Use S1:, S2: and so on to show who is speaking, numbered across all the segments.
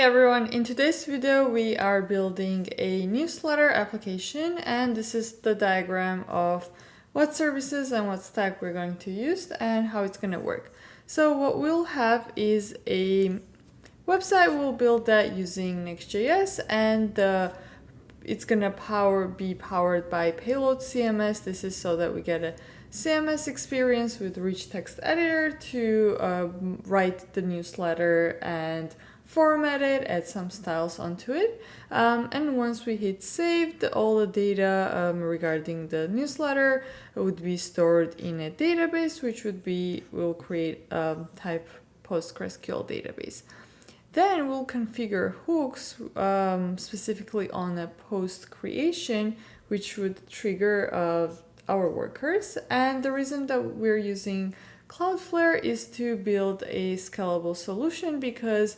S1: everyone, in today's video we are building a newsletter application, and this is the diagram of what services and what stack we're going to use and how it's going to work. So what we'll have is a website. We'll build that using NextJS, and it's going to be powered by Payload CMS. This is so that we get a CMS experience with rich text editor to write the newsletter and format it, add some styles onto it. And once we hit save, all the data regarding the newsletter would be stored in a database, which we'll create a type PostgreSQL database. Then we'll configure hooks specifically on a post creation, which would trigger our workers. And the reason that we're using Cloudflare is to build a scalable solution, because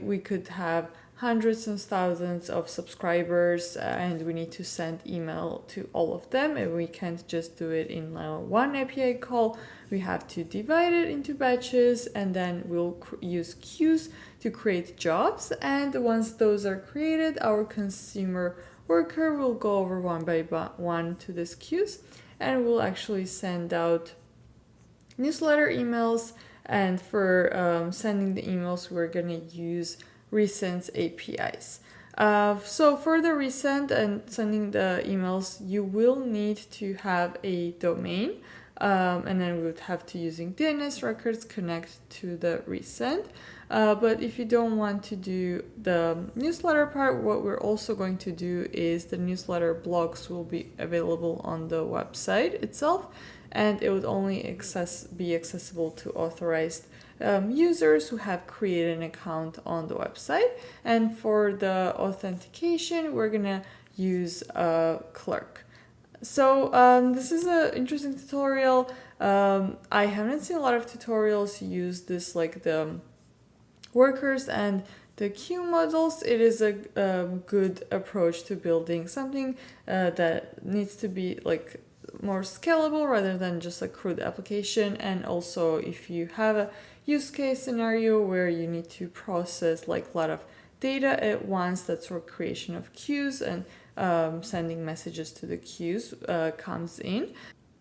S1: we could have hundreds and thousands of subscribers and we need to send email to all of them, and we can't just do it in one API call. We have to divide it into batches, and then we'll use queues to create jobs. And once those are created, our consumer worker will go over one by one to these queues, and we'll actually send out newsletter emails. And for sending the emails, we're going to use Resend's APIs. So for the Resend and sending the emails, you will need to have a domain, and then we would have to, using DNS records, connect to the Resend. But if you don't want to do the newsletter part, what we're also going to do is the newsletter blogs will be available on the website itself, and it would only be accessible to authorized users who have created an account on the website. And for the authentication, we're gonna use a clerk. So this is an interesting tutorial. I haven't seen a lot of tutorials use this, like the workers and the queue models. It is a good approach to building something that needs to be like more scalable rather than just a crude application. And also, if you have a use case scenario where you need to process like a lot of data at once, that's where creation of queues and sending messages to the queues comes in.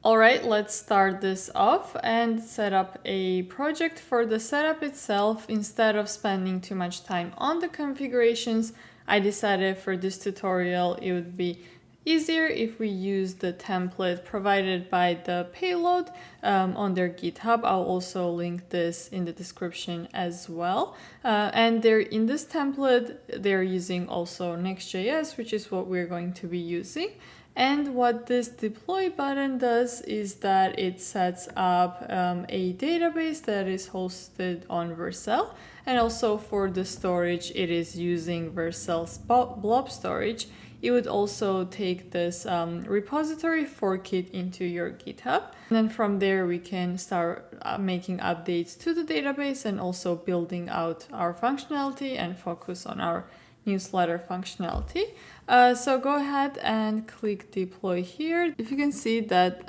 S1: All right, let's start this off and set up a project. For the setup itself, instead of spending too much time on the configurations, I decided for this tutorial it would be easier if we use the template provided by the Payload on their GitHub. I'll also link this in the description as well. And in this template, they're using also Next.js, which is what we're going to be using. And what this deploy button does is that it sets up a database that is hosted on Vercel. And also for the storage, it is using Vercel's blob storage. It would also take this repository, fork it into your GitHub. And then from there, we can start making updates to the database and also building out our functionality and focus on our newsletter functionality. So go ahead and click deploy here. If you can see that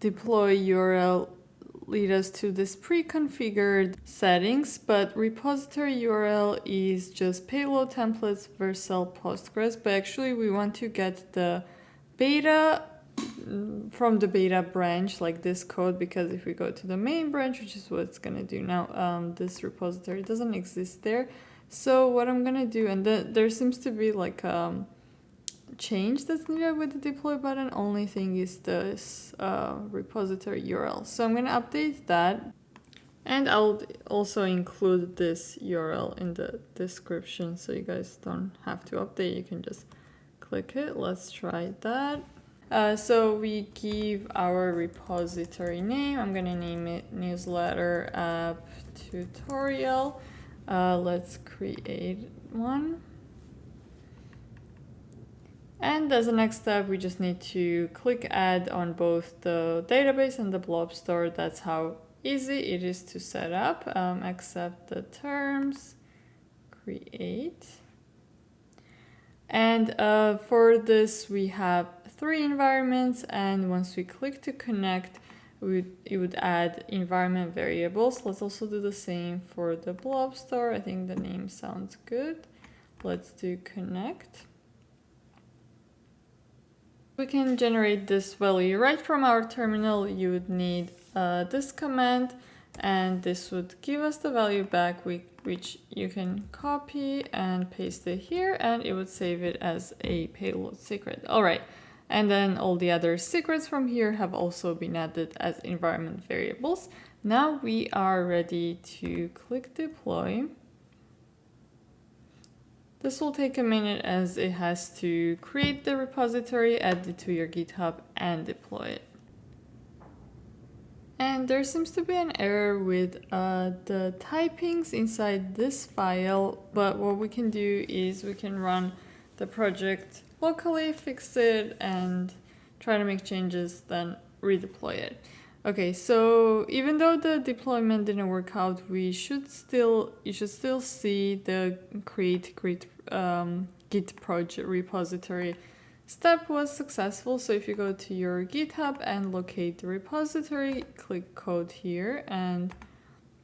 S1: deploy URL lead us to this pre-configured settings, but repository URL is just payload templates Vercel Postgres. But actually we want to get the beta from the beta branch, like this code, because if we go to the main branch, which is what it's gonna do now, this repository doesn't exist there. So what I'm gonna do, and there seems to be like change that's needed with the deploy button. Only thing is this repository URL. So I'm gonna update that, and I'll also include this URL in the description so you guys don't have to update. You can just click it. Let's try that. So we give our repository name. I'm gonna name it newsletter app tutorial. Let's create one. And as a next step, we just need to click add on both the database and the blob store. That's how easy it is to set up. Accept the terms, create. And for this, we have 3 environments. And once we click to connect, it would add environment variables. Let's also do the same for the blob store. I think the name sounds good. Let's do connect. We can generate this value right from our terminal. You would need this command, and this would give us the value back, which you can copy and paste it here, and it would save it as a payload secret. All right, and then all the other secrets from here have also been added as environment variables. Now we are ready to click deploy. This will take a minute as it has to create the repository, add it to your GitHub, and deploy it. And there seems to be an error with the typings inside this file, but what we can do is we can run the project locally, fix it, and try to make changes, then redeploy it. Okay, so even though the deployment didn't work out, you should still see the create Git project repository step was successful. So if you go to your GitHub and locate the repository, click code here and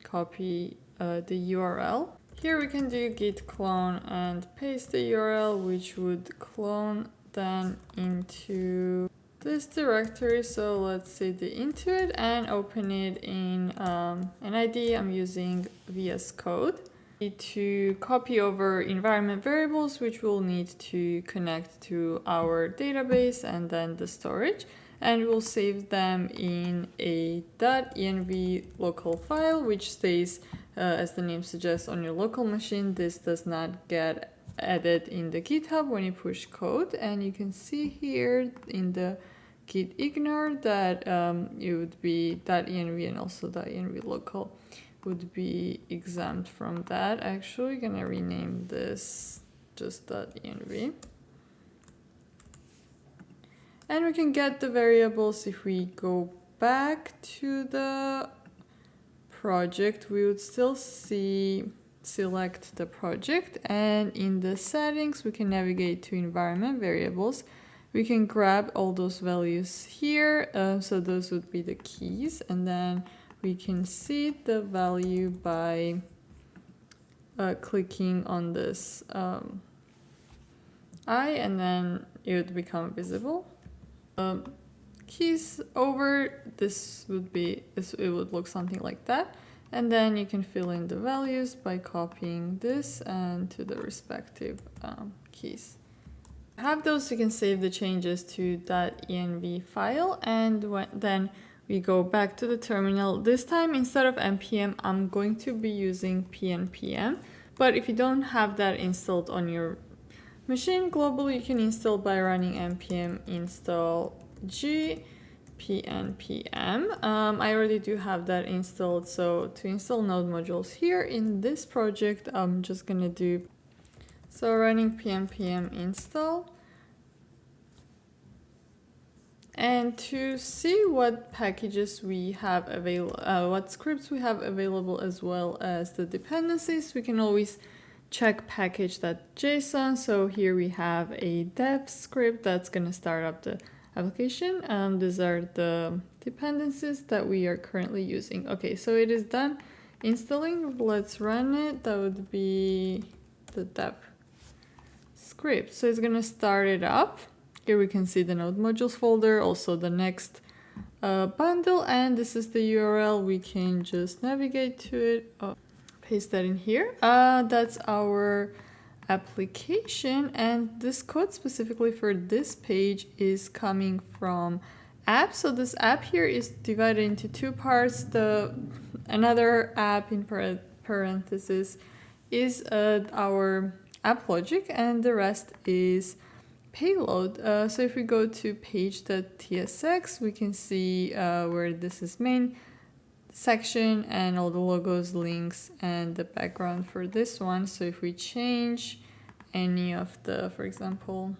S1: copy the URL. Here we can do git clone and paste the URL, which would clone then into this directory. So let's say the into it and open it in an ID. I'm using VS Code. To copy over environment variables, which we'll need to connect to our database and then the storage, and we'll save them in a .env local file, which stays as the name suggests on your local machine. This does not get added in the GitHub when you push code, and you can see here in the git ignore that it would be .env and also .env local would be exempt from that. Actually, gonna rename this just .env. And we can get the variables. If we go back to the project, we would still select the project, and in the settings we can navigate to environment variables. We can grab all those values here, so those would be the keys, and then we can see the value by clicking on this I, and then it would become visible. Keys over, this would be, it would look something like that. And then you can fill in the values by copying this and to the respective keys. Have those, you can save the changes to .env file, and then we go back to the terminal. This time, instead of npm, I'm going to be using pnpm. But if you don't have that installed on your machine globally, you can install by running npm install g pnpm. I already do have that installed. So to install node modules here in this project, I'm just gonna do running pnpm install. And to see what packages we have available, what scripts we have available, as well as the dependencies, we can always check package.json. So here we have a dev script that's going to start up the application. These are the dependencies that we are currently using. Okay, so it is done installing. Let's run it. That would be the dev script. So it's going to start it up. Here we can see the node modules folder, also the next bundle, and this is the URL. We can just navigate to it, paste that in here. That's our application, and this code specifically for this page is coming from app. So this app here is divided into two parts. Another app in parentheses is our app logic, and the rest is payload. So if we go to page.tsx, we can see where this is main section and all the logos, links, and the background for this one. So if we change any of the, for example,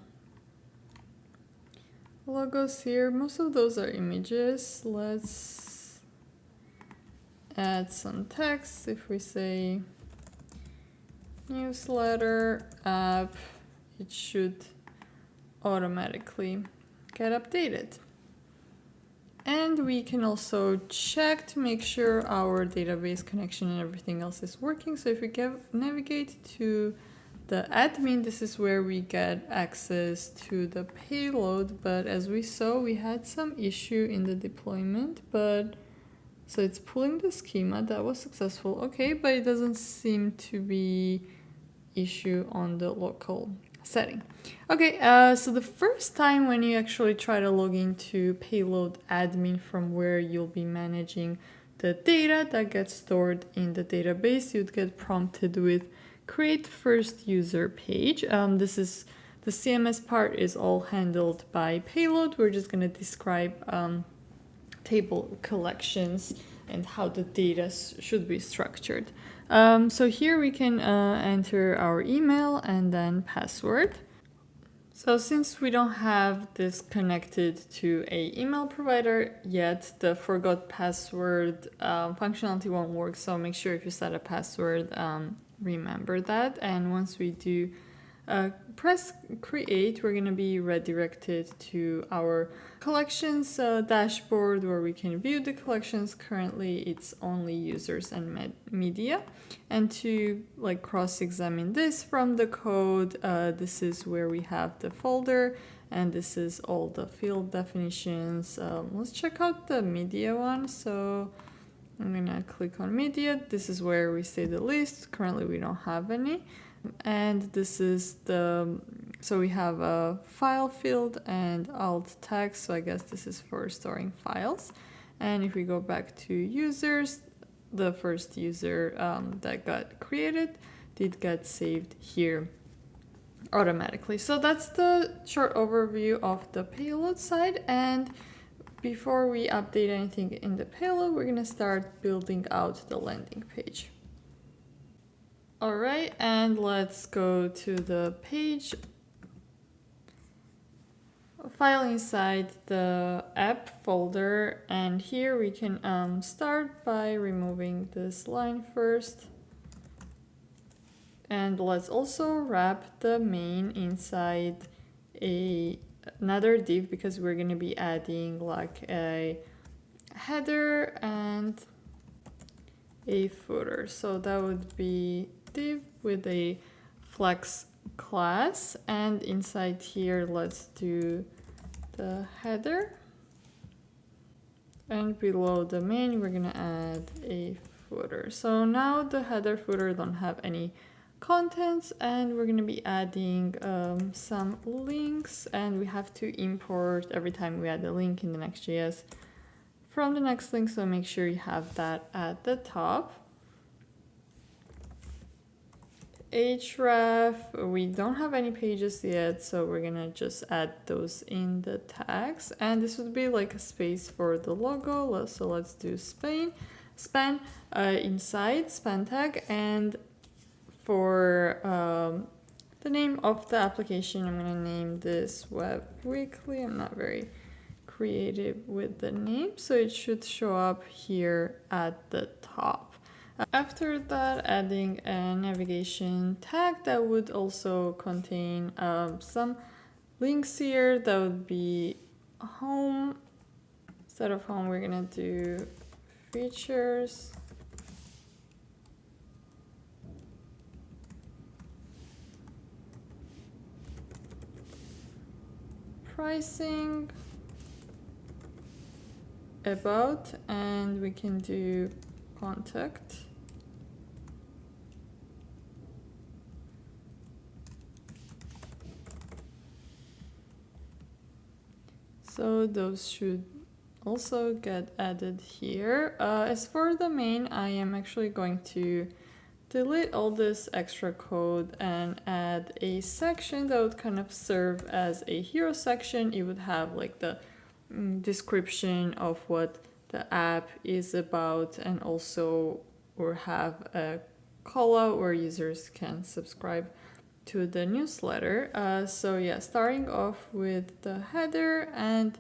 S1: logos here, most of those are images. Let's add some text. If we say newsletter app, it should automatically get updated. And we can also check to make sure our database connection and everything else is working. So if we navigate to the admin, this is where we get access to the payload. But as we saw, we had some issue in the deployment, but so it's pulling the schema. That was successful. Okay, but it doesn't seem to be issue on the local setting. Okay, so the first time when you actually try to log into Payload admin from where you'll be managing the data that gets stored in the database, you'd get prompted with create first user page. This is the CMS part is all handled by Payload. We're just going to describe table collections and how the data should be structured. So here we can enter our email and then password. So since we don't have this connected to a email provider yet, the forgot password functionality won't work. So make sure if you set a password, remember that. And once we do press create, we're going to be redirected to our collections dashboard where we can view the collections. Currently it's only users and media, and to like cross-examine this from the code, this is where we have the folder and this is all the field definitions. Let's check out the media one. So I'm gonna click on media. This is where we say the list. Currently we don't have any. And this is so we have a file field and alt text. So I guess this is for storing files. And if we go back to users, the first user that got created did get saved here automatically. So that's the short overview of the payload side. And before we update anything in the payload, we're gonna start building out the landing page. All right, and let's go to the page file inside the app folder, and here we can start by removing this line first. And let's also wrap the main inside another div because we're going to be adding like a header and a footer. So that would be div with a flex class, and inside here let's do the header, and below the main we're gonna add a footer. So now the header footer don't have any contents, and we're gonna be adding some links, and we have to import every time we add a link in the Next.js from the next link, so make sure you have that at the top. Href, we don't have any pages yet, so we're gonna just add those in the tags, and this would be like a space for the logo. So let's do span inside span tag, and for the name of the application, I'm gonna name this Web Weekly. I'm not very creative with the name, so it should show up here at the top. After that, adding a navigation tag that would also contain some links here. That would be home. Instead of home, we're gonna do features. Pricing. About, and we can do contact. So those should also get added here. As for the main, I am actually going to delete all this extra code and add a section that would kind of serve as a hero section. It would have like the description of what the app is about, and also or have a call out where users can subscribe to the newsletter. So yeah, starting off with the header, and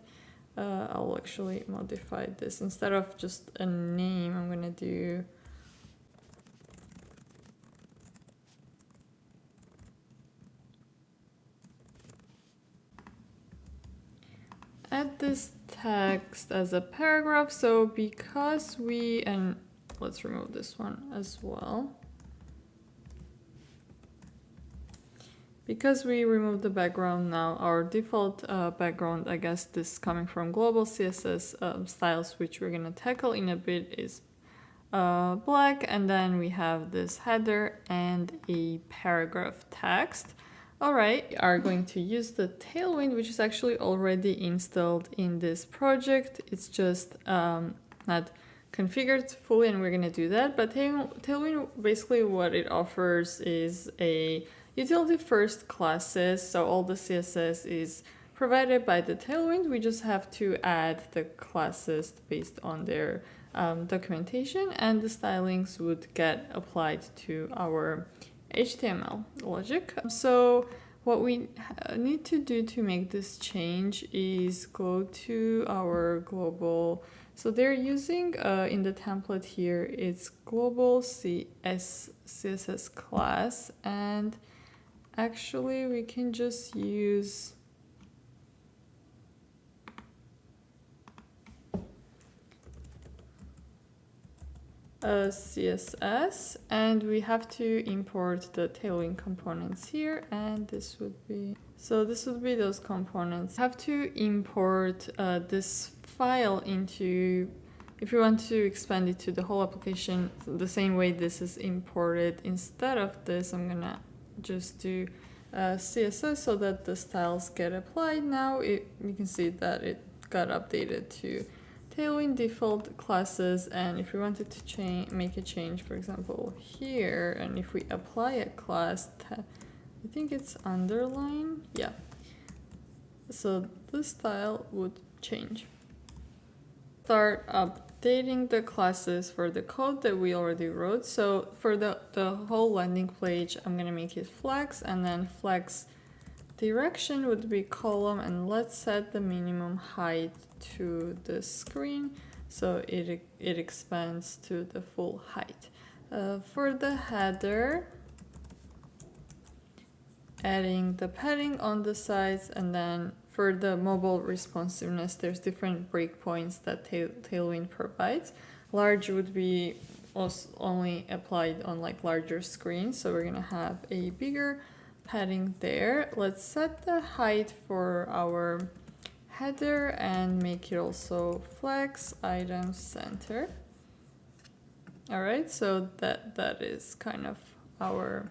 S1: I'll actually modify this. Instead of just a name, I'm gonna do add this text as a paragraph. So because and let's remove this one as well. Because we removed the background now, our default background, I guess this coming from global CSS styles, which we're gonna tackle in a bit, is black, and then we have this header and a paragraph text. All right, we are going to use the Tailwind, which is actually already installed in this project. It's just not configured fully, and we're going to do that. But Tailwind, basically what it offers is a utility first classes. So all the CSS is provided by the Tailwind. We just have to add the classes based on their documentation, and the stylings would get applied to our HTML logic. So what we need to do to make this change is go to our global. So they're using in the template here, it's global CSS class, and actually we can just use CSS, and we have to import the Tailwind components here, and this would be those components. Have to import this file into, if you want to expand it to the whole application the same way this is imported. Instead of this, I'm gonna just do CSS so that the styles get applied. Now you can see that it got updated to Tailwind default classes, and if we wanted to make a change, for example here, and if we apply a class, I think it's underline, yeah, so the style would change. Start updating the classes for the code that we already wrote. So for the whole landing page, I'm gonna make it flex, and then flex direction would be column, and let's set the minimum height to the screen so it expands to the full height. For the header, adding the padding on the sides, and then for the mobile responsiveness, there's different breakpoints that Tailwind provides. Large would be also only applied on like larger screens, so we're gonna have a bigger padding there. Let's set the height for our header and make it also flex item center. All right, so that is kind of our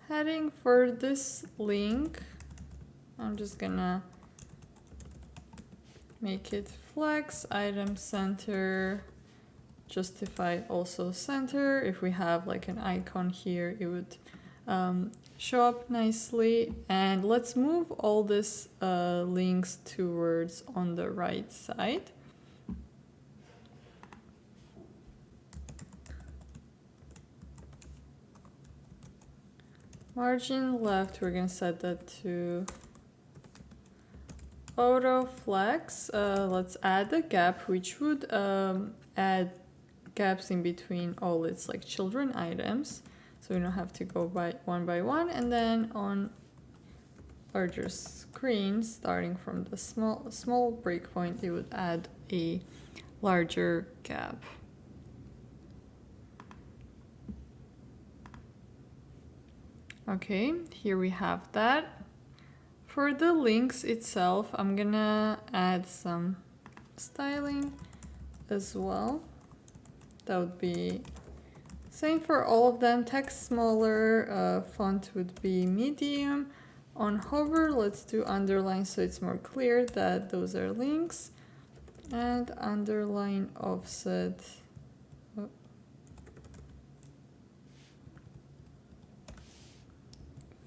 S1: heading. For this link, I'm just gonna make it flex item center, justify also center. If we have like an icon here, it would show up nicely. And let's move all this links towards on the right side. Margin left, we're gonna set that to auto flex. Let's add a gap, which would add gaps in between all its like children items, so we don't have to go by one, and then on larger screens, starting from the small breakpoint, it would add a larger gap. Okay, here we have that. For the links itself, I'm gonna add some styling as well. That would be same for all of them. Text smaller, font would be medium. On hover, let's do underline so it's more clear that those are links. And underline offset. Oh.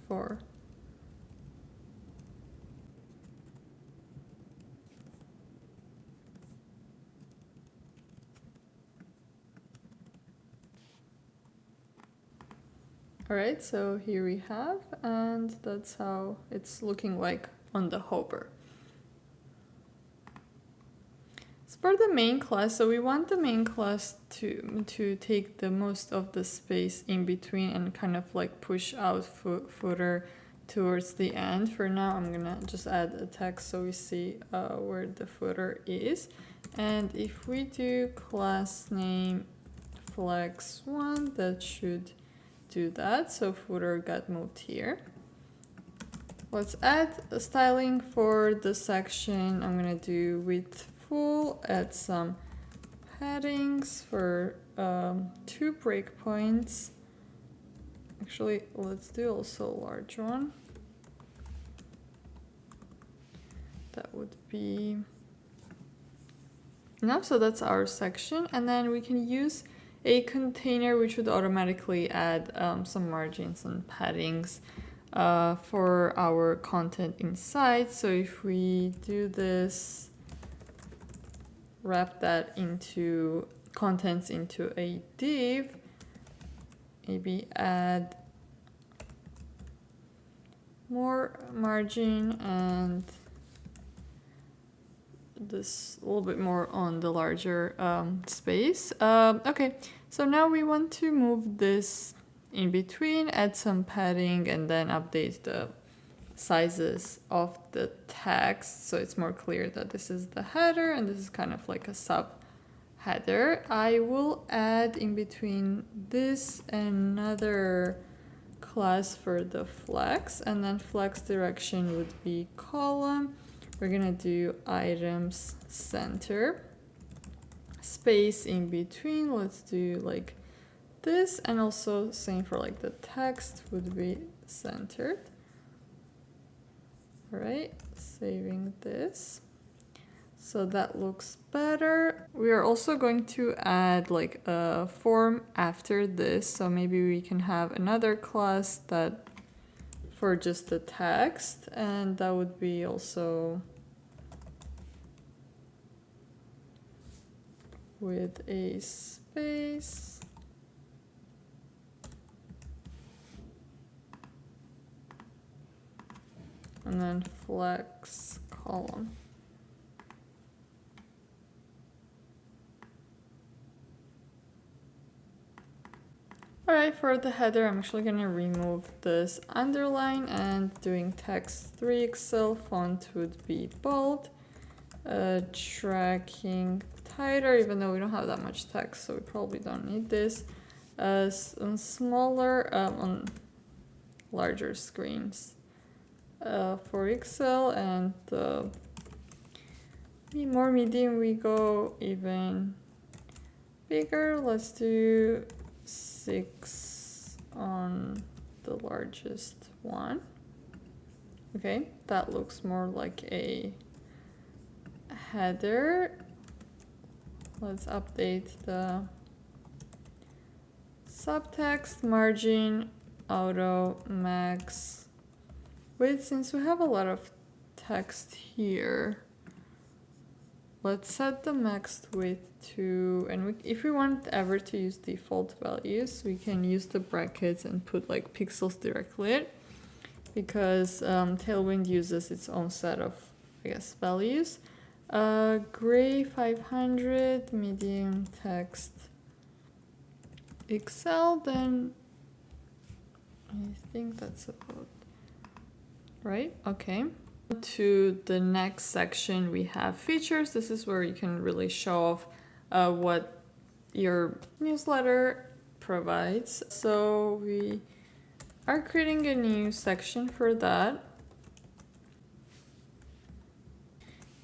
S1: For Alright, so here we have, and that's how it's looking like on the hover. So for the main class, so we want the main class to take the most of the space in between and kind of like push out footer towards the end. For now, I'm gonna just add a text so we see where the footer is. And if we do class name flex1, that should do that. So footer got moved here. Let's add a styling for the section. I'm gonna do width full, add some paddings for 2 breakpoints. Actually, let's do also a large one. That would be enough. So that's our section. And then we can use a container which would automatically add some margins and paddings for our content inside. So if we do this, wrap that into contents into a div, maybe add more margin and this a little bit more on the larger space. Okay, so now we want to move this in between, add some padding, and then update the sizes of the text so it's more clear that this is the header and this is kind of like a sub header. I will add in between this another class for the flex, and then flex direction would be column. We're gonna do items center, space in between, let's do like this, and also same for like the text would be centered. All right, saving this. So that looks better. We are also going to add like a form after this. So maybe we can have another class that for just the text, and that would be also with a space. And then flex column. All right, for the header, I'm actually gonna remove this underline and doing text 3XL, font would be bold. Tracking tighter, even though we don't have that much text, so we probably don't need this. On smaller, on larger screens. For XL, and more medium we go even bigger. Let's do 6 on the largest one. Okay, that looks more like a header. Let's update the subtext, margin, auto, max. Wait, since we have a lot of text here, let's set the max width to, and if we want ever to use default values, we can use the brackets and put like pixels directly in, because Tailwind uses its own set of, I guess, values. Gray 500, medium text XL, then I think that's about right. Okay. To the next section, we have features. This is where you can really show off what your newsletter provides. So we are creating a new section for that.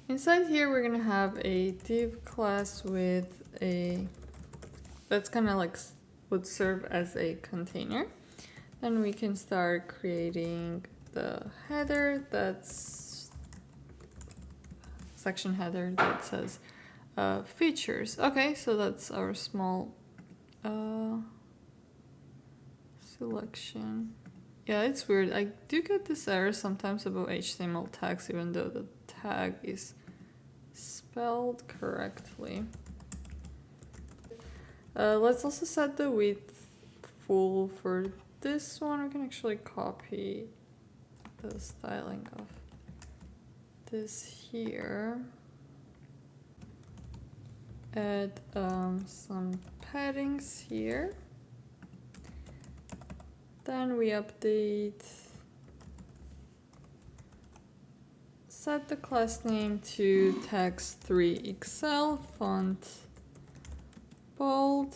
S1: Inside here, we're gonna have a div class with a, that's kind of like would serve as a container. Then we can start creating the header, that's section header that says features. Okay, so that's our small selection. Yeah, it's weird. I do get this error sometimes about HTML tags, even though the tag is spelled correctly. Let's also set the width full for this one. We can actually copy the styling of this here. Add some paddings here. Then we update set the class name to text3xl, font bold.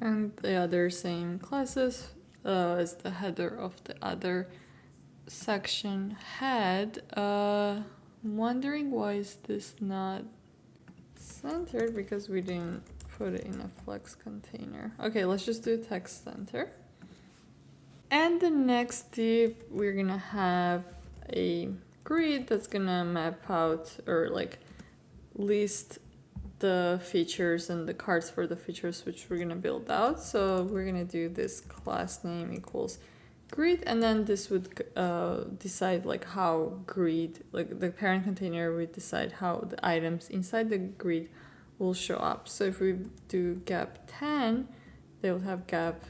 S1: And the other same classes as the header of the other section head. I'm wondering why is this not centered, because we didn't put it in a flex container. Okay, let's just do text center. And the next div, we're gonna have a grid that's gonna map out or like list the features and the cards for the features which we're gonna build out. So we're gonna do this class name equals grid, and then this would decide like how grid, like the parent container would decide how the items inside the grid will show up. So if we do gap 10, they will have gap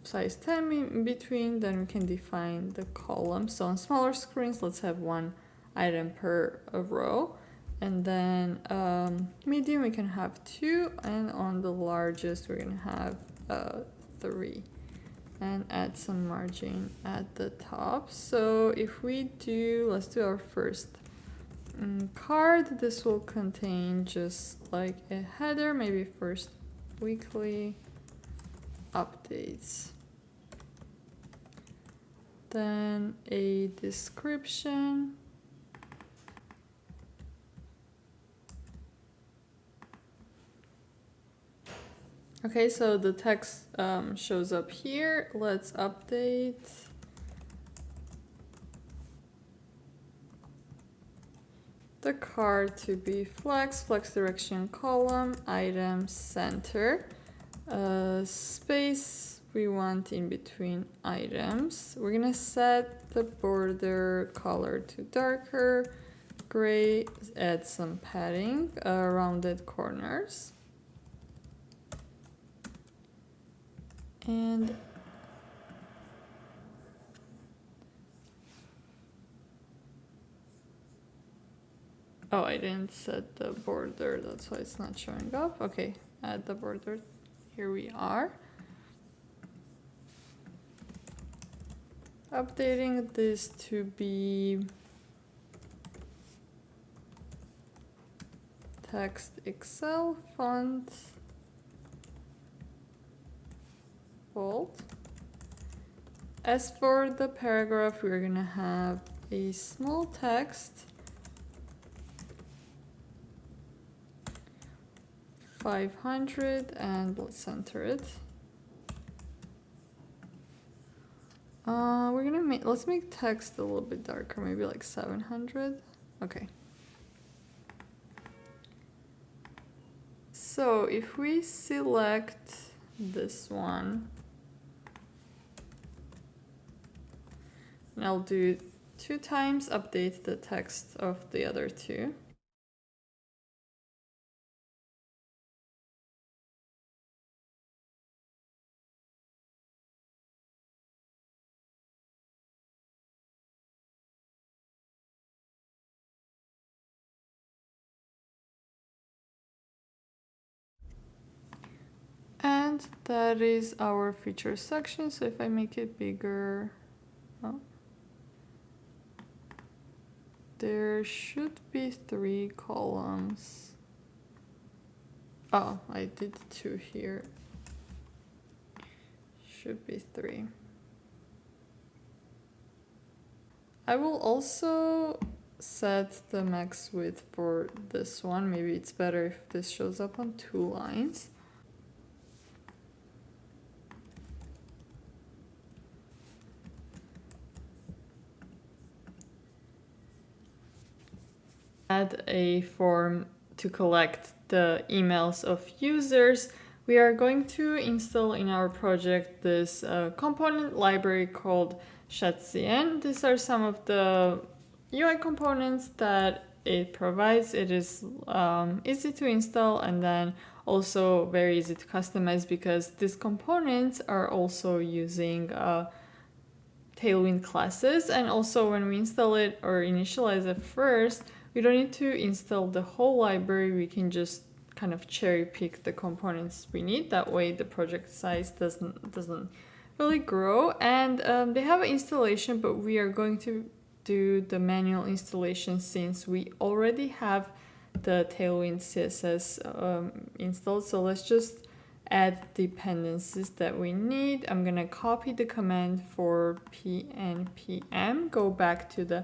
S1: size 10 in between. Then we can define the column. So on smaller screens, let's have one item per row. And then medium, we can have 2. And on the largest, we're going to have 3. And add some margin at the top. So if we do, let's do our first card. This will contain just like a header, maybe first weekly updates. Then a description. Okay, so the text shows up here. Let's update. The card to be flex direction column, item center. Space we want in between items. We're gonna set the border color to darker, gray, add some padding, rounded corners. And oh, I didn't set the border, that's why it's not showing up. Okay, add the border. Here we are. Updating this to be text XL font bold. As for the paragraph, we're gonna have a small text, 500, and let's center it. We're gonna let's make text a little bit darker, maybe like 700. Okay. So if we select this one, and I'll do 2 times update the text of the other 2. And that is our feature section. So if I make it bigger, there should be 3 columns. Oh, I did 2 here. Should be 3. I will also set the max width for this one. Maybe it's better if this shows up on 2 lines. Add a form to collect the emails of users. We are going to install in our project this component library called ShatCN. These are some of the UI components that it provides. It is easy to install and then also very easy to customize, because these components are also using Tailwind classes. And also when we install it or initialize it first, we don't need to install the whole library. We can just kind of cherry pick the components we need. That way the project size doesn't really grow. And they have an installation, but we are going to do the manual installation since we already have the Tailwind CSS installed. So let's just add dependencies that we need. I'm gonna copy the command for pnpm, go back to the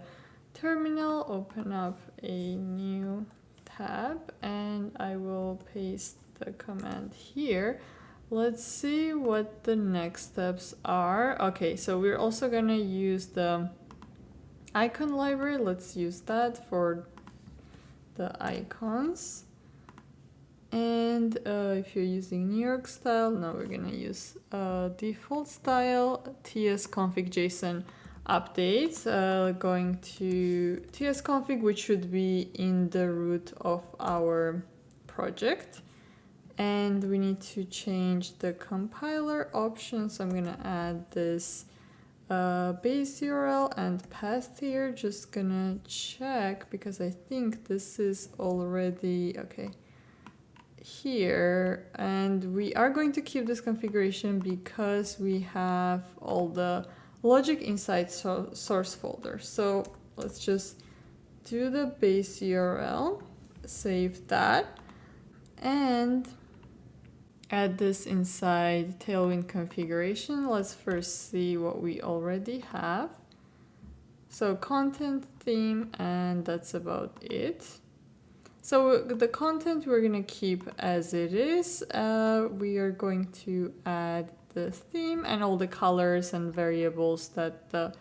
S1: terminal, open up a new tab, and I will paste the command here. Let's see what the next steps are. Okay, so we're also gonna use the icon library. Let's use that for the icons. And if you're using New York style, no, we're gonna use default style, tsconfig JSON updates, going to tsconfig, which should be in the root of our project. And we need to change the compiler option. So I'm gonna add this base URL and path here. Just gonna check because I think this is already, okay, here, and we are going to keep this configuration because we have all the logic inside source folder. So let's just do the base URL, save that, and add this inside Tailwind configuration. Let's first see what we already have. So content, theme, and that's about it. So the content we're gonna keep as it is. We are going to add the theme and all the colors and variables that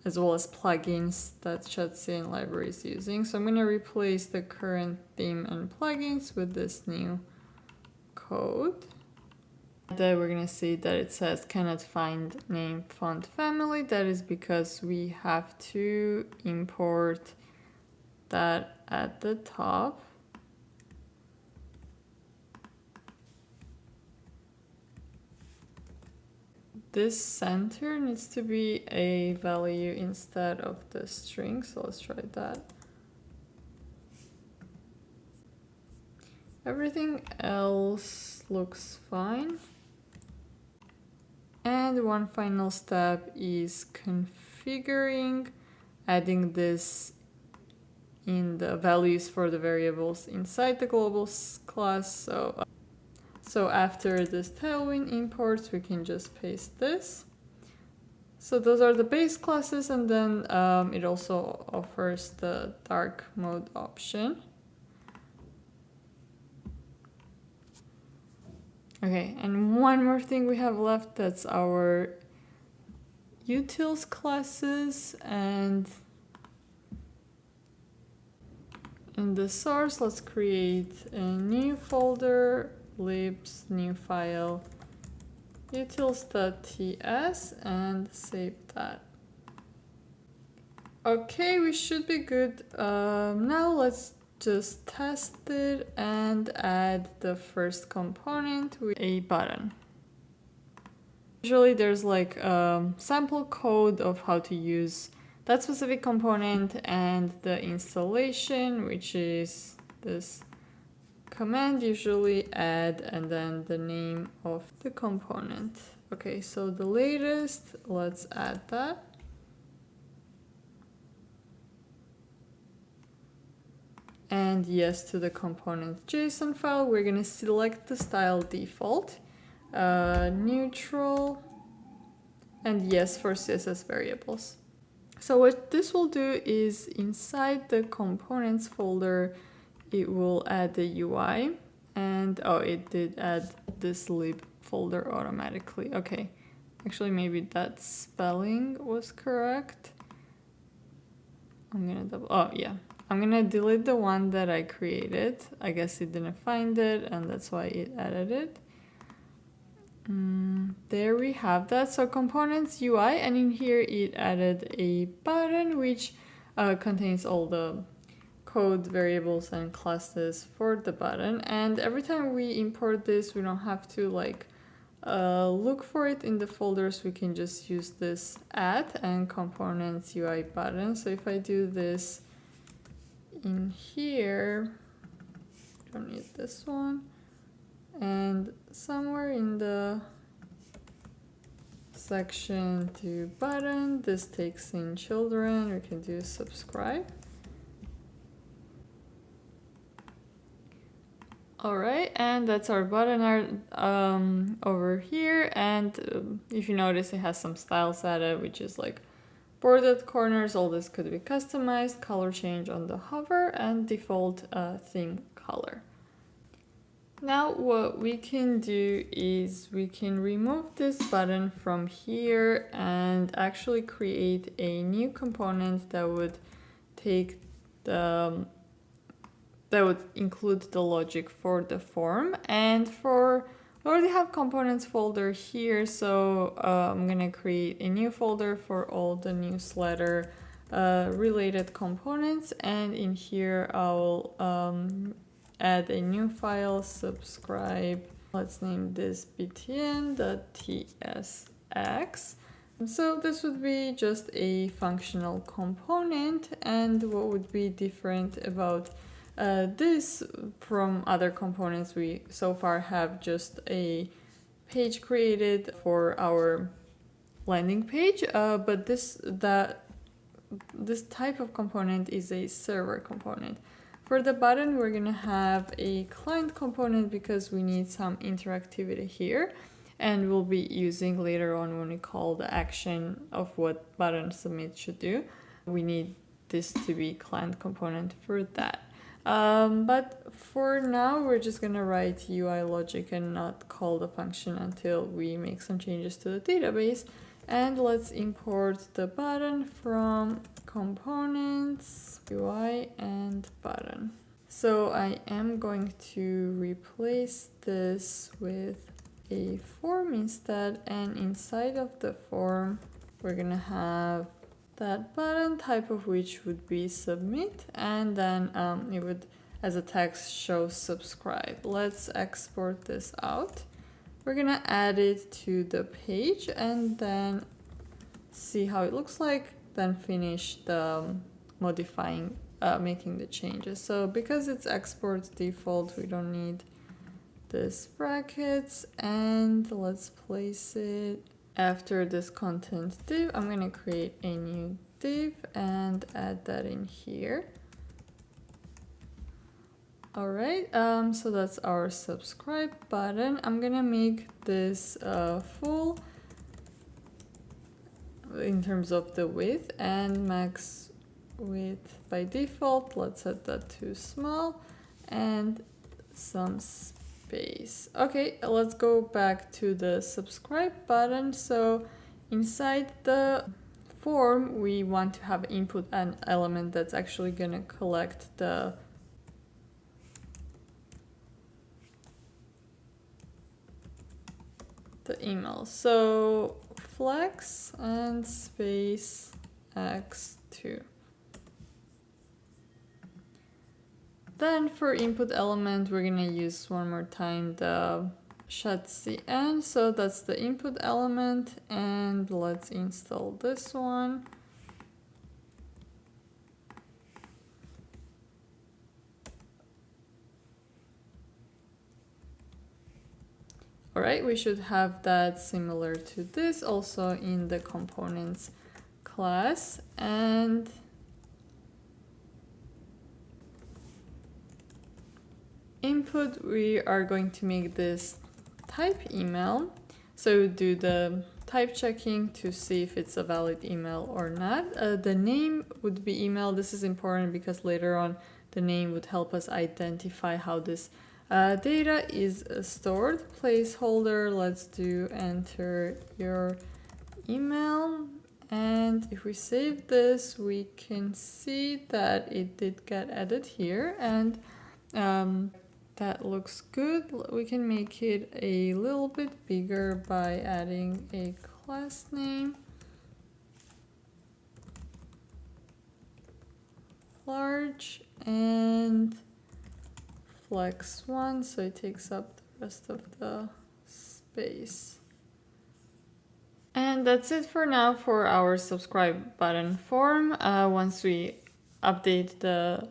S1: as well as plugins that Shadcn library is using. So I'm gonna replace the current theme and plugins with this new code. Then we're gonna see that it says cannot find name font family. That is because we have to import that at the top. This center needs to be a value instead of the string, so let's try that. Everything else looks fine. And one final step is configuring, adding this in the values for the variables inside the global class. So after this Tailwind imports, we can just paste this. So those are the base classes, and then it also offers the dark mode option. Okay, and one more thing we have left, that's our utils classes. And in the source, let's create a new folder, libs, new file, utils.ts, and save that. Okay, we should be good. Now let's just test it and add the first component with a button. Usually there's like a sample code of how to use that specific component and the installation, which is this command, usually add and then the name of the component. Okay, so the latest, let's add that. And yes to the component JSON file. We're going to select the style default, neutral, and yes for CSS variables. So what this will do is inside the components folder, it will add the UI, and oh, it did add this lib folder automatically. Okay, actually maybe that spelling was correct. I'm gonna double, oh yeah. I'm gonna delete the one that I created. I guess it didn't find it, and that's why it added it. There we have that. So components UI, and in here it added a button which contains all the code variables and classes for the button. And every time we import this, we don't have to like look for it in the folders. We can just use this add and components UI button. So if I do this in here, don't need this one. And somewhere in the section to button, this takes in children, we can do subscribe. All right, and that's our button art over here. And if you notice, it has some styles added, which is like bordered corners. All this could be customized, color change on the hover, and default theme color. Now what we can do is we can remove this button from here and actually create a new component that would take the that would include the logic for the form. And for I already have components folder here, so I'm gonna create a new folder for all the newsletter related components, and in here I'll add a new file, subscribe. Let's name this btn.tsx. So this would be just a functional component, and what would be different about this from other components, we so far have just a page created for our landing page, but this type of component is a server component. For the button, we're gonna have a client component because we need some interactivity here, and we'll be using later on when we call the action of what button submit should do. We need this to be client component for that. But for now, we're just gonna write UI logic and not call the function until we make some changes to the database. And let's import the button from components, UI and button. So I am going to replace this with a form instead, and inside of the form, we're gonna have that button, type of which would be submit, and then it would, as a text, show subscribe. Let's export this out. We're gonna add it to the page and then see how it looks like, then finish the modifying, making the changes. So because it's export default, we don't need this brackets, and let's place it after this content div. I'm gonna create a new div and add that in here. All right, so that's our subscribe button. I'm gonna make this full in terms of the width, and max width by default. Let's set that to small and some space. Okay, let's go back to the subscribe button. So inside the form, we want to have input an element that's actually gonna collect the email. So flex and space x2. Then for input element, we're gonna use one more time the shutcn. So that's the input element, and let's install this one. All right, we should have that similar to this also in the components class. And input, we are going to make this type email. So do the type checking to see if it's a valid email or not. The name would be email. This is important because later on the name would help us identify how this data is stored. Placeholder, let's do enter your email. And if we save this, we can see that it did get added here, and that looks good. We can make it a little bit bigger by adding a class name. Large and flex 1, so it takes up the rest of the space. And that's it for now for our subscribe button form. Once we update the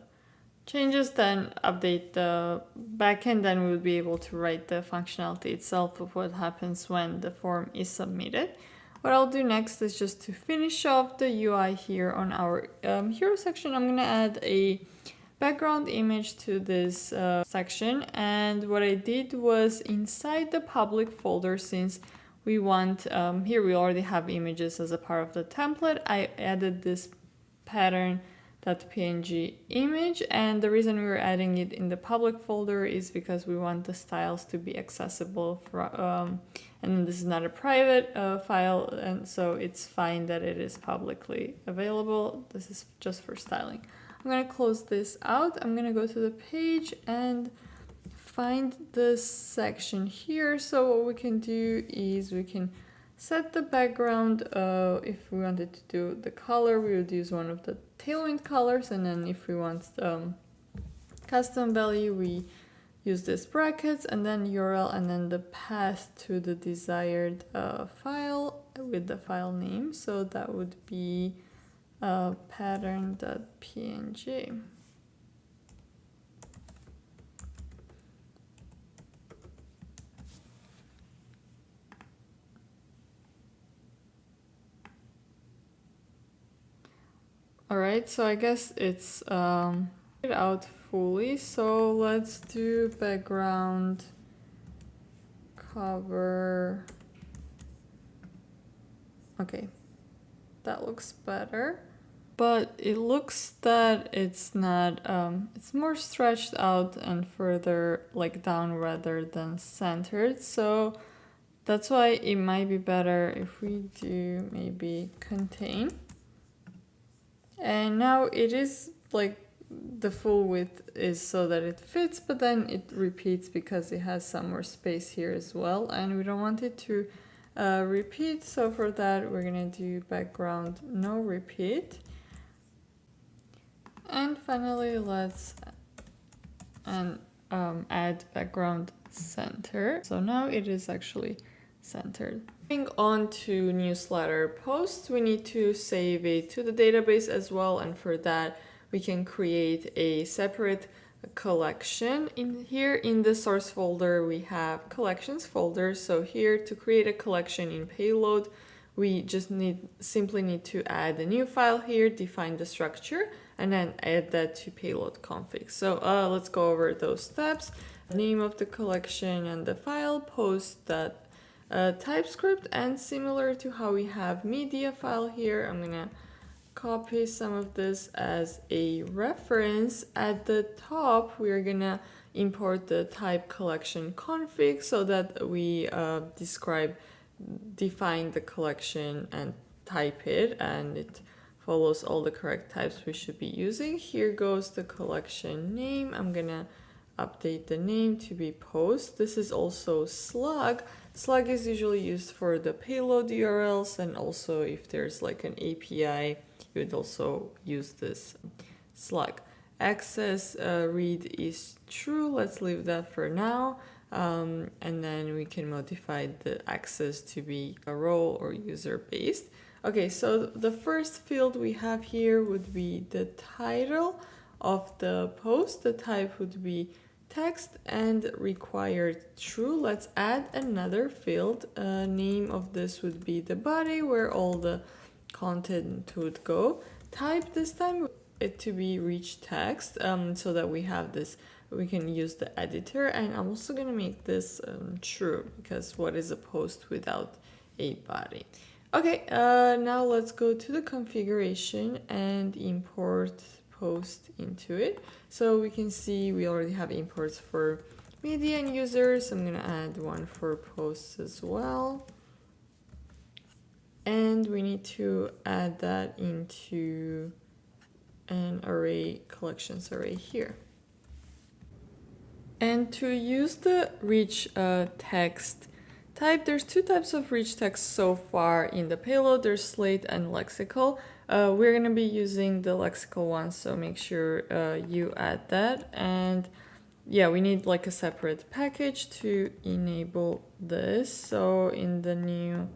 S1: changes, then update the backend, then we would be able to write the functionality itself of what happens when the form is submitted. What I'll do next is just to finish off the UI here on our hero section. I'm going to add a background image to this section, and what I did was inside the public folder, since we want, here we already have images as a part of the template, I added this pattern.png image, and the reason we were adding it in the public folder is because we want the styles to be accessible from, and this is not a private file, and so it's fine that it is publicly available. This is just for styling. I'm going to close this out. I'm going to go to the page and find this section here. So what we can do is we can set the background. If we wanted to do the color, we would use one of the Tailwind colors. And then if we want custom value, we use this brackets and then URL and then the path to the desired file with the file name. So that would be pattern.png. All right, so I guess it's out fully. So let's do background cover. Okay, that looks better. But it looks that it's not, it's more stretched out and further like down rather than centered. So that's why it might be better if we do maybe contain. And now it is like the full width is so that it fits, but then it repeats because it has some more space here as well. And we don't want it to repeat. So for that, we're going to do background no repeat. And finally, let's add background center. So now it is actually centered. Moving on to newsletter posts, we need to save it to the database as well. And for that, we can create a separate collection. In here in the source folder, we have collections folder. So here to create a collection in Payload, we just simply need to add a new file here, define the structure, and then add that to payload config. So let's go over those steps. The name of the collection and the file, post that TypeScript, and similar to how we have media file here, I'm gonna copy some of this as a reference. At the top, we're gonna import the type collection config so that we define the collection and type it, and it follows all the correct types we should be using. Here goes the collection name. I'm gonna update the name to be post. This is also slug. Slug is usually used for the payload URLs, and also if there's like an API, you would also use this slug. Access read is true. Let's leave that for now. And then we can modify the access to be a role or user based. Okay, so the first field we have here would be the title of the post. The type would be text and required true. Let's add another field. Name of this would be the body where all the content would go. Type this time it to be rich text, so that we have this, we can use the editor. And I'm also going to make this true, because what is a post without a body? Okay, now let's go to the configuration and import post into it. So we can see we already have imports for media and users. I'm going to add one for posts as well. And we need to add that into an array, collections array here. And to use the rich text type, there's two types of rich text so far in the payload. There's Slate and Lexical. We're going to be using the Lexical one, so make sure you add that. And yeah, we need like a separate package to enable this. So in the new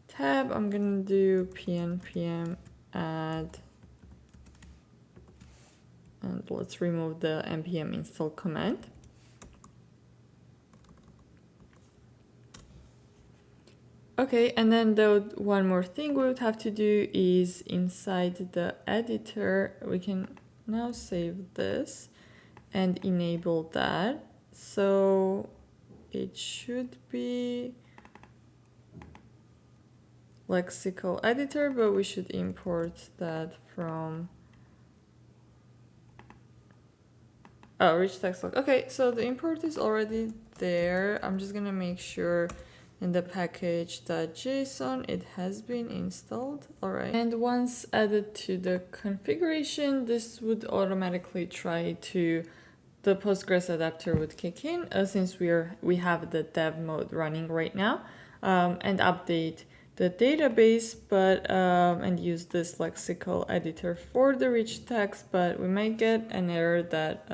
S1: tab, I'm going to do pnpm add And let's remove the npm install command. Okay, and then the one more thing we would have to do is inside the editor, we can now save this and enable that. So it should be Lexical editor, but we should import that from rich text log. Okay, so the import is already there. I'm just gonna make sure in the package.json it has been installed. All right, and once added to the configuration, this would automatically try to, the Postgres adapter would kick in since we have the dev mode running right now, and update the database, but and use this lexical editor for the rich text, but we might get an error that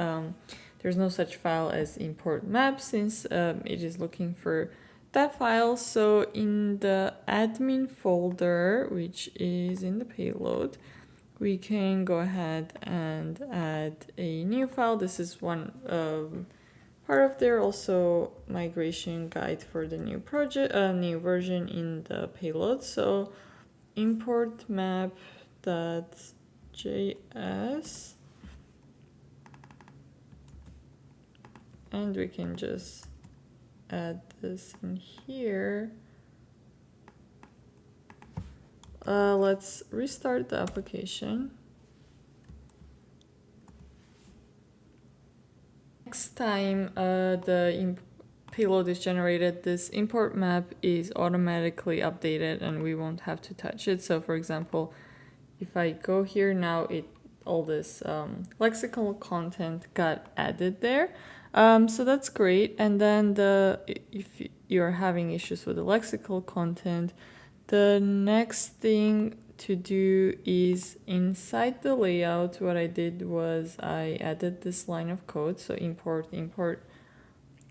S1: there's no such file as import map since it is looking for that file. So in the admin folder, which is in the payload, we can go ahead and add a new file. This is one part of their also migration guide for the new project, new version in the payload. So import map.js, and we can just add this in here. Let's restart the application. Next time the payload is generated, this import map is automatically updated and we won't have to touch it. So for example, if I go here now, all this lexical content got added there. So that's great. And then if you're having issues with the lexical content, the next thing to do is inside the layout, what I did was I added this line of code. So import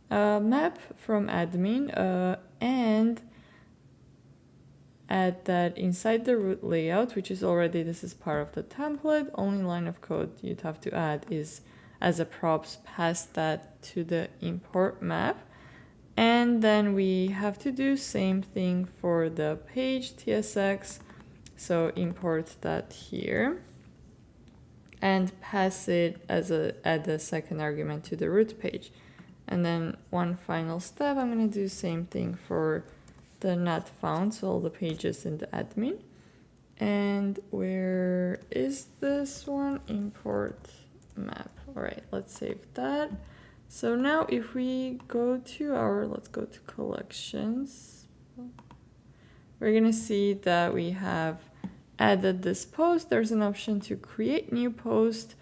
S1: map from admin and add that inside the root layout, which is already, this is part of the template. Only line of code you'd have to add is as a props, pass that to the import map. And then we have to do same thing for the page tsx. So import that here and pass it as add a second argument to the root page. And then one final step, I'm going to do same thing for the not found, so all the pages in the admin. And where is this one? Import map. All right, let's save that. So now if we go to let's go to collections, we're gonna see that we have added this post. There's an option to create new post,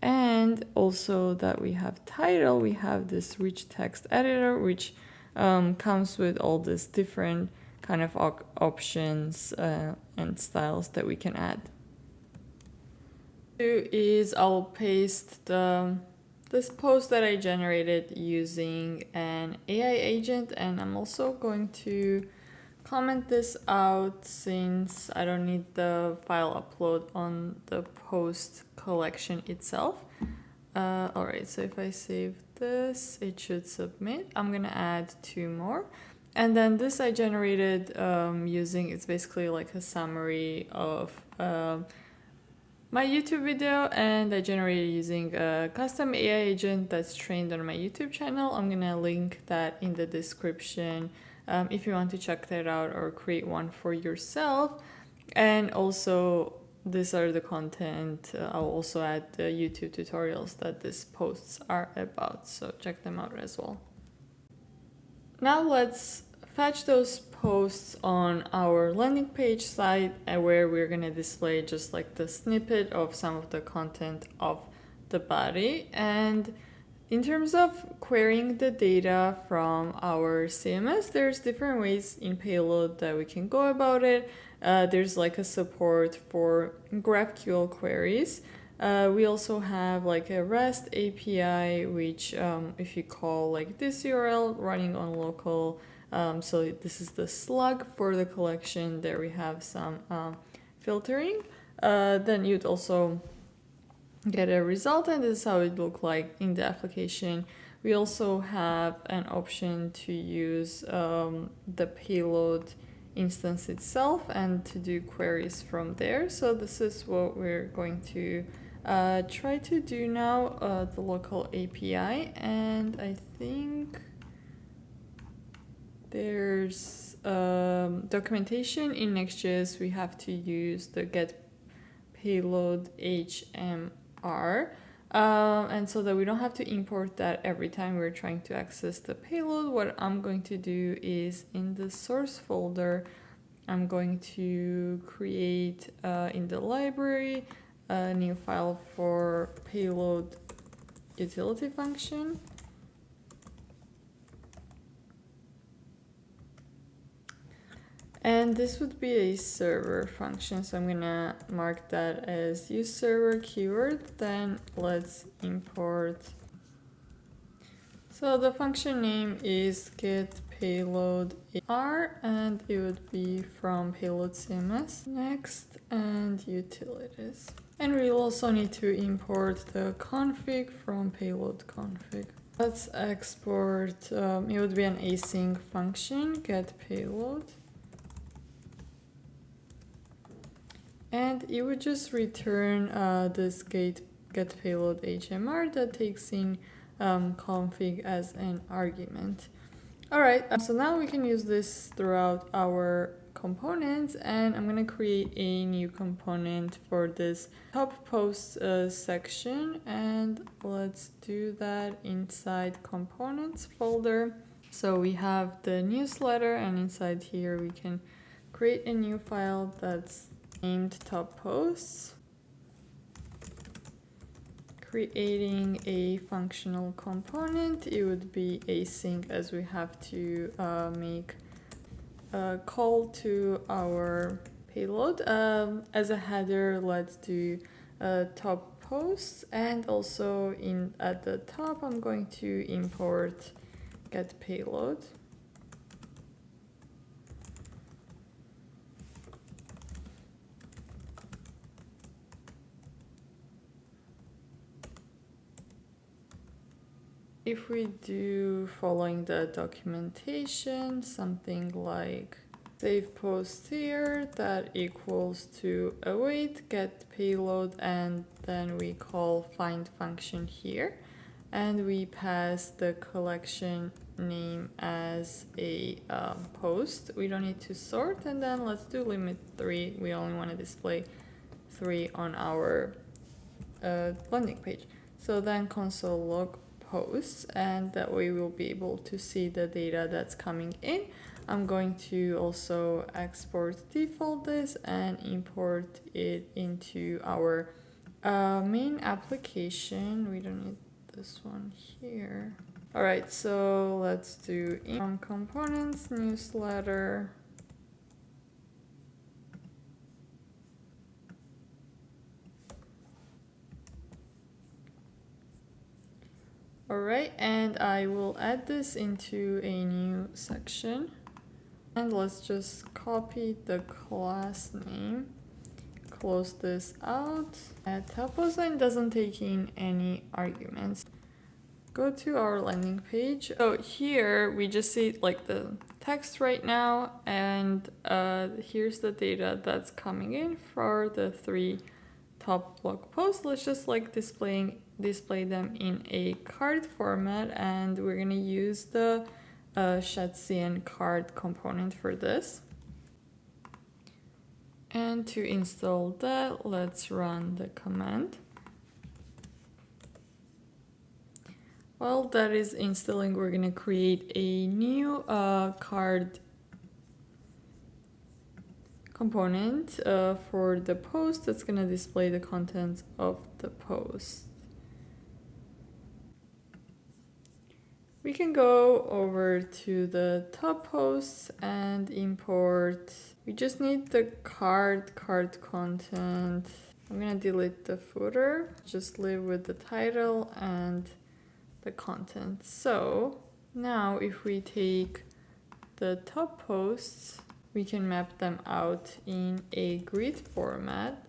S1: and also that we have title. We have this rich text editor, which comes with all these different kind of options and styles that we can add. Is I'll paste this post that I generated using an AI agent, and I'm also going to comment this out since I don't need the file upload on the post collection itself. All right, so if I save this, it should submit. I'm gonna add 2 more. And then this I generated using, it's basically like a summary of my YouTube video, and I generated using a custom AI agent that's trained on my YouTube channel. I'm gonna link that in the description if you want to check that out or create one for yourself. And also these are the content. I'll also add the YouTube tutorials that these posts are about, so check them out as well. Now let's fetch those posts on our landing page site where we're going to display just like the snippet of some of the content of the body. And in terms of querying the data from our CMS, there's different ways in Payload that we can go about it. There's like a support for GraphQL queries. We also have like a REST API, which if you call like this URL running on local, so this is the slug for the collection. There we have some filtering. Then you'd also get a result, and this is how it looks like in the application. We also have an option to use the payload instance itself and to do queries from there. So this is what we're going to try to do now, the local API. And I think there's documentation in NextJS. We have to use the get payload HMR. And so that we don't have to import that every time we're trying to access the payload, what I'm going to do is in the source folder, I'm going to create in the library a new file for payload utility function. And this would be a server function, so I'm gonna mark that as use server keyword. Then let's import. So the function name is get payload R, and it would be from payload CMS. Next, and utilities. And we'll also need to import the config from payload config. Let's export, it would be an async function, get payload. And it would just return this get payload HMR that takes in config as an argument. All right, so now we can use this throughout our components, and I'm gonna create a new component for this top post section, and let's do that inside components folder. So we have the newsletter, and inside here we can create a new file that's named top posts, creating a functional component. It would be async, as we have to make a call to our payload. As a header, let's do top posts, and also at the top I'm going to import get payload. If we do following the documentation, something like save post here, that equals to await get payload, and then we call find function here, and we pass the collection name as a post. We don't need to sort, and then let's do limit 3. We only want to display 3 on our landing page. So then console log posts, and that way we'll be able to see the data that's coming in. I'm going to also export default this and import it into our main application. We don't need this one here. All right, so let's do from components newsletter. All right, and I will add this into a new section. And let's just copy the class name, close this out. Top post line doesn't take in any arguments. Go to our landing page. So here we just see like the text right now, and here's the data that's coming in for the 3 top blog posts. Let's just like display them in a card format, and we're gonna use the Shetzian card component for this. And to install that, let's run the command. While that is installing, we're gonna create a new card component for the post that's gonna display the contents of the post. We can go over to the top posts and import. We just need the card content. I'm gonna delete the footer, just leave with the title and the content. So now if we take the top posts, we can map them out in a grid format.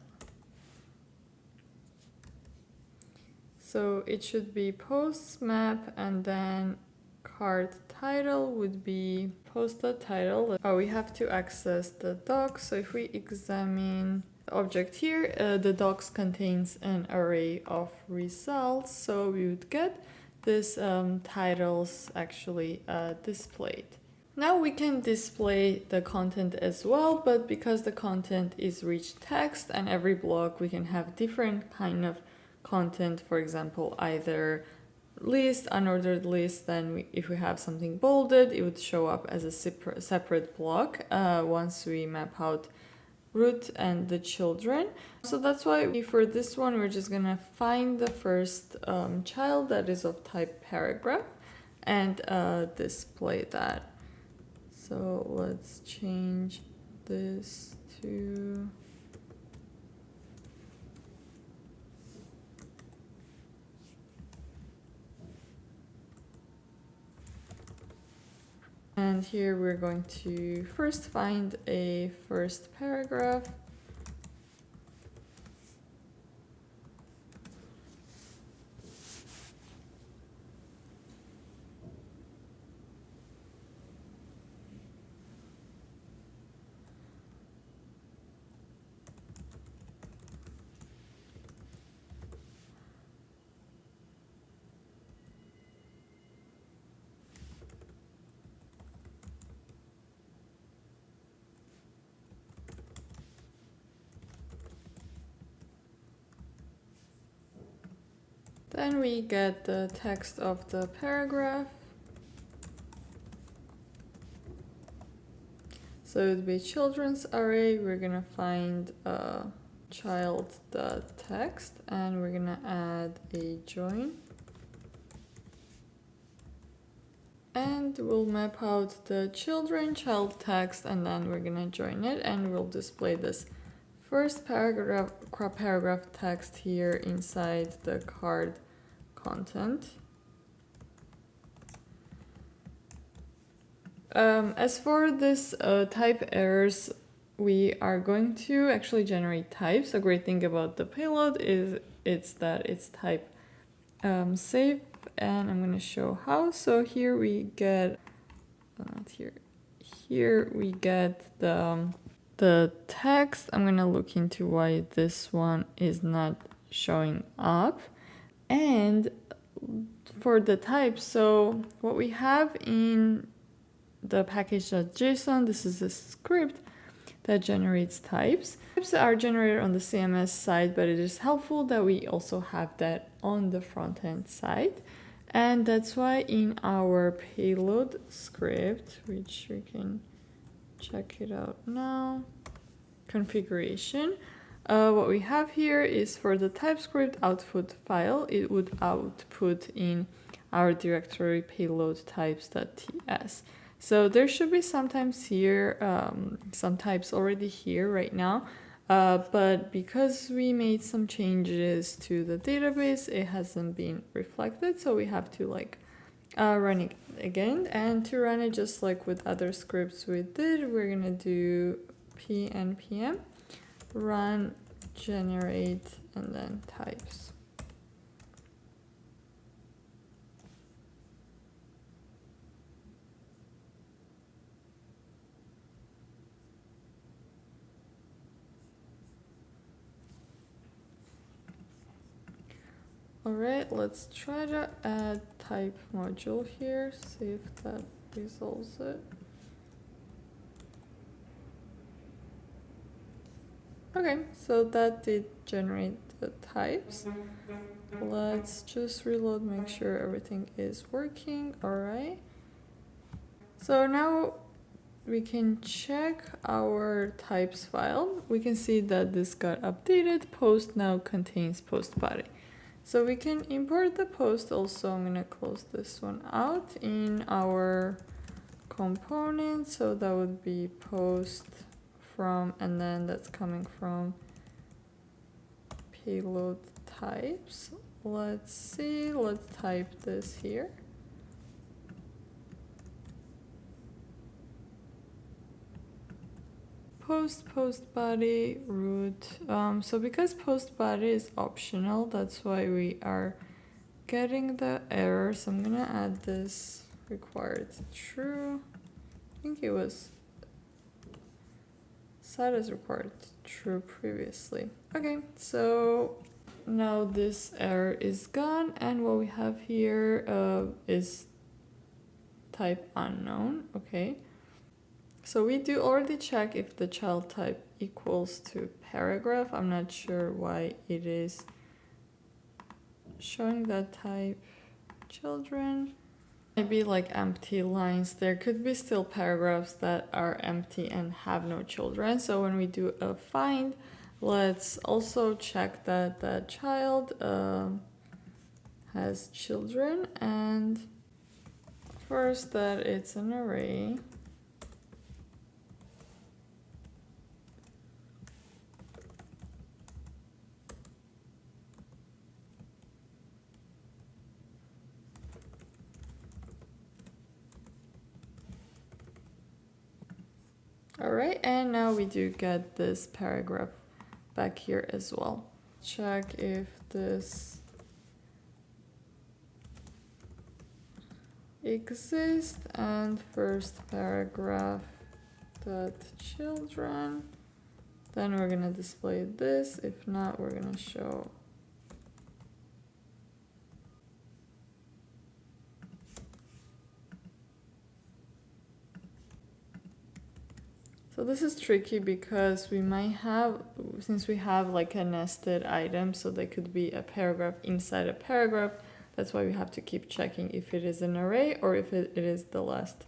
S1: So it should be posts map, and then card title would be post.title. We have to access the docs. So if we examine the object here, the docs contains an array of results. So we would get this titles actually displayed. Now we can display the content as well, but because the content is rich text and every block we can have different kind of content, for example, either list, unordered list, then if we have something bolded, it would show up as a separate block once we map out root and the children. So that's why for this one, we're just gonna find the first child that is of type paragraph and display that. So let's change this to and here we're going to first find a first paragraph. Then we get the text of the paragraph. So it would be children's array. We're gonna find child.text and we're gonna add a join. And we'll map out the children child text and then we're gonna join it and we'll display this first paragraph text here inside the card content. As for this type errors, we are going to actually generate types. A great thing about the payload is it's type safe, and I'm going to show how. So here we get here we get the text. I'm going to look into why this one is not showing up. And for the types, so what we have in the package.json, this is a script that generates types. Types are generated on the CMS side, but it is helpful that we also have that on the front end side. And that's why in our payload script, which we can check it out now, configuration, what we have here is for the TypeScript output file, it would output in our directory payload types.ts. So there should be sometimes here, some types already here right now, but because we made some changes to the database, it hasn't been reflected. So we have to run it again. And to run it just like with other scripts we did, we're gonna do npm run generate and then types. All right, let's try to add type module here, see if that resolves it. Okay, so that did generate the types. Let's just reload, make sure everything is working. All right. So now we can check our types file. We can see that this got updated. Post now contains post body. So we can import the post also. I'm gonna close this one out in our component. So that would be post from, and then that's coming from payload types. Let's see, let's type this here. Post body root. So because post body is optional, that's why we are getting the error, so I'm gonna add this required true. I think it was set as required true previously. Okay, so now this error is gone, and what we have here is type unknown. Okay, so we do already check if the child type equals to paragraph. I'm not sure why it is showing that type children. Maybe like empty lines. There could be still paragraphs that are empty and have no children. So when we do a find, let's also check that the child has children, and first that it's an array. All right, and now we do get this paragraph back here as well. Check if this exists, and first paragraph dot children. Then we're gonna display this. If not, we're gonna show so this is tricky because we might have, since we have like a nested item, so there could be a paragraph inside a paragraph. That's why we have to keep checking if it is an array or if it is the last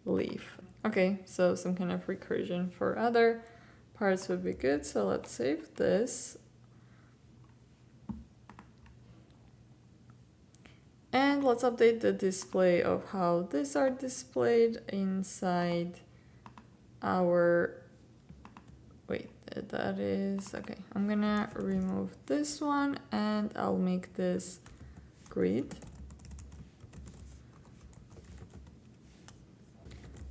S1: leaf. Okay, so some kind of recursion for other parts would be good. So let's save this. And let's update the display of how these are displayed inside our, wait, that is, okay, I'm gonna remove this one and I'll make this grid.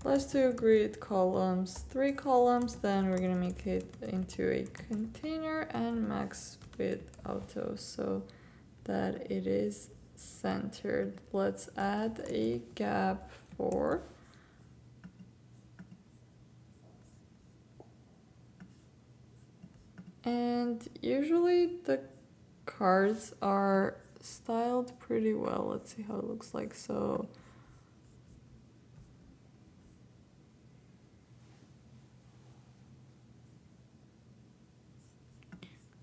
S1: Let's do grid columns, 3 columns, then we're gonna make it into a container and max width auto so that it is centered. Let's add a gap for and usually the cards are styled pretty well. Let's see how it looks like. So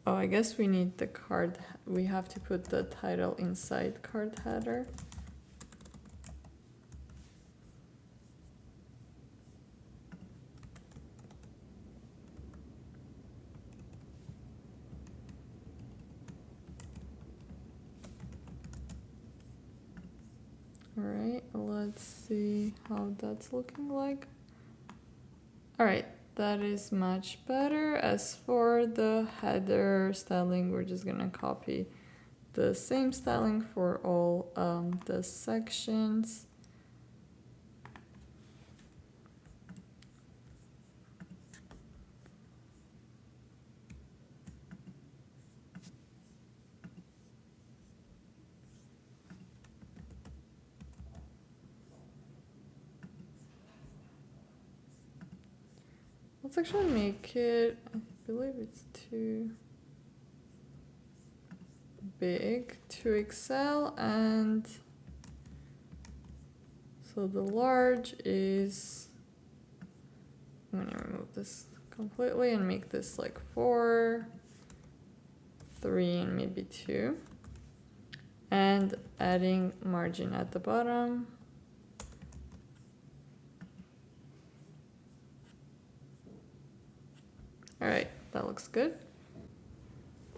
S1: oh, I guess we need the card. We have to put the title inside card header. All right, let's see how that's looking like. All right, that is much better. As for the header styling, we're just gonna copy the same styling for all the sections. Let's actually make it, I believe it's too big to Excel, and so the large is, I'm gonna remove this completely and make this like 4, 3, and maybe 2, and adding margin at the bottom. All right, that looks good.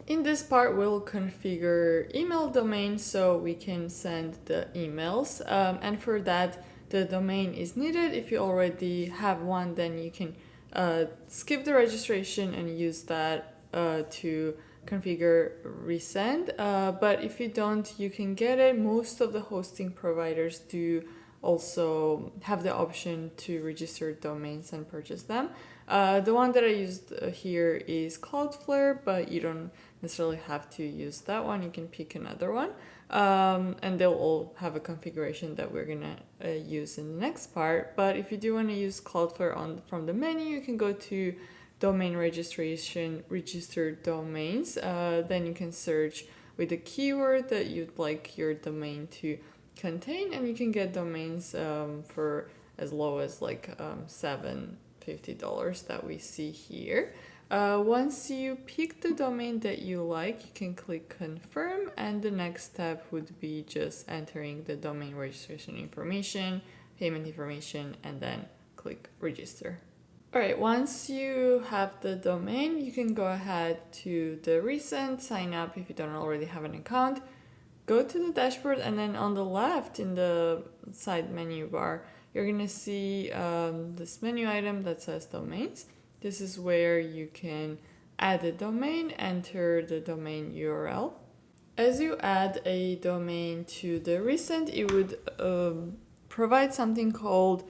S1: In this part, we'll configure email domain so we can send the emails. And for that, the domain is needed. If you already have one, then you can skip the registration and use that to configure Resend. But if you don't, you can get it. Most of the hosting providers do also have the option to register domains and purchase them. The one that I used here is Cloudflare, but you don't necessarily have to use that one. You can pick another one. and they'll all have a configuration that we're gonna use in the next part. But if you do want to use Cloudflare from the menu, you can go to domain registration, register domains. Then you can search with the keyword that you'd like your domain to contain, and you can get domains for as low as like $750 that we see here. Once you pick the domain that you like, you can click confirm, and the next step would be just entering the domain registration information, payment information, and then click register. Alright, once you have the domain, you can go ahead to the Resend, sign up if you don't already have an account, go to the dashboard, and then on the left in the side menu bar, you're going to see this menu item that says domains. This is where you can add a domain, enter the domain URL. As you add a domain to the Resend, it would provide something called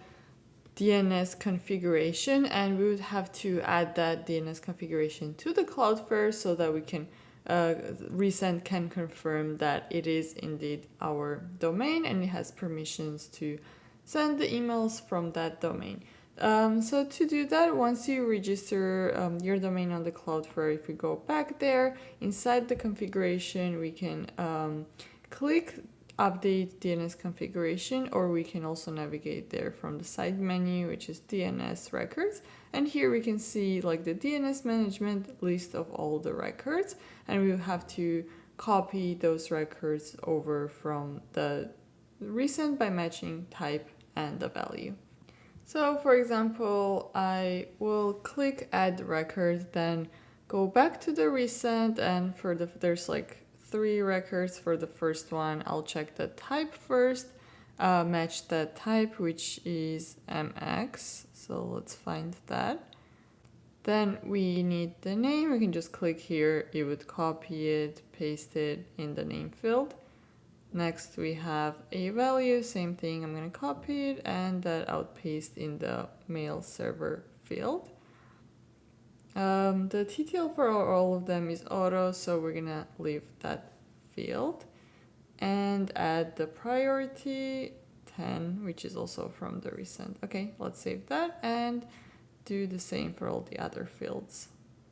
S1: DNS configuration, and we would have to add that DNS configuration to the Cloudflare so that we can Resend can confirm that it is indeed our domain and it has permissions to send the emails from that domain. So to do that, once you register your domain on the Cloudflare, if we go back there, inside the configuration, we can click update DNS configuration, or we can also navigate there from the side menu, which is DNS records. And here we can see like the DNS management list of all the records, and we will have to copy those records over from the Resend by matching type and the value. So for example, I will click add record, then go back to the Resend, and for there's like 3 records. For the first one, I'll check the type first, match that type, which is MX. So let's find that. Then we need the name. We can just click here. It would copy it, paste it in the name field. Next, we have a value. Same thing. I'm going to copy it and that I'll paste in the mail server field. The TTL for all of them is auto, so we're gonna leave that field and add the priority 10, which is also from the Resend. Okay, let's save that and do the same for all the other fields.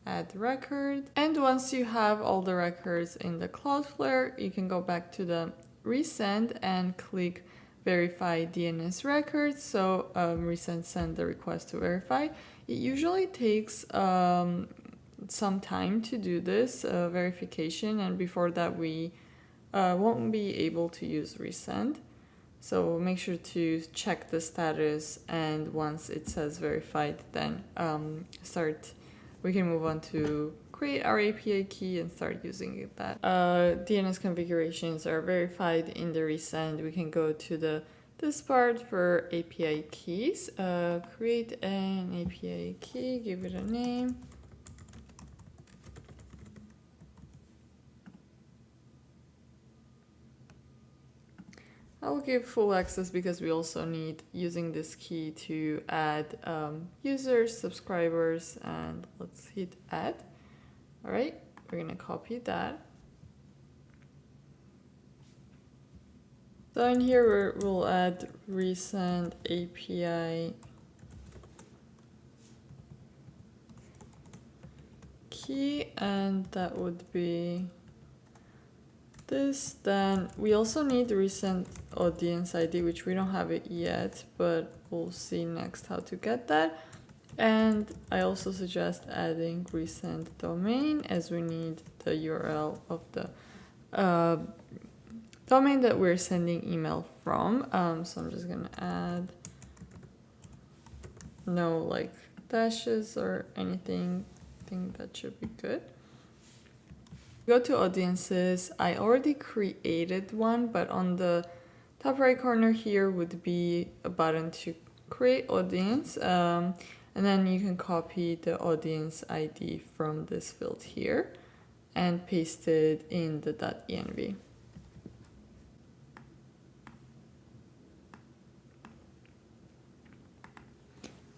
S1: Add record, and once you have all the records in the Cloudflare, you can go back to the Resend and click verify DNS records. So Resend send the request to verify. It usually takes some time to do this verification, and before that we won't be able to use Resend. So make sure to check the status, and once it says verified, then we can move on to create our API key and start using that. DNS configurations are verified in the Resend. We can go to this part for API keys. Create an API key, give it a name. I'll give full access because we also need using this key to add users, subscribers, and let's hit add. All right, we're gonna copy that. So in here we'll add Resend API key, and that would be this. Then we also need Resend audience ID, which we don't have it yet, but we'll see next how to get that. And I also suggest adding Resend domain, as we need the URL of the domain that we're sending email from. So I'm just gonna add no like dashes or anything. I think that should be good. Go to audiences. I already created one, but on the top right corner here would be a button to create audience. And then you can copy the audience ID from this field here and paste it in the .env.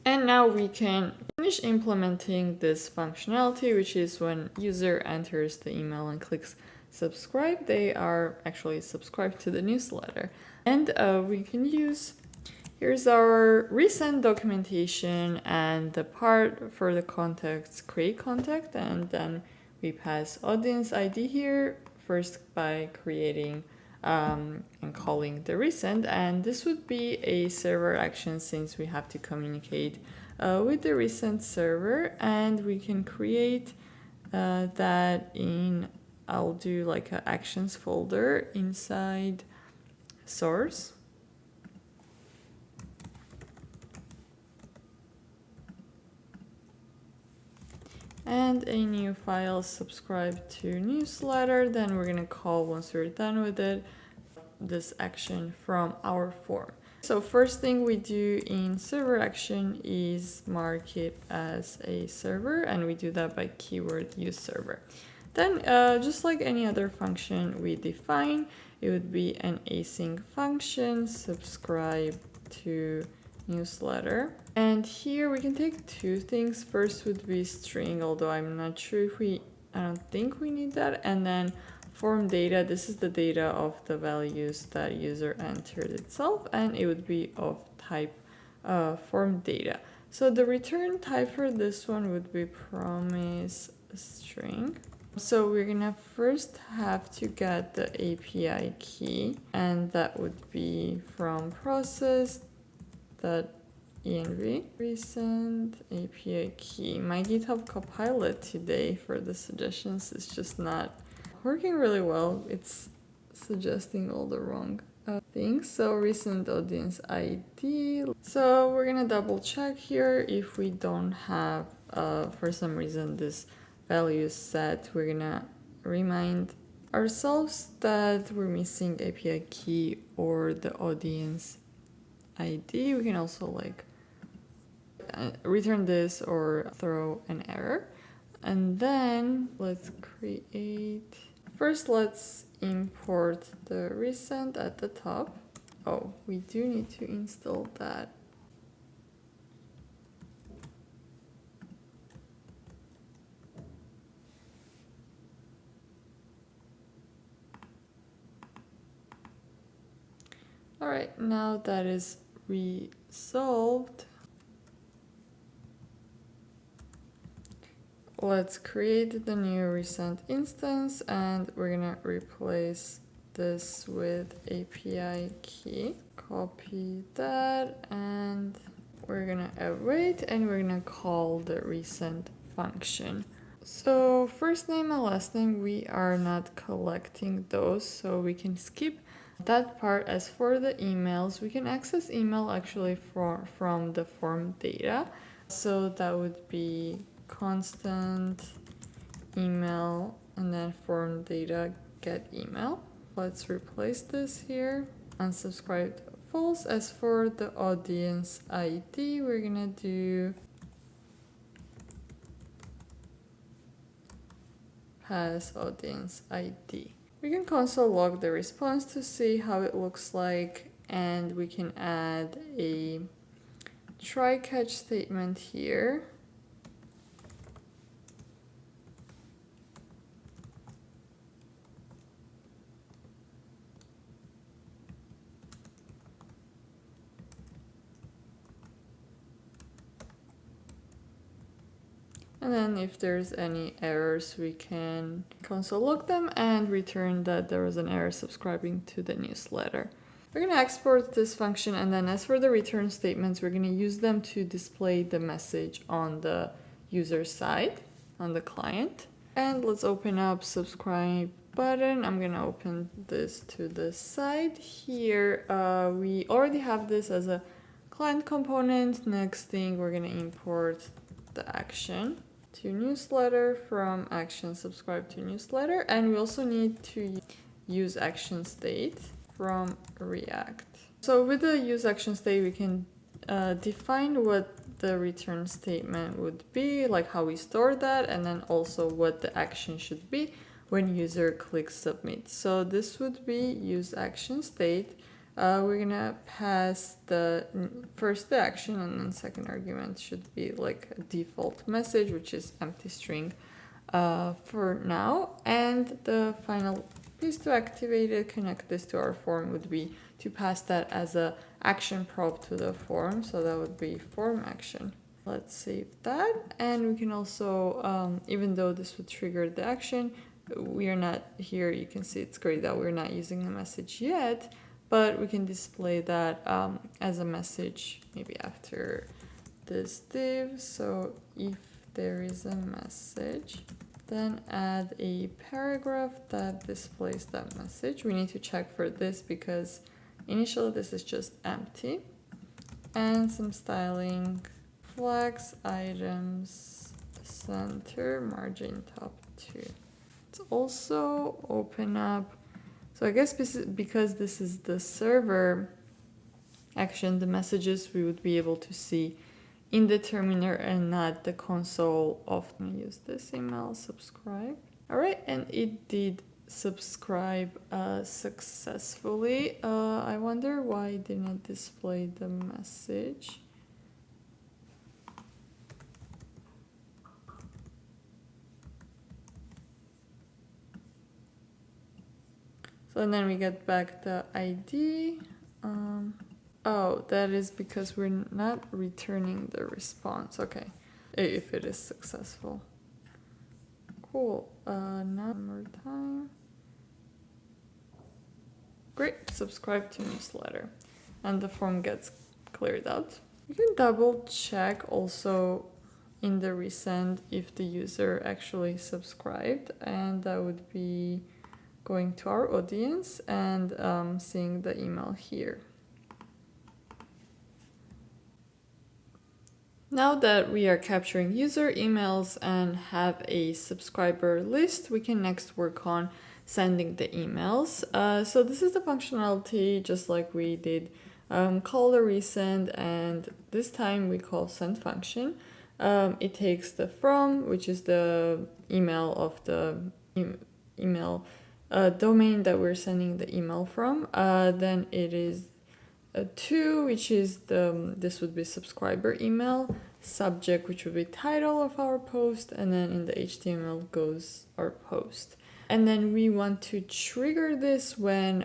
S1: And now we can finish implementing this functionality, which is when user enters the email and clicks subscribe, they are actually subscribed to the newsletter. And we can use, here's our Resend documentation and the part for the contacts, create contact, and then we pass audience ID here, first by creating and calling the Resend, and this would be a server action since we have to communicate with the Resend server, and we can create that in, I'll do like an actions folder inside source. And a new file, subscribe to newsletter. Then we're gonna call, once we're done with it, this action from our form. So first thing we do in server action is mark it as a server, and we do that by keyword use server. Then just like any other function we define, it would be an async function, subscribe to newsletter. And here we can take two things. First would be string, although I'm not sure if I don't think we need that. And then form data, this is the data of the values that user entered itself, and it would be of type form data. So the return type for this one would be promise string. So we're gonna first have to get the API key, and that would be from process.env resend API key. My GitHub Copilot today for the suggestions is just not working really well. It's suggesting all the wrong things. So recent audience ID. So we're gonna double check here. If we don't have, for some reason, this value is set, we're gonna remind ourselves that we're missing API key or the audience ID. We can also like return this or throw an error. And then let's create, first let's import the Resend at the top. Oh, we do need to install that. All right, now that is resolved, let's create the new Resend instance, and we're gonna replace this with API key. Copy that, and we're gonna await, and we're gonna call the Resend function. So first name and last name, we are not collecting those, so we can skip that part. As for the emails, we can access email actually from the form data. So that would be constant email and then form data get email. Let's replace this here. Unsubscribed false. As for the audience ID, we're gonna do pass audience ID. We can console log the response to see how it looks like, and we can add a try catch statement here. And then if there's any errors, we can console log them and return that there was an error subscribing to the newsletter. We're going to export this function, and then as for the return statements, we're going to use them to display the message on the user side, on the client. And let's open up subscribe button. I'm going to open this to the side. Here, we already have this as a client component. Next thing, we're going to import the action to newsletter from action subscribe to newsletter, and we also need to use action state from React. So with the use action state, we can define what the return statement would be, like how we store that, and then also what the action should be when user clicks submit. So this would be use action state. We're gonna pass first the action, and then second argument should be like a default message, which is empty string for now. And the final piece to activate it, connect this to our form, would be to pass that as a action prop to the form. So that would be form action. Let's save that. And we can also, even though this would trigger the action, we are not here. You can see it's great that we're not using a message yet, but we can display that as a message maybe after this div. So if there is a message, then add a paragraph that displays that message. We need to check for this because initially this is just empty. And some styling, flags, items, center, margin, top 2. Let's also open up, so I guess because this is the server action, the messages we would be able to see in the terminal and not the console of. Use this email, subscribe. All right, and it did subscribe successfully. I wonder why it did not display the message. So and then we get back the ID. Oh, that is because we're not returning the response. Okay, if it is successful. Cool. Now one more time. Great. Subscribe to newsletter, and the form gets cleared out. You can double check also in the resend if the user actually subscribed, and that would be going to our audience and seeing the email here. Now that we are capturing user emails and have a subscriber list, we can next work on sending the emails. So this is the functionality just like we did call the resend, and this time we call send function. It takes the from, which is the email of the email domain that we're sending the email from. Then it is to, which is this would be subscriber email, subject, which would be title of our post, and then in the HTML goes our post. And then we want to trigger this when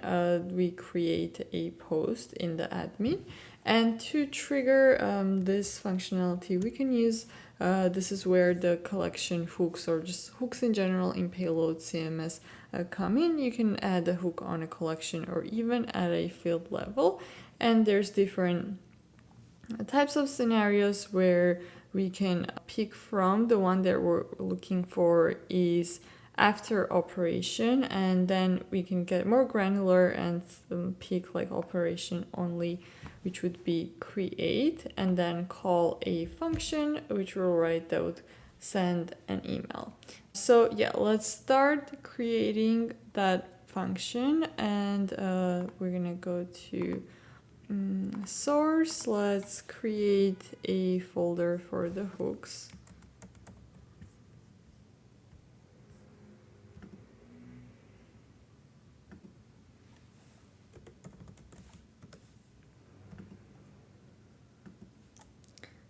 S1: we create a post in the admin. And to trigger this functionality, we can use, this is where the collection hooks or just hooks in general in Payload CMS come in. You can add a hook on a collection or even at a field level. And there's different types of scenarios where we can pick from. The one that we're looking for is after operation, and then we can get more granular and pick like operation only, which would be create, and then call a function which we'll write that would send an email. So yeah, let's start creating that function, and we're gonna go to source. Let's create a folder for the hooks.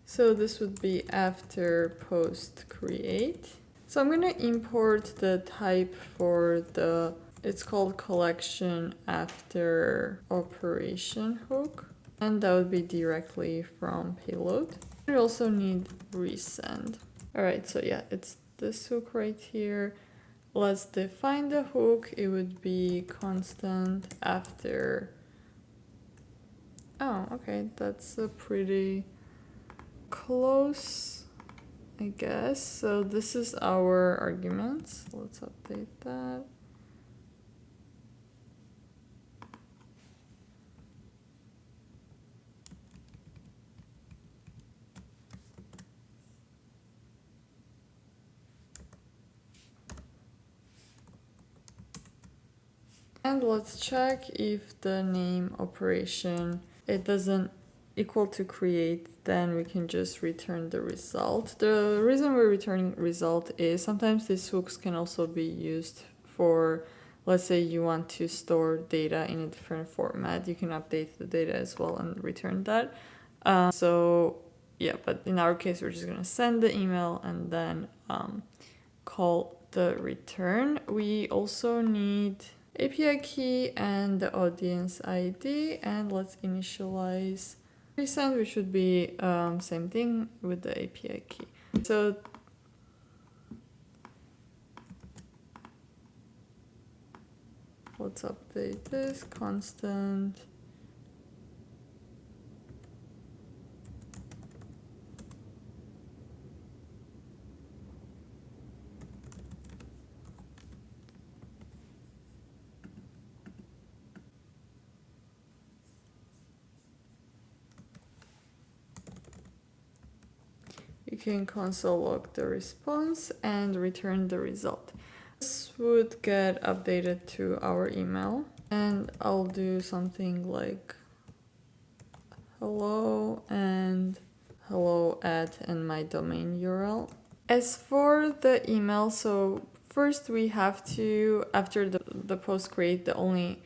S1: So this would be after post create. So I'm gonna import the type for the, it's called collection after operation hook, and that would be directly from payload. We also need resend. All right, so yeah, it's this hook right here. Let's define the hook. It would be constant after. Oh, okay, that's a pretty close, I guess. So this is our arguments. Let's update that. And let's check if the name operation, it doesn't equal to create, then we can just return the result. The reason we're returning result is sometimes these hooks can also be used for, let's say you want to store data in a different format. You can update the data as well and return that. So yeah, but in our case, we're just gonna send the email and then call the return. We also need API key and the audience ID, and let's initialize Resend, which should be same thing with the API key. So let's update this constant. You can console log the response and return the result. This would get updated to our email, and I'll do something like hello and hello at and my domain URL. As for the email, so first we have to, after the post create, the only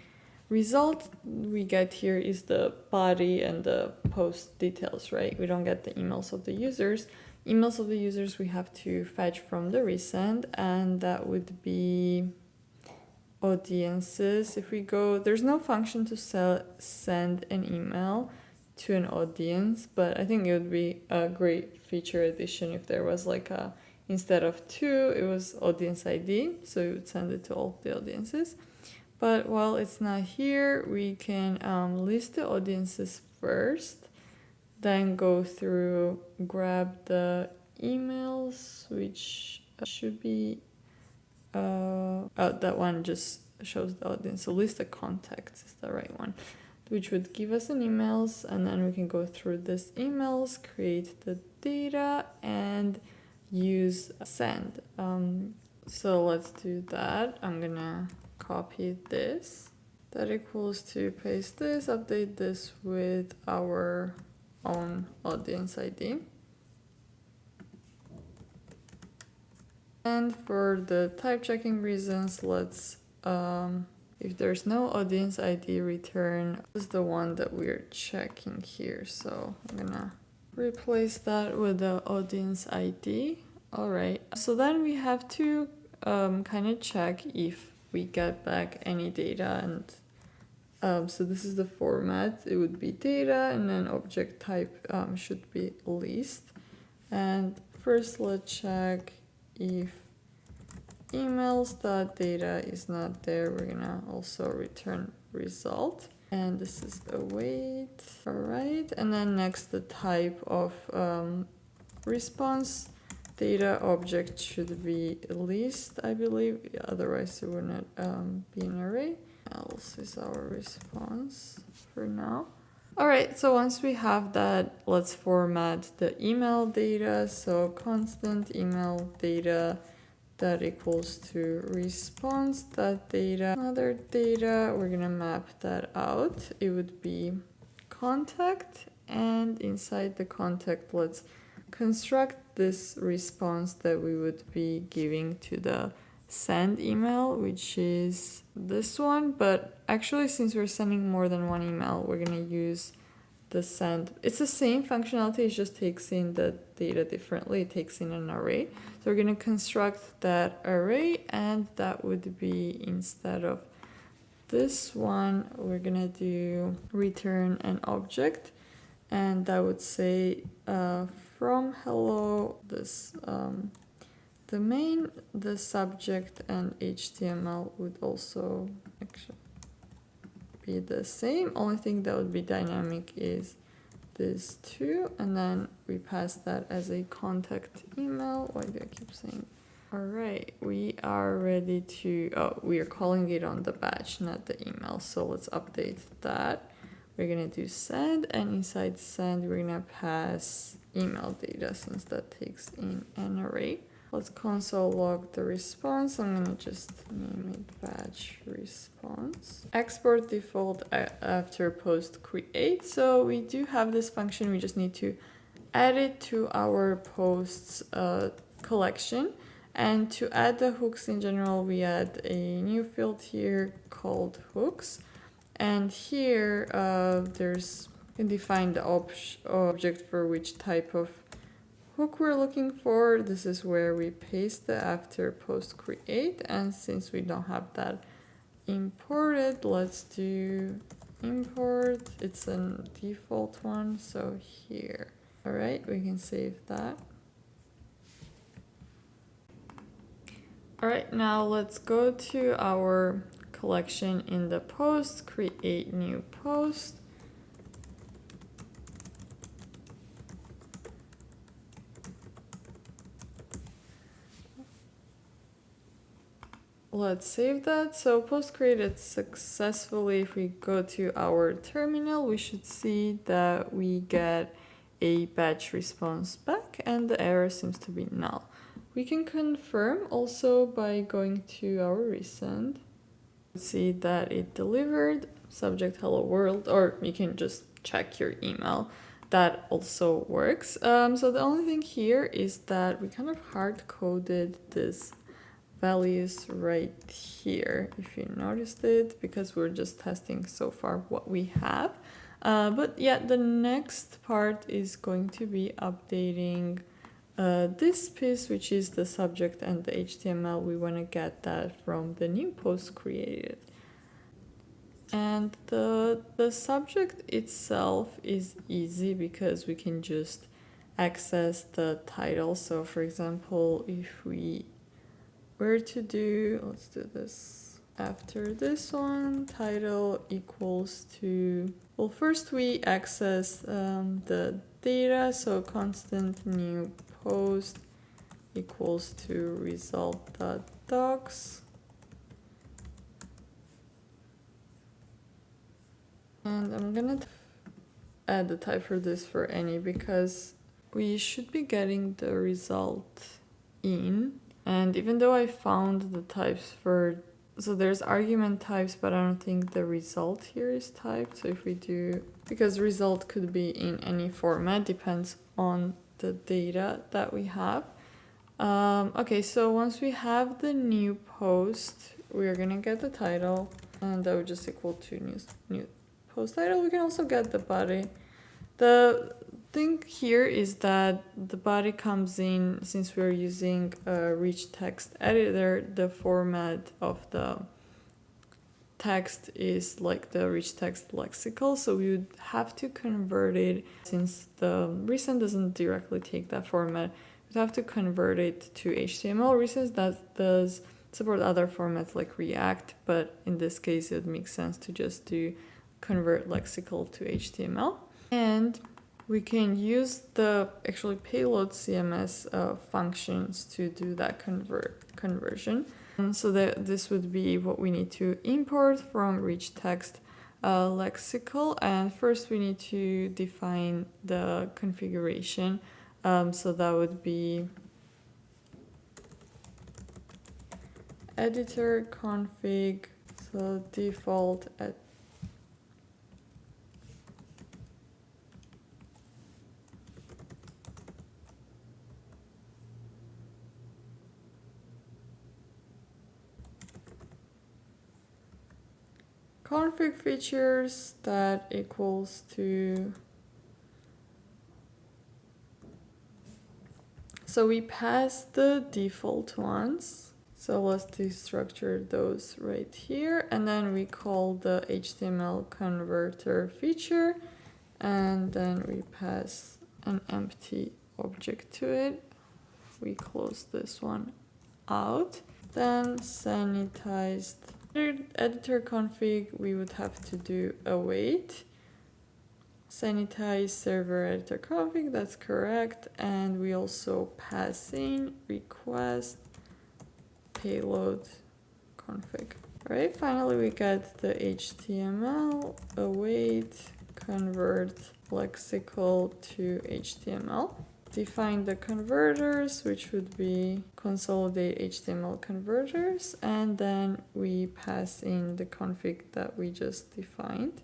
S1: result we get here is the body and the post details, right? We don't get the emails of the users. Emails of the users we have to fetch from the Resend, and that would be audiences. If we go, there's no function to send an email to an audience, but I think it would be a great feature addition if there was like a, instead of to, it was audience ID, so you would send it to all the audiences. But while it's not here, we can list the audiences first, then go through, grab the emails, which should be, that one just shows the audience. So list the contacts is the right one, which would give us an emails, and then we can go through this emails, create the data, and use send. So let's do that. I'm gonna copy this. That equals to paste this, update this with our own audience ID. And for the type checking reasons, let's, if there's no audience ID, return is the one that we're checking here. So I'm gonna replace that with the audience ID. All right, so then we have to kind of check if we get back any data, and so this is the format. It would be data, and then object type should be list. And first let's check if emails.data is not there. We're gonna also return result, and this is await. All right, and then next the type of response. Data object should be list, I believe, otherwise it would not be an array. Else is our response for now. All right, so once we have that, let's format the email data. So constant email data that equals to response that data. Another data, we're gonna map that out. It would be contact, and inside the contact, let's construct this response that we would be giving to the send email, which is this one. But actually, since we're sending more than one email, we're gonna use the send. It's the same functionality, it just takes in the data differently. It takes in an array. So we're gonna construct that array, and that would be, instead of this one, we're gonna do return an object, and that would say from hello, this the main, the subject, and HTML would also actually be the same. Only thing that would be dynamic is this two, and then we pass that as a contact email. Why do I keep saying? All right, we are ready to, oh, we are calling it on the batch, not the email. So let's update that. We're gonna do send, and inside send, we're gonna pass email data, since that takes in an array. Let's console log the response. I'm gonna just name it batch response. Export default after post create. So we do have this function, we just need to add it to our posts collection. And to add the hooks in general, we add a new field here called hooks. And here there's, you can define the object for which type of hook we're looking for. This is where we paste the after post create, and since we don't have that imported, let's do import. It's a default one, so here. All right, we can save that. All right, now let's go to our collection in the post, create new post. Let's save that. So post created successfully. If we go to our terminal, we should see that we get a batch response back and the error seems to be null. We can confirm also by going to our resend. See that it delivered subject hello world, or you can just check your email. That also works. So the only thing here is that we kind of hard coded this values right here, if you noticed it, because we're just testing so far what we have. But yeah, the next part is going to be updating this piece, which is the subject and the HTML. We want to get that from the new post created. And the subject itself is easy because we can just access the title. So for example, if we were to do, let's do this after this one, title equals to, well, first we access the data, so constant new post equals to result.docs. And I'm gonna add the type for this for any, because we should be getting the result in. And even though I found the types for, so there's argument types, but I don't think the result here is typed. So if we do, because result could be in any format, depends on the data that we have. Okay, so once we have the new post, we are gonna get the title, and that would just equal to new post title. We can also get the body. The thing here is that the body comes in, since we're using a rich text editor, the format of the text is like the rich text lexical, so we would have to convert it. Since the Resend doesn't directly take that format, we'd have to convert it to HTML. Resend that does support other formats like React, but in this case it makes sense to just do convert lexical to HTML. And we can use the actually payload CMS functions to do that conversion. So that this would be what we need to import from rich text lexical. And first we need to define the configuration. So that would be editor config, so default at config features that equals to, so we pass the default ones, so let's destructure those right here, and then we call the HTML converter feature, and then we pass an empty object to it. We close this one out, then sanitized editor config, we would have to do await sanitize server editor config, that's correct, and we also pass in request payload config. All right, finally we get the HTML await convert lexical to HTML. Define the converters, which would be consolidate HTML converters, and then we pass in the config that we just defined.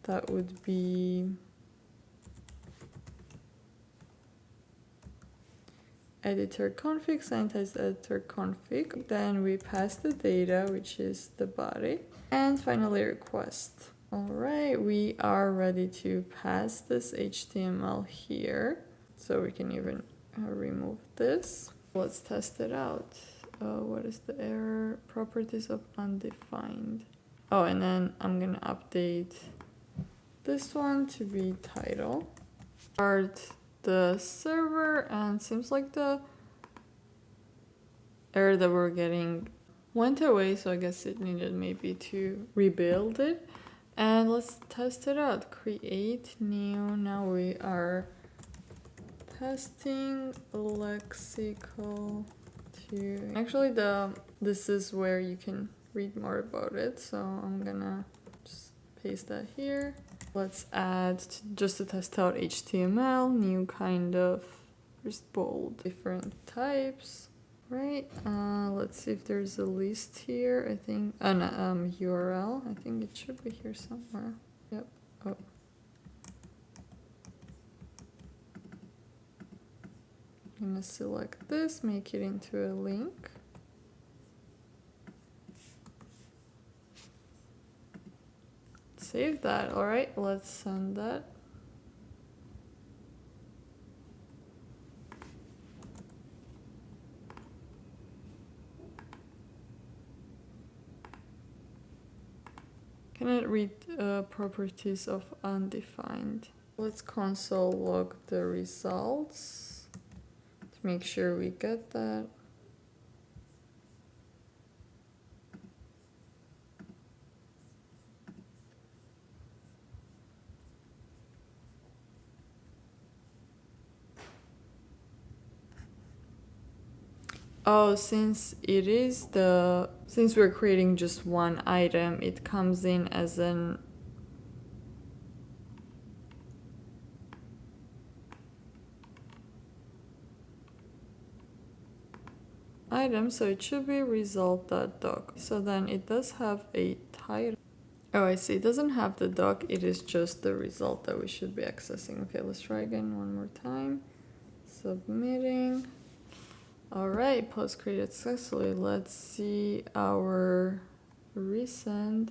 S1: That would be editor config, sanitize editor config. Then we pass the data, which is the body, and finally request. All right, we are ready to pass this HTML here. So we can even remove this. Let's test it out. What is the error? Properties of undefined. Oh, and then I'm gonna update this one to be title. Start the server, and seems like the error that we're getting went away, so I guess it needed maybe to rebuild it. And let's test it out. Create new. Now we are testing Lexical to actually this is where you can read more about it, so I'm gonna just paste that here. Let's add just to test out HTML, new kind of first bold, different types, right? Let's see if there's a list here. I think URL. I think it should be here somewhere. Yep. Oh. I'm gonna select this, make it into a link. Save that. All right, let's send that. Can it read properties of undefined? Let's console log the results to make sure we get that. Oh, since we're creating just one item, it comes in as an item, so it should be result.doc. So then it does have a title. Oh, I see. It doesn't have the doc, it is just the result that we should be accessing. Okay, let's try again one more time. Submitting. All right, post created successfully. Let's see our resend.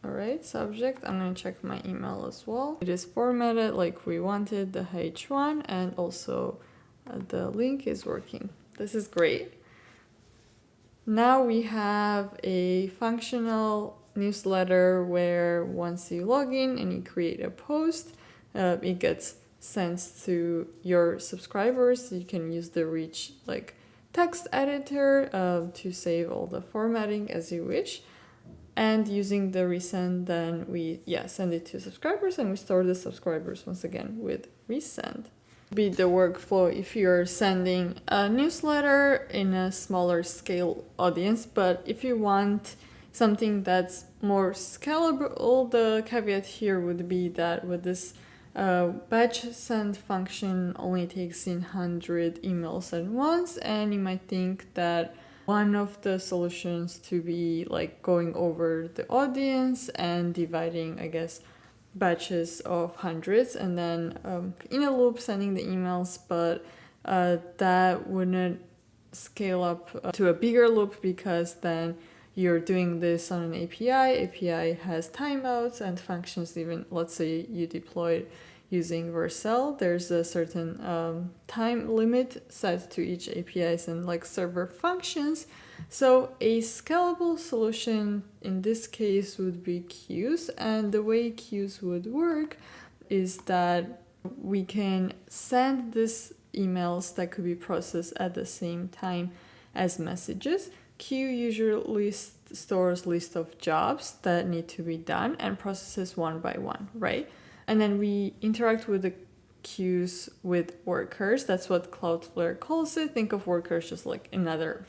S1: All right, subject. I'm gonna check my email as well. It is formatted like we wanted, the H1, and also the link is working. This is great. Now we have a functional newsletter where once you log in and you create a post, it gets sent to your subscribers. You can use the rich text editor to save all the formatting as you wish. And using the resend, then we send it to subscribers, and we store the subscribers once again with resend. Be the workflow if you're sending a newsletter in a smaller scale audience, but if you want something that's more scalable, the caveat here would be that with this batch send function only takes in 100 emails at once, and you might think that one of the solutions to be going over the audience and dividing, I guess, batches of hundreds and then in a loop sending the emails, but that wouldn't scale up to a bigger loop because then you're doing this on an API has timeouts and functions. Even let's say you deployed using Vercel, there's a certain time limit set to each APIs and server functions. So a scalable solution in this case would be queues, and the way queues would work is that we can send these emails that could be processed at the same time as messages. Queue usually stores list of jobs that need to be done and processes one by one, right? And then we interact with the queues with workers. That's what Cloudflare calls it. Think of workers just like another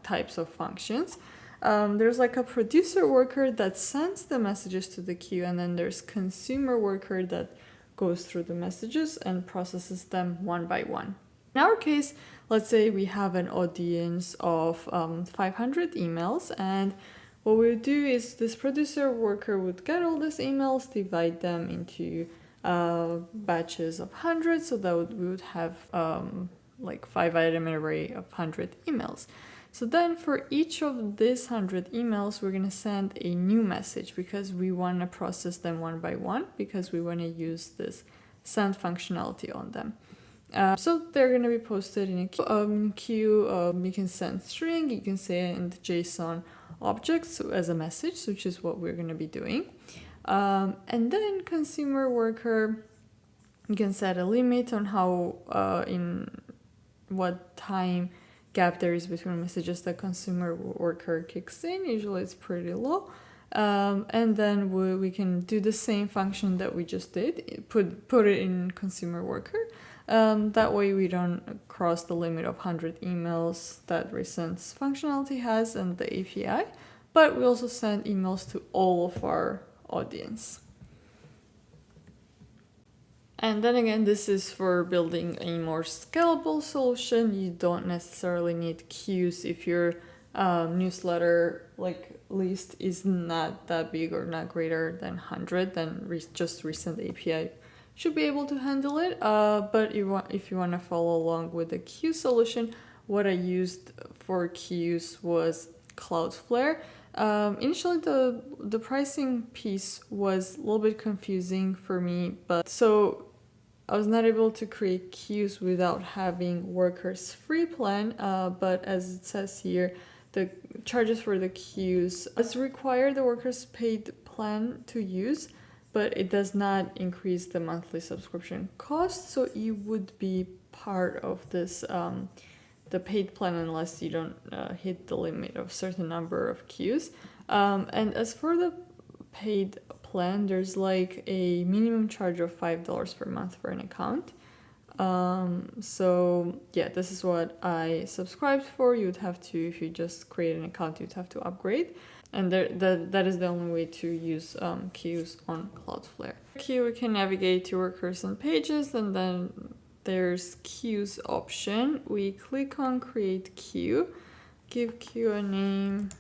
S1: types of functions. There's a producer worker that sends the messages to the queue, and then there's consumer worker that goes through the messages and processes them one by one. In our case, let's say we have an audience of 500 emails, and what we would do is this producer worker would get all these emails, divide them into batches of hundreds, so that we would have 5-item array of 100 emails. So then for each of these 100 emails, we're going to send a new message because we want to process them one by one because we want to use this send functionality on them. So they're going to be posted in a queue. You can send string, you can send JSON objects as a message, which is what we're going to be doing. And then consumer worker, you can set a limit on how, in what time gap there is between messages that consumer worker kicks in. Usually it's pretty low. And then we can do the same function that we just did, put it in consumer worker. That way we don't cross the limit of 100 emails that Resend's functionality has and the API, but we also send emails to all of our audience. And then again, this is for building a more scalable solution. You don't necessarily need queues if your newsletter list is not that big or not greater than 100, then just Resend API should be able to handle it. But if you want to follow along with the queue solution, what I used for queues was Cloudflare. Initially, the pricing piece was a little bit confusing for me, but so I was not able to create queues without having workers free plan. But as it says here, the charges for the queues require the workers paid plan to use, but it does not increase the monthly subscription cost. So you would be part of this the paid plan unless you don't hit the limit of certain number of queues. And as for the paid plan, there's like a minimum charge of $5 per month for an account. So yeah, this is what I subscribed for. You'd have to, if you just create an account, you'd have to upgrade. And that is the only way to use queues on Cloudflare. Queue, we can navigate to workers and pages, and then there's queues option. We click on create queue, give queue a name.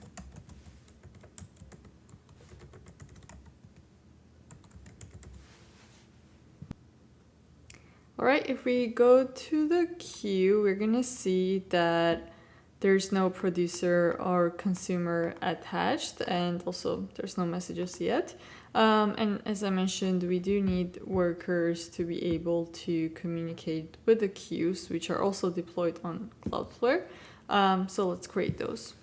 S1: All right, if we go to the queue, we're gonna see that there's no producer or consumer attached, and also there's no messages yet. And as I mentioned, we do need workers to be able to communicate with the queues, which are also deployed on Cloudflare. So let's create those.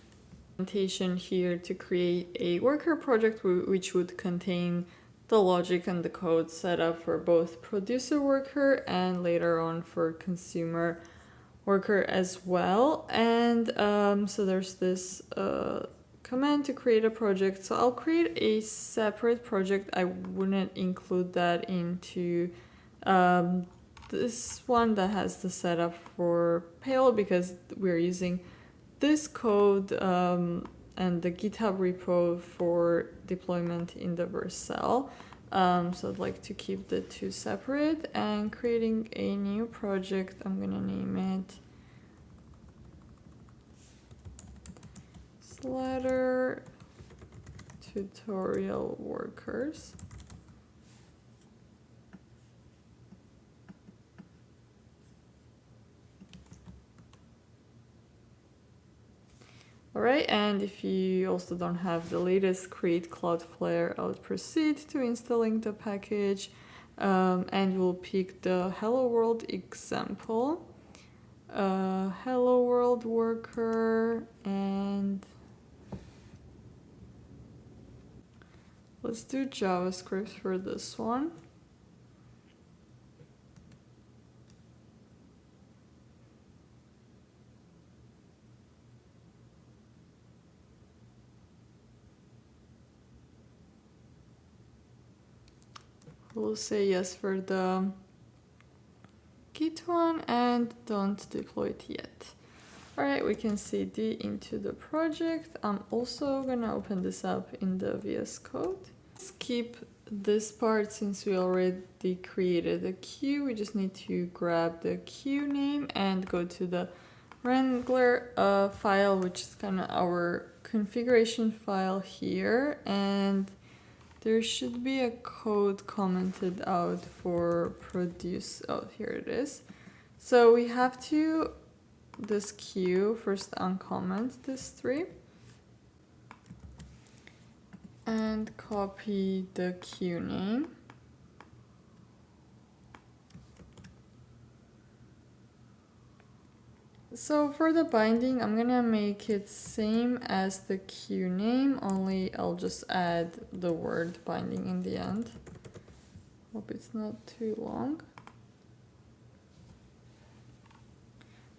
S1: Documentation here to create a worker project which would contain the logic and the code set up for both producer worker and later on for consumer worker as well. And so there's this command to create a project. So I'll create a separate project. I wouldn't include that into this one that has the setup for Payload because we're using this code and the GitHub repo for deployment in the Vercel. So I'd like to keep the two separate, and creating a new project, I'm gonna name it Slatter Tutorial Workers. All right, and if you also don't have the latest Create Cloudflare, I would proceed to installing the package, and we'll pick the Hello World example, Hello World worker, and let's do JavaScript for this one. We'll say yes for the Git one and don't deploy it yet. All right, we can cd into the project. I'm also gonna open this up in the VS Code. Skip this part since we already created a queue. We just need to grab the queue name and go to the Wrangler file, which is kind of our configuration file here, and there should be a code commented out for produce. Oh, here it is. So we have to this queue, first uncomment this 3. And copy the queue name. So for the binding, I'm gonna make it same as the queue name, only I'll just add the word binding in the end. Hope it's not too long.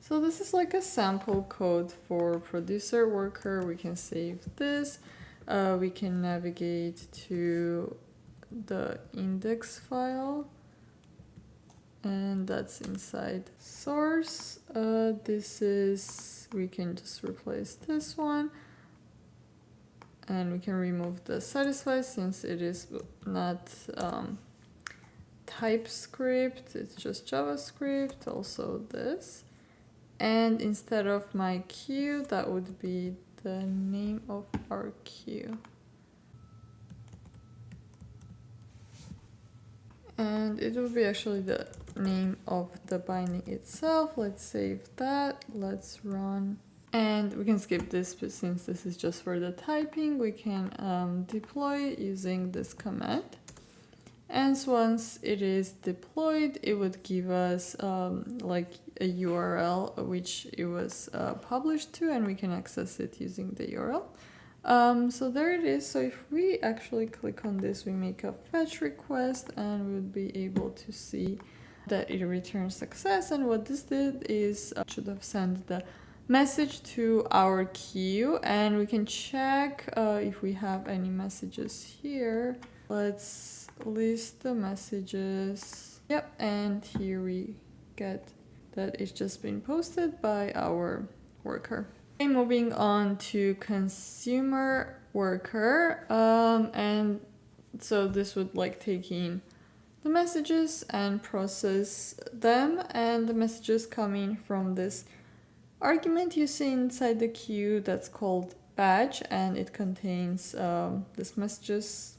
S1: So this is like a sample code for producer worker. We can save this. We can navigate to the index file. And that's inside source. We can just replace this one. And we can remove the satisfy since it is not TypeScript, it's just JavaScript, also this. And instead of my queue, that would be the name of our queue. And it will be actually the name of the binding itself. Let's save that. Let's run. And we can skip this, but since this is just for the typing, we can deploy it using this command. And so once it is deployed, it would give us like a URL which it was published to, and we can access it using the URL. So there it is. So if we actually click on this, we make a fetch request and we would be able to see that it returns success. And what this did is should have sent the message to our queue, and we can check if we have any messages here. Let's list the messages. Yep, and here we get that it's just been posted by our worker. Okay, moving on to consumer worker, and so this would like take in the messages and process them, and the messages coming from this argument you see inside the queue that's called badge, and it contains this messages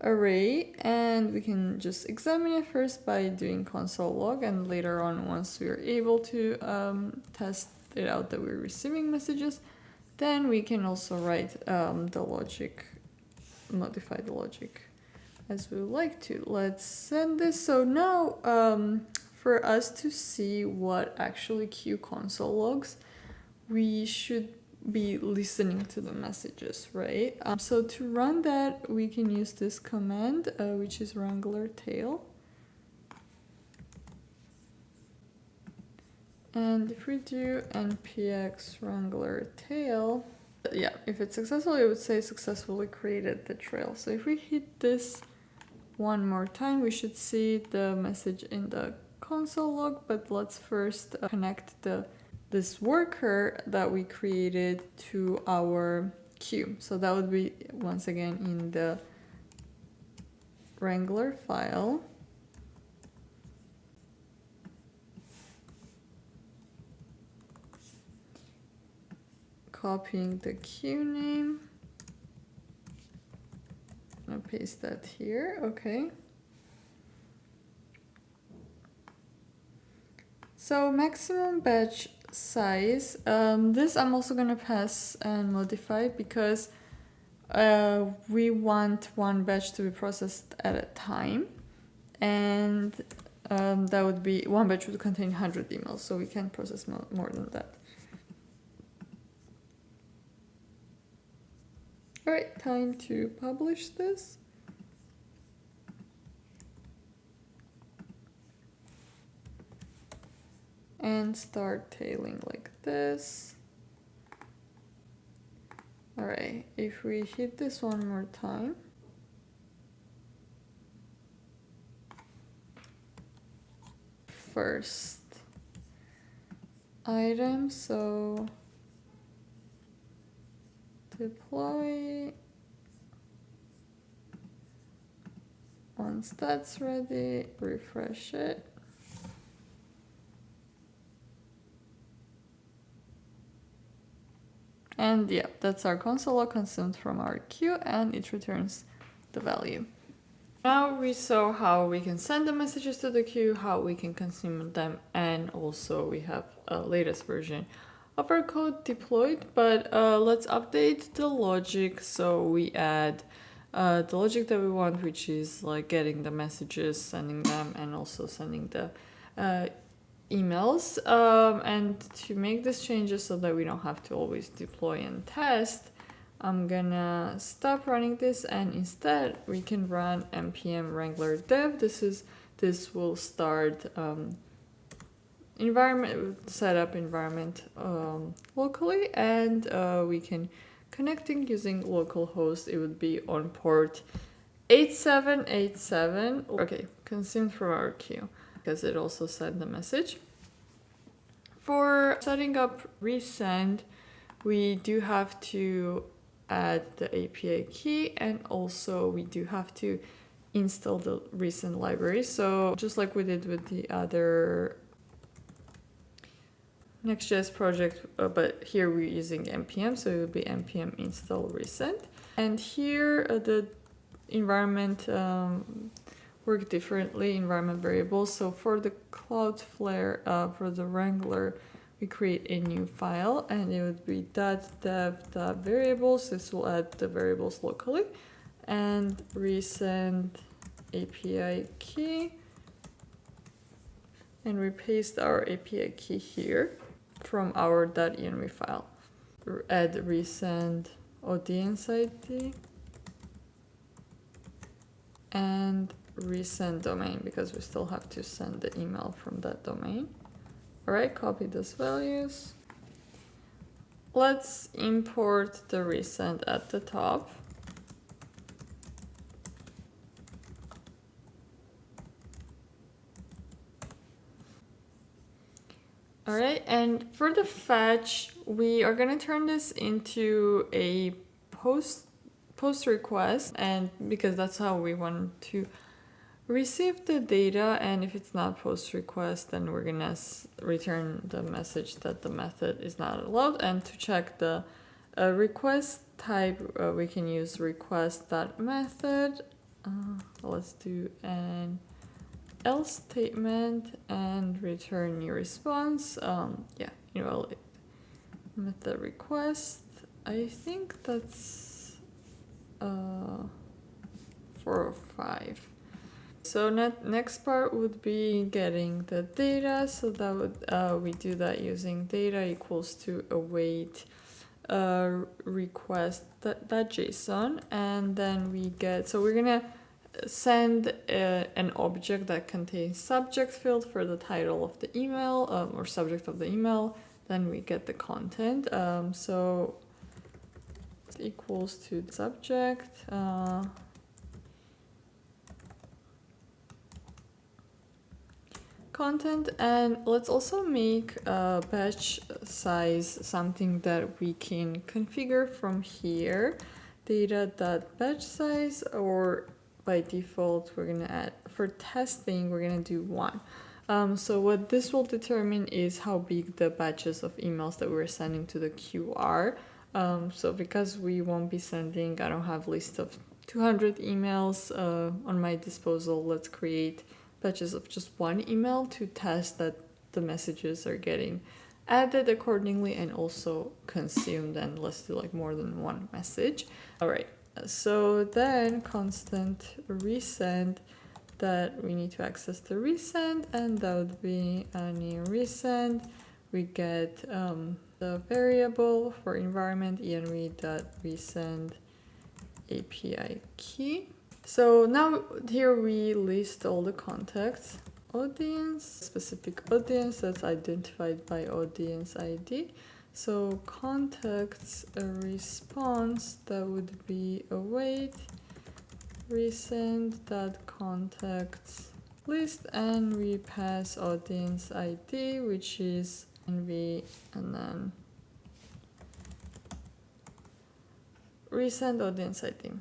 S1: array, and we can just examine it first by doing console log, and later on, once we're able to test it out that we're receiving messages, then we can also write the logic, modify the logic as we would like to. Let's send this. So now for us to see what actually queue console logs, we should be listening to the messages, right? So to run that, we can use this command, which is wrangler tail. And if we do npx wrangler tail, yeah, if it's successful, it would say successfully created the trail. So if we hit this one more time, we should see the message in the console log, but let's first connect this worker that we created to our queue. So that would be once again in the Wrangler file. Copying the queue name. I'm gonna paste that here, okay. So maximum batch size, this I'm also gonna pass and modify because we want one batch to be processed at a time, and that would be, one batch would contain 100 emails, so we can't process more than that. All right, time to publish this. And start tailing like this. All right, if we hit this one more time. First item, so deploy. Once that's ready, refresh it. And yeah, that's our console log consumed from our queue, and it returns the value. Now we saw how we can send the messages to the queue, how we can consume them, and also we have a latest version of our code deployed. But let's update the logic. So we add the logic that we want, which is like getting the messages, sending them, and also sending the emails. And to make these changes so that we don't have to always deploy and test, I'm gonna stop running this, and instead we can run npm wrangler dev. This will start environment, set up environment locally, and we can connecting using localhost. It would be on port 8787. Okay, consumed from our queue because it also sent the message. For setting up Resend, we do have to add the API key, and also we do have to install the Resend library. So just like we did with the other NextJS project, but here we're using npm, so it would be npm install Resend. And here the environment work differently, environment variables. So for the Cloudflare, for the Wrangler, we create a new file, and it would be .dev.variables. This will add the variables locally, and Resend API key, and we paste our API key here from our .env file. Add Resend audience ID and Resend domain, because we still have to send the email from that domain. All right, copy those values. Let's import the Resend at the top. All right, and for the fetch, we are going to turn this into a post request, and because that's how we want to receive the data, and if it's not post request, then we're gonna return the message that the method is not allowed. And to check the request type, we can use request.method. Let's do an else statement and return new response. Method request. I think that's 4 or 5. So next part would be getting the data. So that would we do that using data equals to await request that JSON, and then we get, so we're gonna send an object that contains subject field for the title of the email or subject of the email. Then we get the content. So equals to the subject. Content, and let's also make a batch size something that we can configure from here, data.batch size, or by default we're gonna add, for testing we're gonna do 1. So what this will determine is how big the batches of emails that we're sending to the queue are. So because we won't be sending, I don't have a list of 200 emails on my disposal, let's create batches of just 1 email to test that the messages are getting added accordingly and also consumed, and let's do like more than 1 message. All right, so then constant resend, that we need to access the resend, and that would be a new resend. We get the variable for environment env.resend API key. So now here we list all the contacts. Audience, specific audience that's identified by audience ID. So contacts a response, that would be await resend.contacts list, and we pass audience ID, which is NV, and then resend audience ID.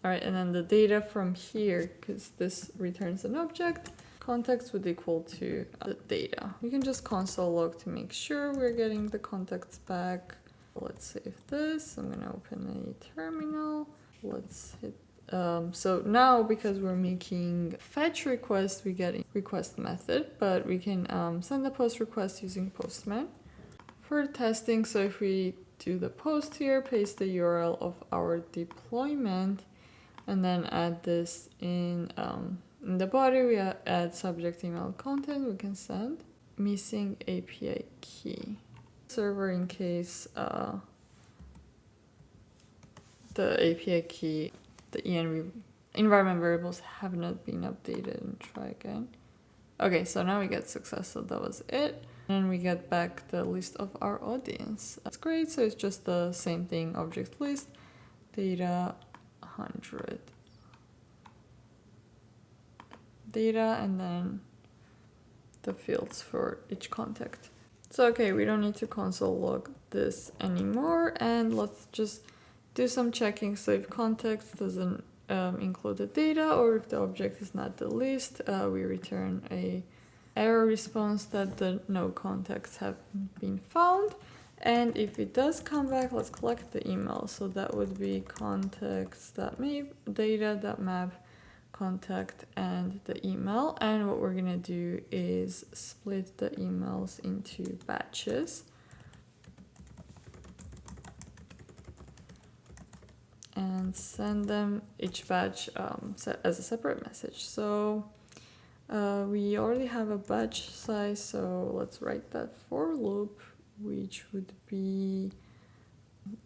S1: All right, and then the data from here, because this returns an object, context would equal to the data. We can just console log to make sure we're getting the contacts back. Let's save this. I'm gonna open a terminal. Let's hit So now because we're making fetch request, we get a request method, but we can send the post request using Postman. For testing, so if we do the post here, paste the URL of our deployment, and then add this in the body, we add subject email content, we can send. Missing API key. Server in case the API key, the env environment variables have not been updated, and try again. Okay, so now we get success, so that was it. And we get back the list of our audience. That's great, so it's just the same thing, object list, data 100. Data, and then the fields for each contact. So okay, we don't need to console log this anymore, and let's just do some checking. So if context doesn't include the data, or if the object is not the list, we return a error response that the no contacts have been found. And if it does come back, let's collect the email. So that would be context.data.map contact and the email. And what we're gonna do is split the emails into batches and send them each batch as a separate message. So we already have a batch size, so let's write that for loop, which would be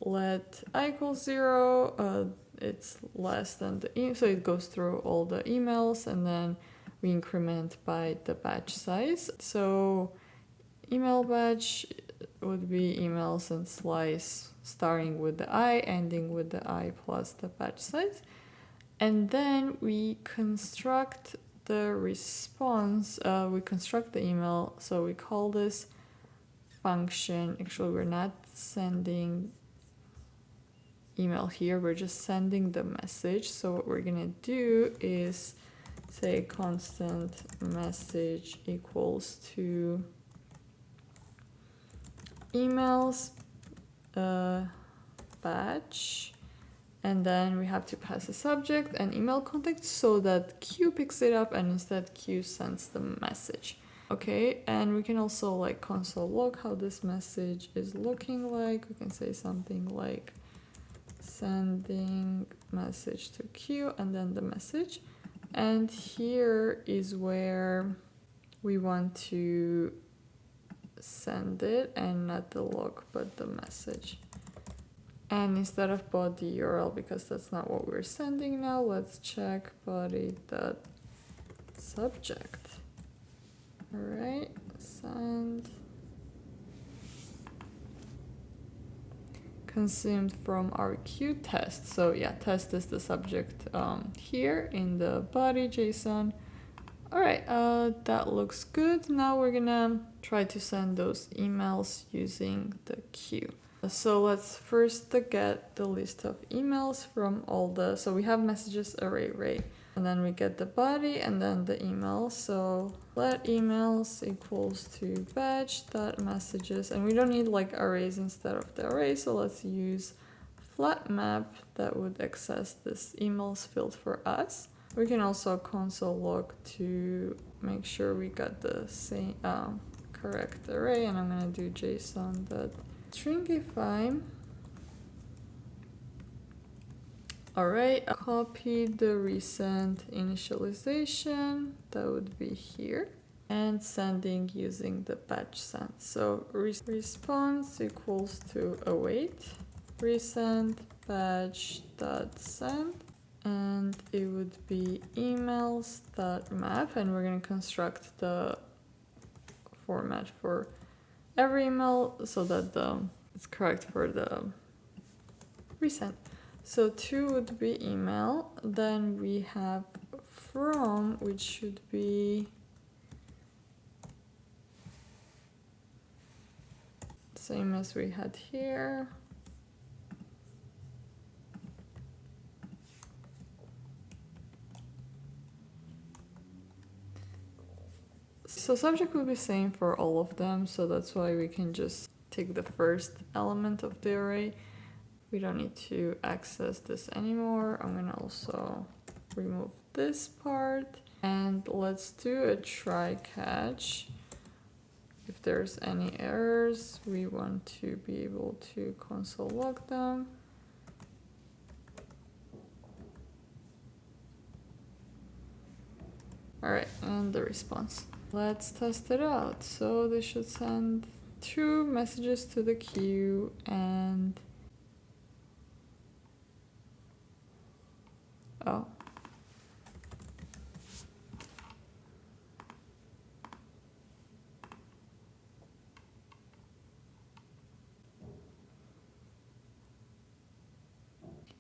S1: let I equals 0, it's less than the so it goes through all the emails, and then we increment by the batch size. So email batch would be emails and slice starting with the I, ending with the I plus the batch size. And then we construct the response, we construct the email, so we call this function. Actually, we're not sending email here, we're just sending the message. So what we're gonna do is say constant message equals to emails batch, and then we have to pass a subject and email contact so that Q picks it up, and instead Q sends the message. Okay, and we can also like console log how this message is looking like. We can say something like sending message to Q and then the message. And here is where we want to send it, and not the log but the message. And instead of body URL, because that's not what we're sending now, let's check body.subject. All right, send consumed from our Q test. So yeah, test is the subject here in the body JSON. All right, that looks good. Now we're gonna try to send those emails using the queue. So let's first get the list of emails from all the, so we have messages array, right? And then we get the body and then the email. So let emails equals to batch.messages, and we don't need like arrays instead of the array. So let's use flat map that would access this emails field for us. We can also console log to make sure we got the same correct array, and I'm gonna do JSON.stringify. All right, copy the recent initialization, that would be here, and sending using the batch send. So response equals to await resend batch.send, and it would be emails.map, and we're going to construct the format for every email so that it's correct for the resend. So to would be email, then we have from, which should be same as we had here. So subject will be same for all of them, so that's why we can just take the first element of the array. We don't need to access this anymore. I'm gonna also remove this part. And let's do a try catch. If there's any errors, we want to be able to console log them. All right, and the response. Let's test it out. So this should send 2 messages to the queue and oh.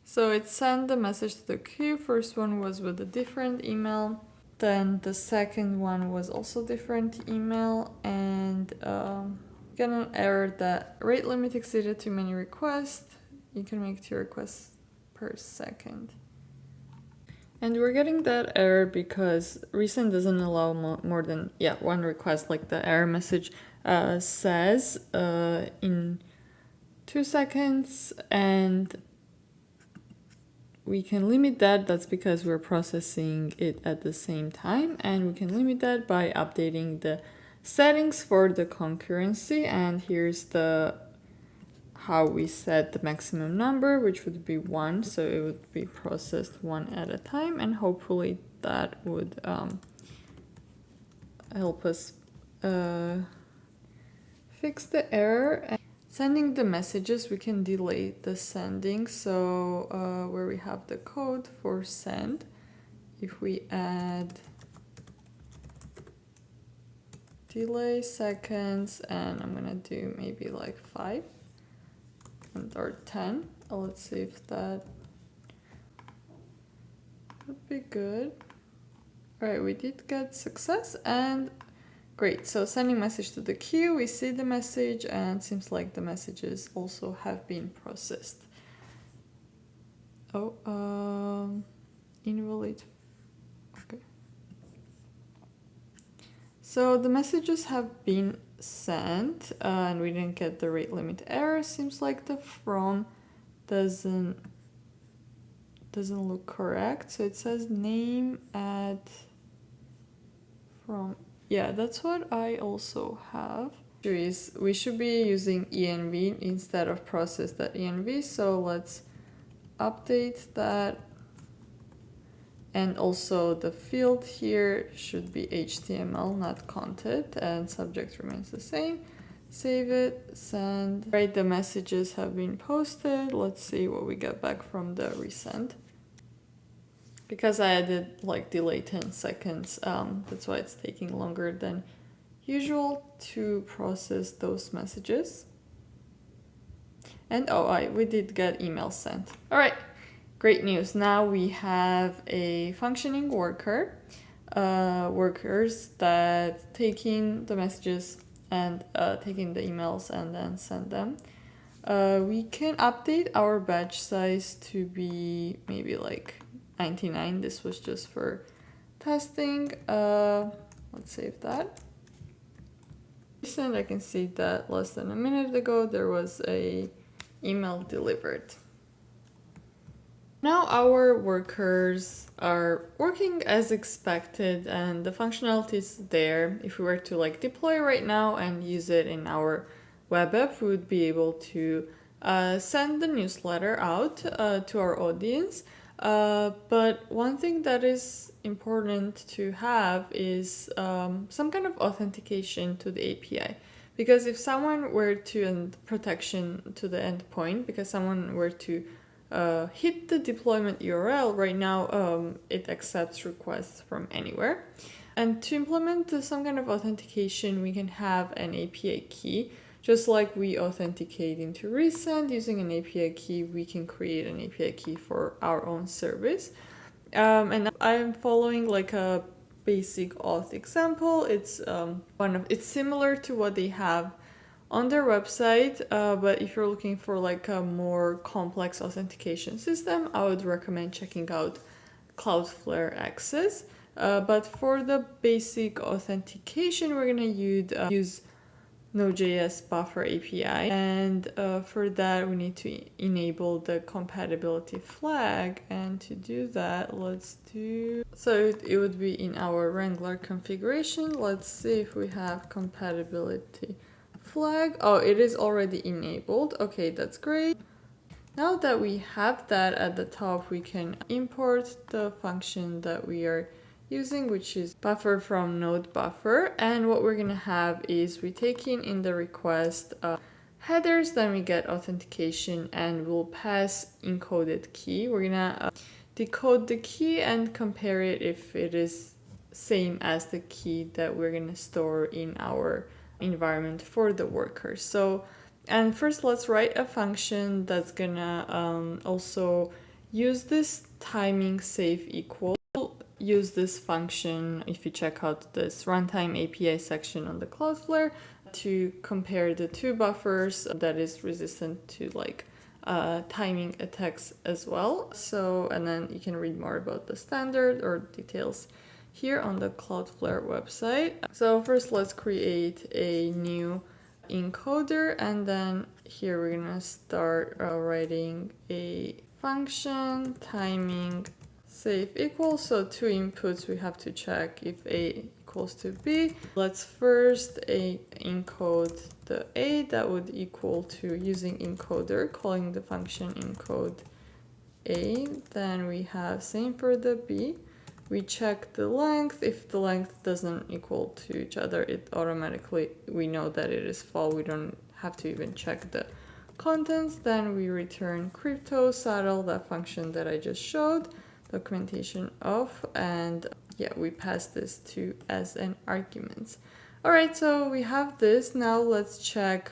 S1: So it sent the message to the queue. First one was with a different email. Then the second one was also different email, and got an error that rate limit exceeded too many requests. You can make 2 requests per second. And we're getting that error because Resend doesn't allow more than 1 request, like the error message says in 2 seconds, and we can limit that. That's because we're processing it at the same time, and we can limit that by updating the settings for the concurrency. And here's the how we set the maximum number, which would be 1, so it would be processed 1 at a time, and hopefully that would help us fix the error. Sending the messages, we can delay the sending. So where we have the code for send, if we add delay seconds, and I'm gonna do maybe like 5 or 10. Let's see if that would be good. All right, we did get success, and great. So sending message to the queue, we see the message, and it seems like the messages also have been processed. Oh, invalid. Okay. So the messages have been sent, and we didn't get the rate limit error. Seems like the from doesn't look correct. So it says name at from. Yeah, that's what I also have. We should be using env instead of process.env, so let's update that. And also the field here should be HTML, not content, and subject remains the same. Save it, send. Right, the messages have been posted. Let's see what we get back from the resend. Because I added like delay 10 seconds, that's why it's taking longer than usual to process those messages. And we did get email sent. All right, great news. Now we have a functioning worker, workers that taking the messages and taking the emails and then send them. We can update our batch size to be maybe like 99. This was just for testing. Let's save that. And I can see that less than a minute ago there was a email delivered. Now our workers are working as expected, and the functionality is there. If we were to like deploy right now and use it in our web app, we would be able to send the newsletter out to our audience. But one thing that is important to have is some kind of authentication to the API. Because if someone were to, and protection to the endpoint, because someone were to hit the deployment URL, right now it accepts requests from anywhere. And to implement some kind of authentication, we can have an API key. Just like we authenticate into Resend using an API key, we can create an API key for our own service. And I'm following like a basic auth example. It's it's similar to what they have on their website, but if you're looking for like a more complex authentication system, I would recommend checking out Cloudflare Access. But for the basic authentication, we're gonna use Node.js buffer API. And for that, we need to enable the compatibility flag. And to do that, so it would be in our Wrangler configuration. Let's see if we have compatibility flag. Oh, it is already enabled. Okay, that's great. Now that we have that at the top, we can import the function that we are using, which is buffer from node buffer. And what we're gonna have is we take in the request headers, then we get authentication, and we'll pass encoded key. We're gonna decode the key and compare it if it is same as the key that we're gonna store in our environment for the worker. And first, let's write a function that's gonna also use this timing safe equal. Use this function if you check out this runtime API section on the Cloudflare to compare the two buffers that is resistant to like timing attacks as well. And then you can read more about the standard or details here on the Cloudflare website. So first, let's create a new encoder, and then here we're gonna start writing a function timing safe equals. So two inputs, we have to check if A equals to B. Let's first encode the A. That would equal to, using encoder, calling the function encode A. Then we have same for the B. We check the length. If the length doesn't equal to each other, it automatically, we know that it is false. We don't have to even check the contents. Then we return crypto saddle, that function that I just showed, documentation of, and yeah, we pass this to as an argument. All right, so we have this. Now let's check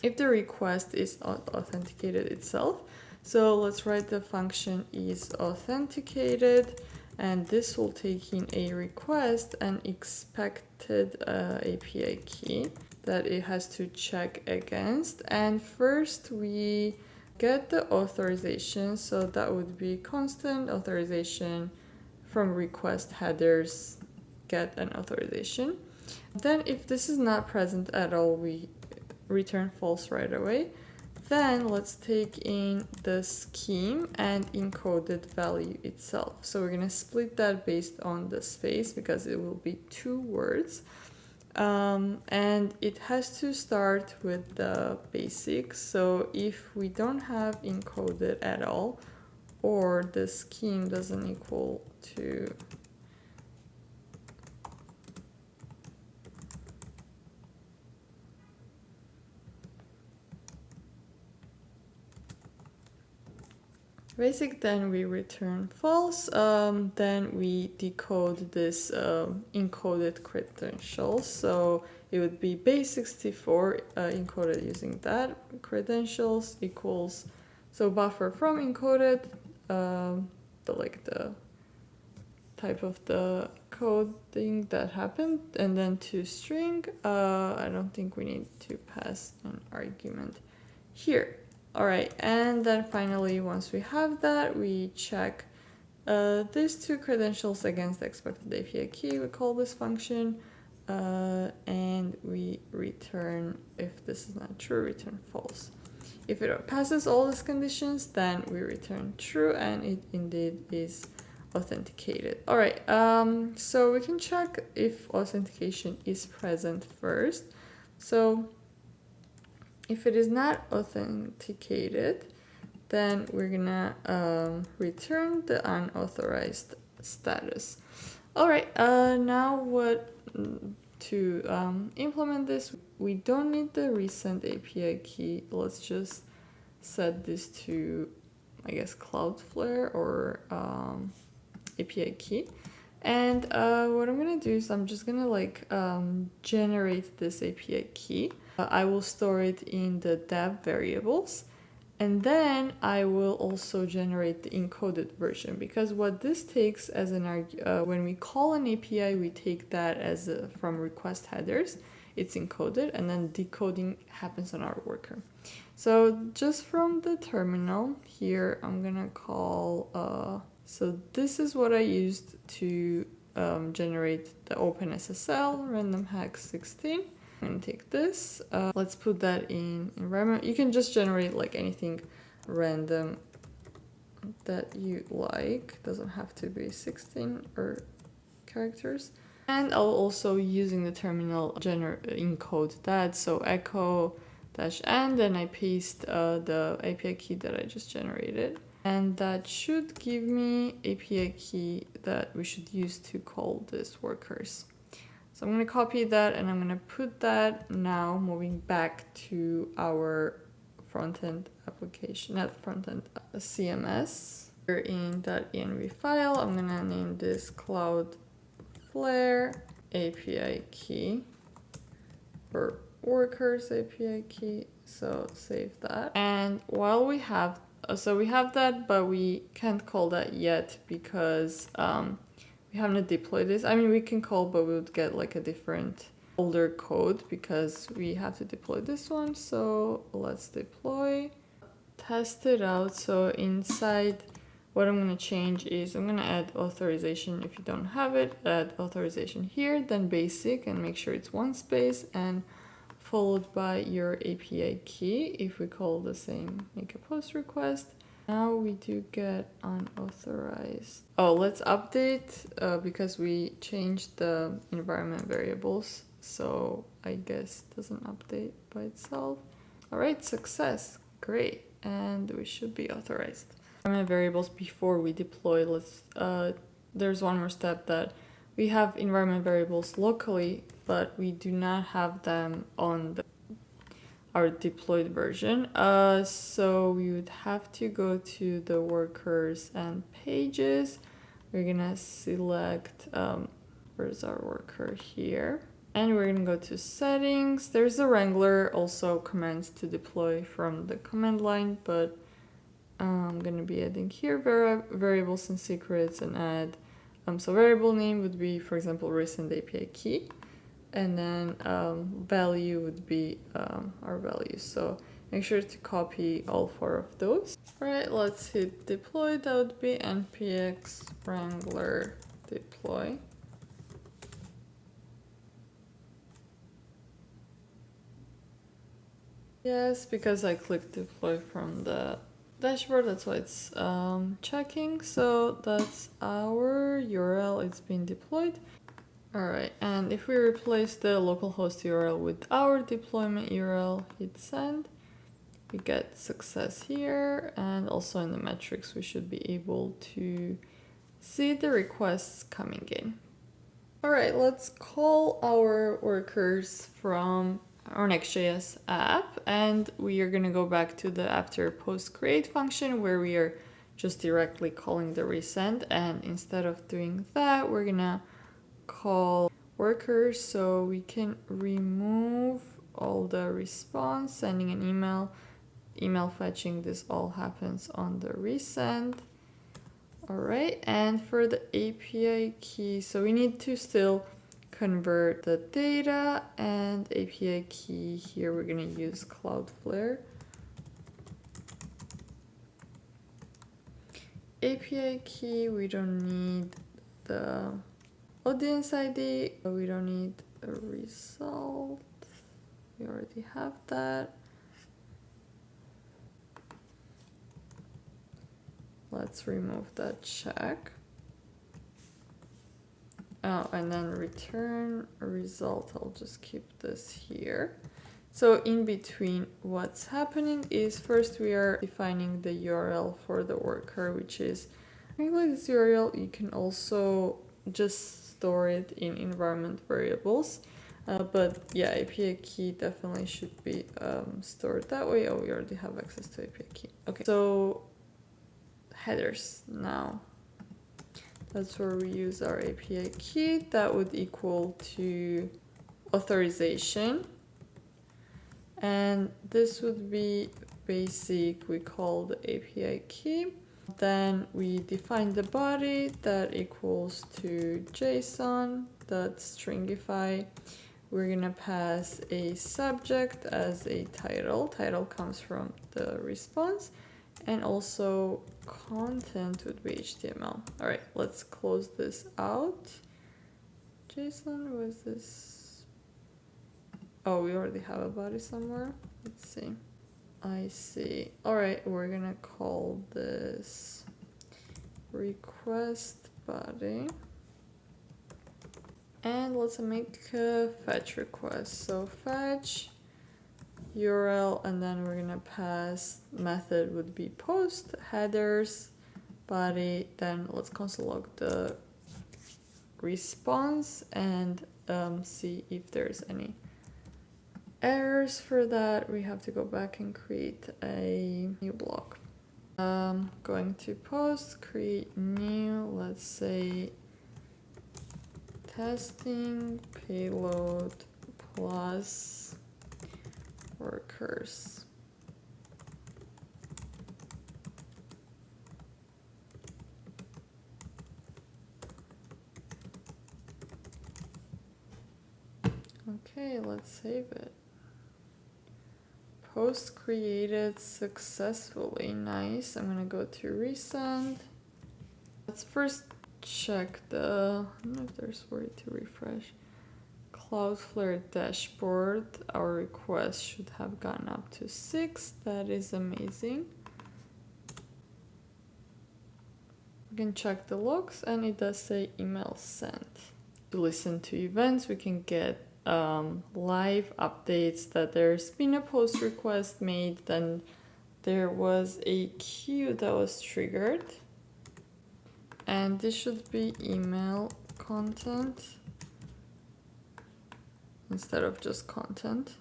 S1: if the request is authenticated itself. So let's write the function is authenticated, and this will take in a request and expected API key that it has to check against. And first we get the authorization, so that would be constant authorization from request headers, get an authorization. Then if this is not present at all, we return false right away. Then let's take in the scheme and encoded value itself. So we're gonna split that based on the space because it will be 2 words. And it has to start with the basics. So if we don't have encoded at all, or the scheme doesn't equal to basic, then we return false. Then we decode this encoded credentials. So it would be base64 encoded using that credentials equals, so buffer from encoded, the type of the coding that happened, and then to string. I don't think we need to pass an argument here. All right, and then finally, once we have that, we check these 2 credentials against the expected API key. We call this function, and we return, if this is not true, return false. If it passes all these conditions, then we return true, and it indeed is authenticated. All right, so we can check if authentication is present first. So if it is not authenticated, then we're gonna return the unauthorized status. All right, now to implement this, we don't need the Resend API key. Let's just set this to, I guess, Cloudflare or API key. And what I'm gonna do is I'm just gonna generate this API key. I will store it in the dev variables, and then I will also generate the encoded version, because what this takes as an when we call an API, we take that as from request headers, it's encoded, and then decoding happens on our worker. So just from the terminal here, I'm gonna call, so this is what I used to generate the OpenSSL random hack 16. going to take this. Let's put that in environment. You can just generate like anything random that you like. Doesn't have to be 16 or characters. And I'll also, using the terminal, encode that. So echo -n, then I paste the API key that I just generated. And that should give me API key that we should use to call this workers. So I'm going to copy that and I'm going to put that now moving back to our front-end application, not front-end, CMS. Here in .env file, I'm going to name this Cloudflare API key or workers API key. So save that. And while we have, so we have that, but we can't call that yet because we haven't deployed this. I mean, we can call, but we would get like a different older code because we have to deploy this one. So let's deploy, test it out. So inside, what I'm going to change is I'm going to add authorization. If you don't have it, add authorization here, then basic, and make sure it's one space and followed by your API key. If we call the same, make a post request. Now we do get unauthorized. Oh, let's update because we changed the environment variables. So I guess it doesn't update by itself. All right, success, great. And we should be authorized. Environment variables before we deploy, there's one more step that we have environment variables locally, but we do not have them on our deployed version. So we would have to go to the workers and pages. We're gonna select, where's our worker here? And we're gonna go to settings. There's a Wrangler, also commands to deploy from the command line, but I'm gonna be adding here variables and secrets and add, so variable name would be, for example, Resend API key. And then value would be our value. So make sure to copy all 4 of those. All right, let's hit deploy. That would be npx wrangler deploy. Yes, because I clicked deploy from the dashboard, that's why it's checking. So that's our URL, it's been deployed. All right, and if we replace the localhost URL with our deployment URL, hit send, we get success here, and also in the metrics, we should be able to see the requests coming in. All right, let's call our workers from our NextJS app, and we are gonna go back to the after post create function where we are just directly calling the resend, and instead of doing that, we're gonna call workers so we can remove all the response, sending an email fetching. This all happens on the resend. All right, and for the API key, so we need to still convert the data, and API key here we're going to use Cloudflare. API key, we don't need the audience ID, we don't need a result, we already have that. Let's remove that check. Oh, and then return a result, I'll just keep this here. So in between, what's happening is first we are defining the URL for the worker, which is like this URL. You can also just store it in environment variables, but yeah, API key definitely should be stored that way. Oh, we already have access to API key. Okay, so headers now. That's where we use our API key. That would equal to authorization. And this would be basic, we call the API key. Then we define the body that equals to JSON.stringify. We're gonna pass a subject as a title. Title comes from the response. And also content would be HTML. All right, let's close this out. JSON was this. Oh, we already have a body somewhere. Let's see. I see. All right, we're gonna call this request body. And let's make a fetch request. So fetch URL, and then we're gonna pass method would be post, headers, body. Then let's console log the response and see if there's any errors. For that, we have to go back and create a new block. Going to post, create new, let's say testing payload plus workers. Okay, let's save it. Post created successfully. Nice. I'm gonna go to resend. Let's first check the, I don't know if there's a way to refresh. Cloudflare dashboard. Our request should have gone up to 6. That is amazing. We can check the logs and it does say email sent. To listen to events, we can get live updates that there's been a post request made, then there was a queue that was triggered, and this should be email content instead of just content.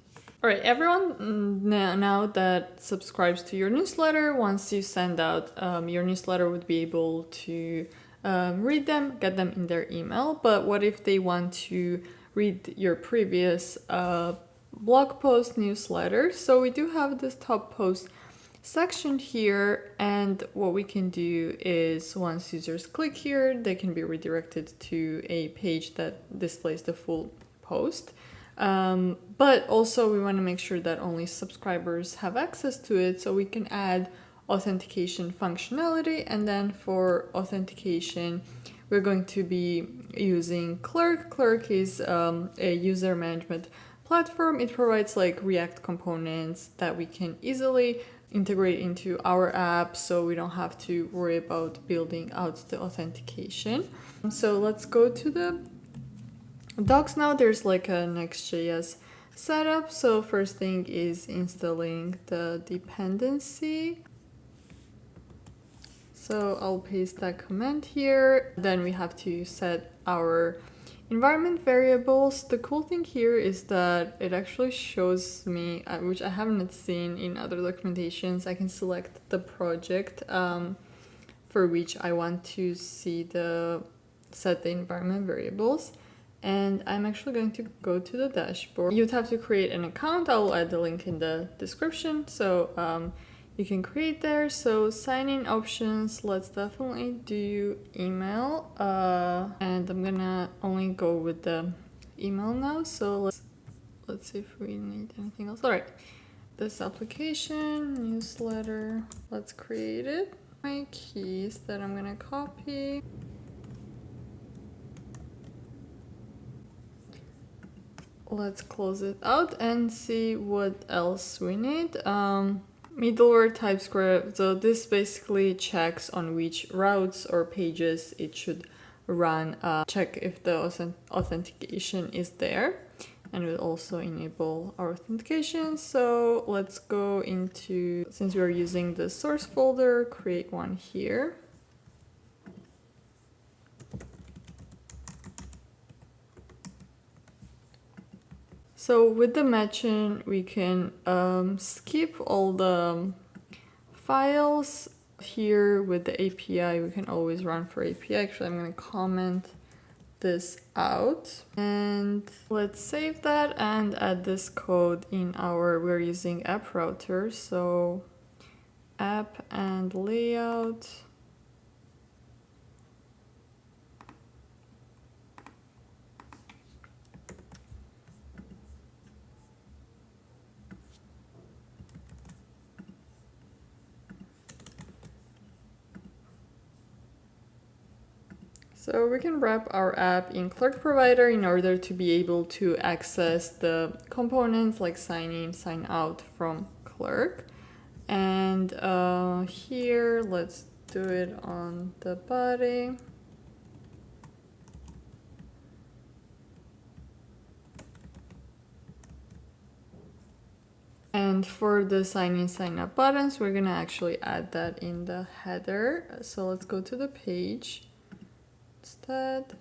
S1: All right, everyone now that subscribes to your newsletter, once you send out your newsletter, would be able to read them, get them in their email. But what if they want to read your previous blog post newsletter? So we do have this top post section here, and what we can do is once users click here, they can be redirected to a page that displays the full post. But also we want to make sure that only subscribers have access to it, so we can add authentication functionality. And then for authentication, we're going to be using Clerk. Clerk is a user management platform. It provides like React components that we can easily integrate into our app, so we don't have to worry about building out the authentication. So let's go to the docs now. There's like a NextJS setup. So first thing is installing the dependency. So I'll paste that command here. Then we have to set our environment variables. The cool thing here is that it actually shows me, which I haven't seen in other documentations, I can select the project for which I want to see set the environment variables. And I'm actually going to go to the dashboard. You'd have to create an account. I'll add the link in the description. So you can create there. So sign in options, let's definitely do email. And I'm gonna only go with the email now. So let's see if we need anything else. All right, this application, newsletter, let's create it. My keys that I'm gonna copy. Let's close it out and see what else we need. Middleware TypeScript. So this basically checks on which routes or pages it should run. Check if the authentication is there, and we'll also enable our authentication. So let's go into, since we're using the source folder, create one here. So with the matching, we can skip all the files. Here with the API, we can always run for API. Actually, I'm going to comment this out. And let's save that and add this code in we're using app router. So app and layout. So we can wrap our app in Clerk Provider in order to be able to access the components like sign in, sign out from Clerk. And here, let's do it on the body. And for the sign in, sign up buttons, we're gonna actually add that in the header. So let's go to the page instead.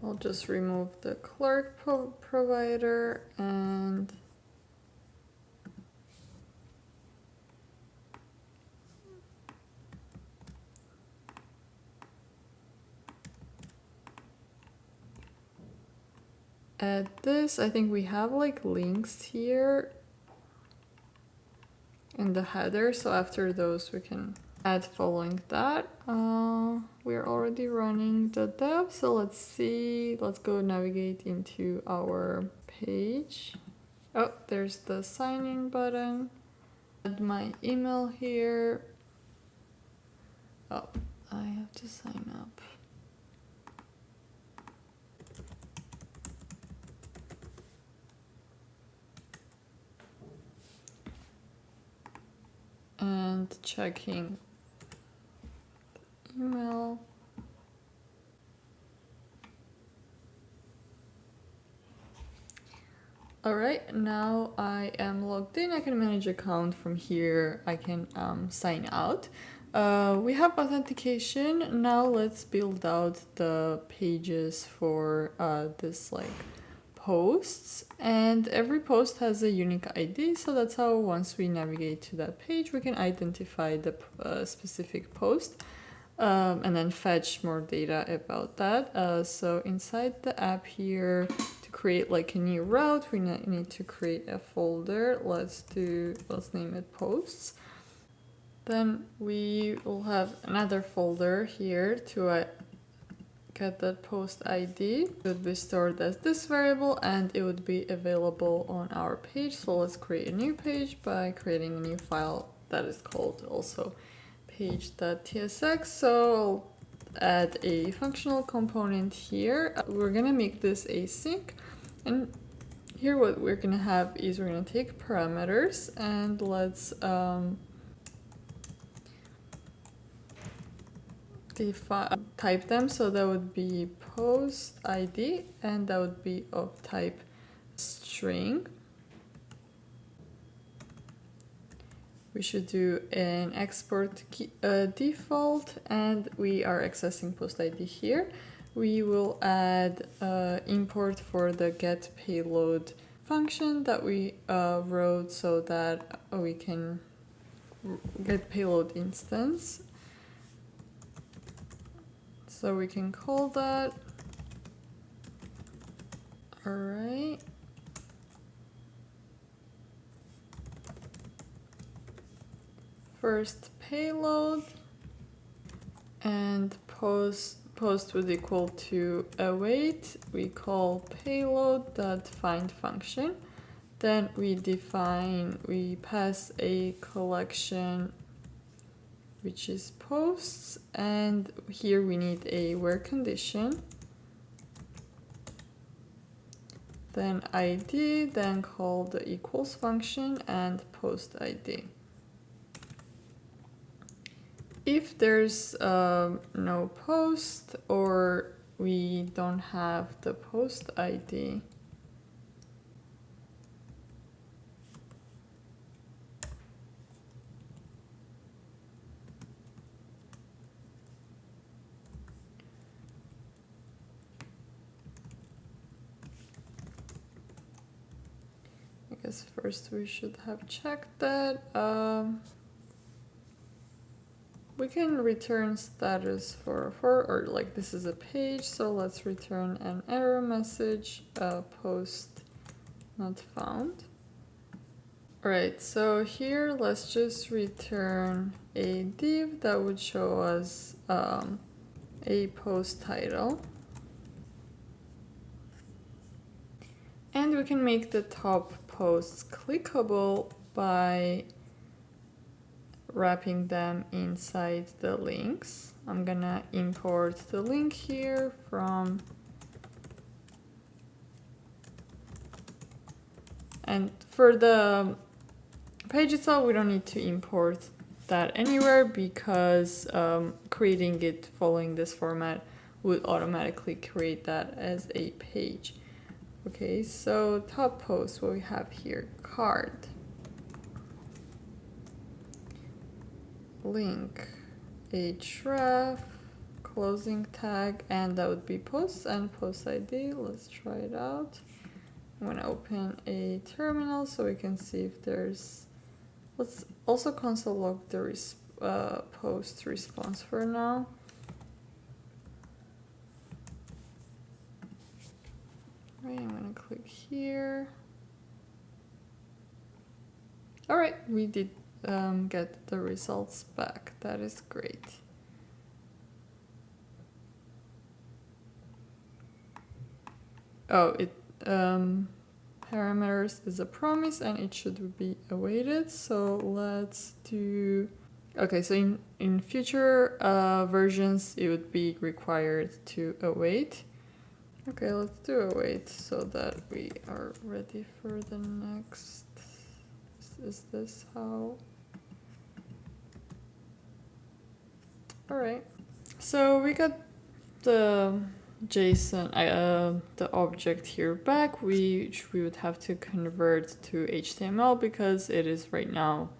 S1: I'll just remove the Clerk provider and add this. I think we have like links here in the header, so after those we can add following that. We're already running the dev, so let's see. Let's go navigate into our page. Oh, there's the sign in button. Add my email here. Oh, I have to sign up. And checking email. All right, now I am logged in. I can manage account from here. I can sign out. We have authentication. Now let's build out the pages for this like posts, and every post has a unique ID, so that's how once we navigate to that page we can identify the specific post and then fetch more data about that. So inside the app here, to create like a new route, we need to create a folder. Let's name it posts. Then we will have another folder here to get that post ID. It would be stored as this variable and it would be available on our page. So let's create a new page by creating a new file that is called also page.tsx. So I'll add a functional component here. We're gonna make this async, and here what we're gonna have is we're gonna take parameters and let's type them. So that would be post ID and that would be of type string. We should do an export default, and we are accessing post ID here. We will add import for the get payload function that we wrote so that we can get payload instance. So we can call that. All right. First payload, and post would equal to await. We call payload.find function. Then we pass a collection which is posts, and here we need a where condition. Then ID, then call the equals function and post ID. If there's no post or we don't have the post ID, I guess first we should have checked that. We can return status for or like this is a page, so let's return an error message, post not found. All right, so here let's just return a div that would show us a post title. And we can make the top posts clickable by wrapping them inside the links. I'm gonna import the link here from, and for the page itself, we don't need to import that anywhere because creating it following this format would automatically create that as a page. Okay, so top post, what we have here, card, link, href, closing tag, and that would be posts and post ID. Let's try it out. I'm gonna open a terminal so we can see if there's, let's also console log the post response for now. Right, I'm gonna click here. All right, we did get the results back. That is great. Oh, it parameters is a promise and it should be awaited. So let's do, okay, so in future versions, it would be required to await. Okay, let's do await so that we are ready for the next. Is this how? All right. So we got the JSON, the object here back, which we would have to convert to HTML because it is right now,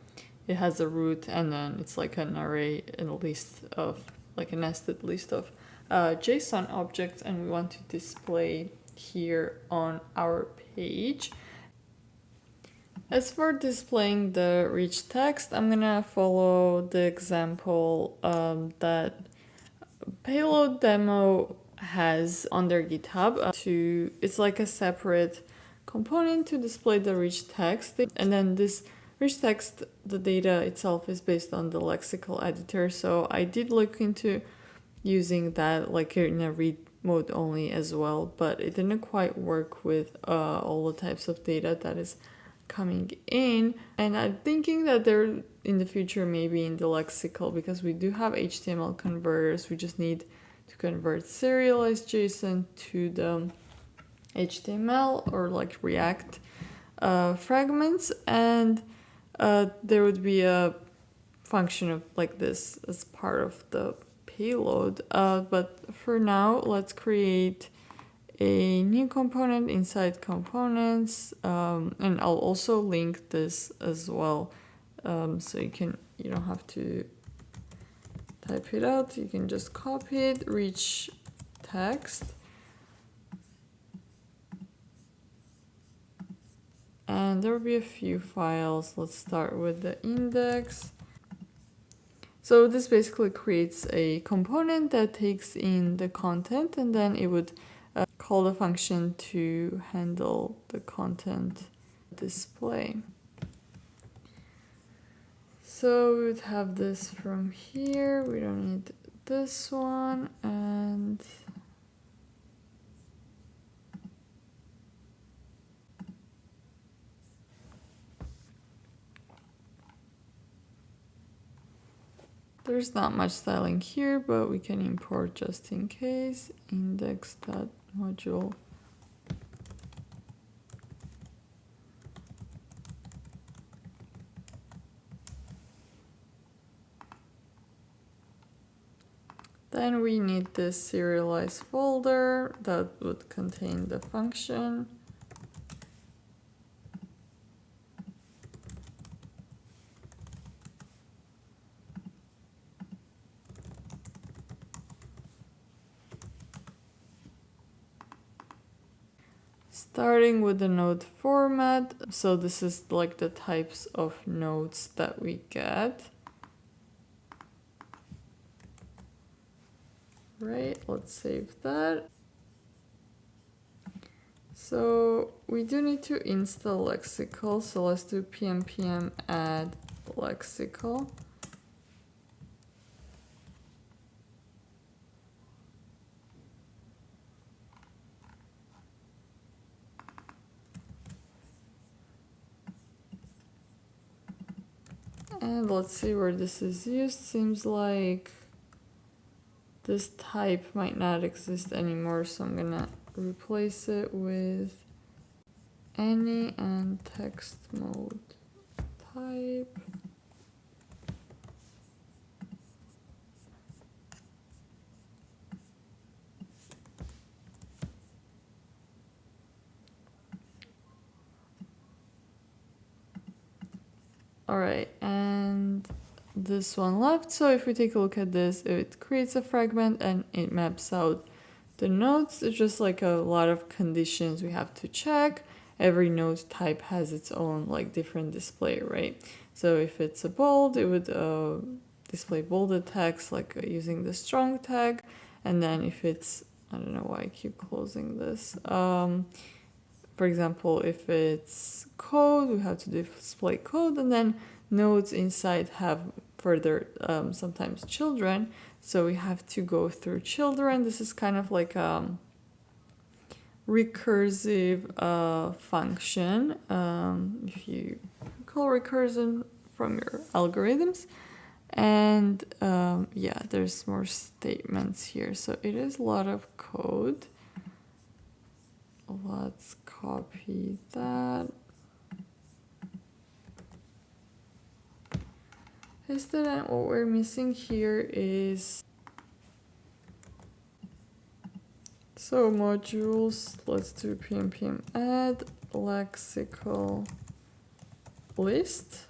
S1: it has a root and then it's like an array and a list of, like a nested list of JSON objects, and we want to display here on our page. As for displaying the rich text, I'm gonna follow the example that Payload demo has on their GitHub. It's like a separate component to display the rich text, and then this rich text, the data itself is based on the Lexical editor. So I did look into using that like in a read mode only as well, but it didn't quite work with all the types of data that is coming in. And I'm thinking that they're in the future maybe in the Lexical, because we do have HTML converters. We just need to convert serialized JSON to the HTML or like React fragments, and there would be a function of like this as part of the payload. But for now, let's create a new component inside components, and I'll also link this as well, so you don't have to type it out. You can just copy it, rich text, and there will be a few files. Let's start with the index. So this basically creates a component that takes in the content, and then it would call the function to handle the content display. So we would have this from here. We don't need this one, and there's not much styling here, but we can import just in case. Index.module. Then we need this serialized folder that would contain the function. Starting with the node format. So this is like the types of nodes that we get. Right, let's save that. So we do need to install Lexical, so let's do pm add Lexical. And let's see where this is used. Seems like this type might not exist anymore, so I'm gonna replace it with any and text mode type. All right, and this one left. So if we take a look at this, it creates a fragment and it maps out the nodes. It's just like a lot of conditions we have to check. Every node type has its own like different display, right? So if it's a bold, it would display bolded text like using the strong tag. And then if it's, I don't know why I keep closing this. For example, if it's code, we have to display code, and then nodes inside have further sometimes children, so we have to go through children. This is kind of like a recursive function, if you call recursion from your algorithms. And yeah, there's more statements here, so it is a lot of code. Let's copy that. Paste it, and what we're missing here is so modules. Let's do pm add lexical list.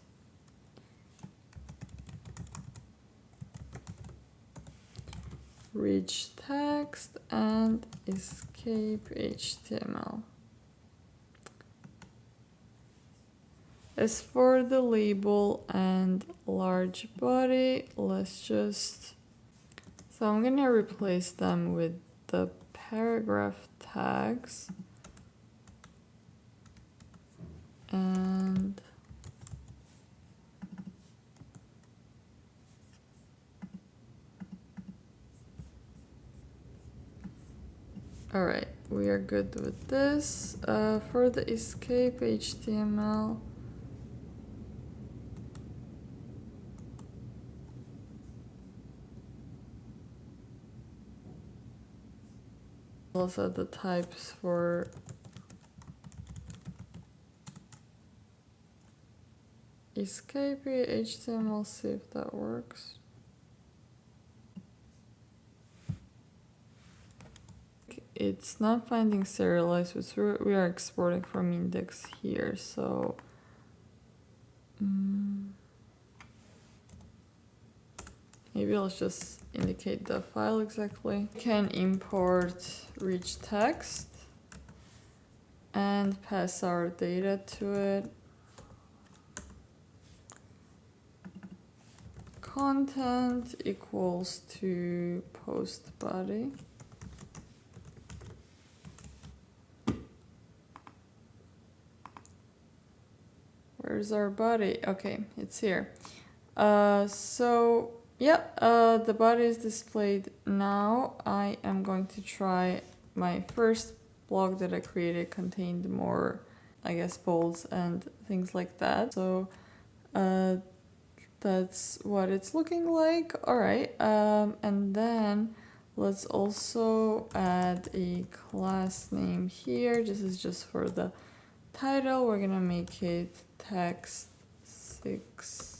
S1: Rich text and escape HTML. As for the label and large body, let's just, so I'm gonna replace them with the paragraph tags. And all right, we are good with this. For the escape HTML, also the types for escape HTML, see if that works. It's not finding serialized, which we are exporting from index here, so maybe let's just indicate the file exactly. We can import rich text and pass our data to it. Content equals to post body. Where's our body? Okay, it's here. So yeah, the body is displayed now. I am going to try my first blog that I created contained more, I guess, bolds and things like that. So that's what it's looking like. All right, and then let's also add a class name here. This is just for the title. We're gonna make it text 6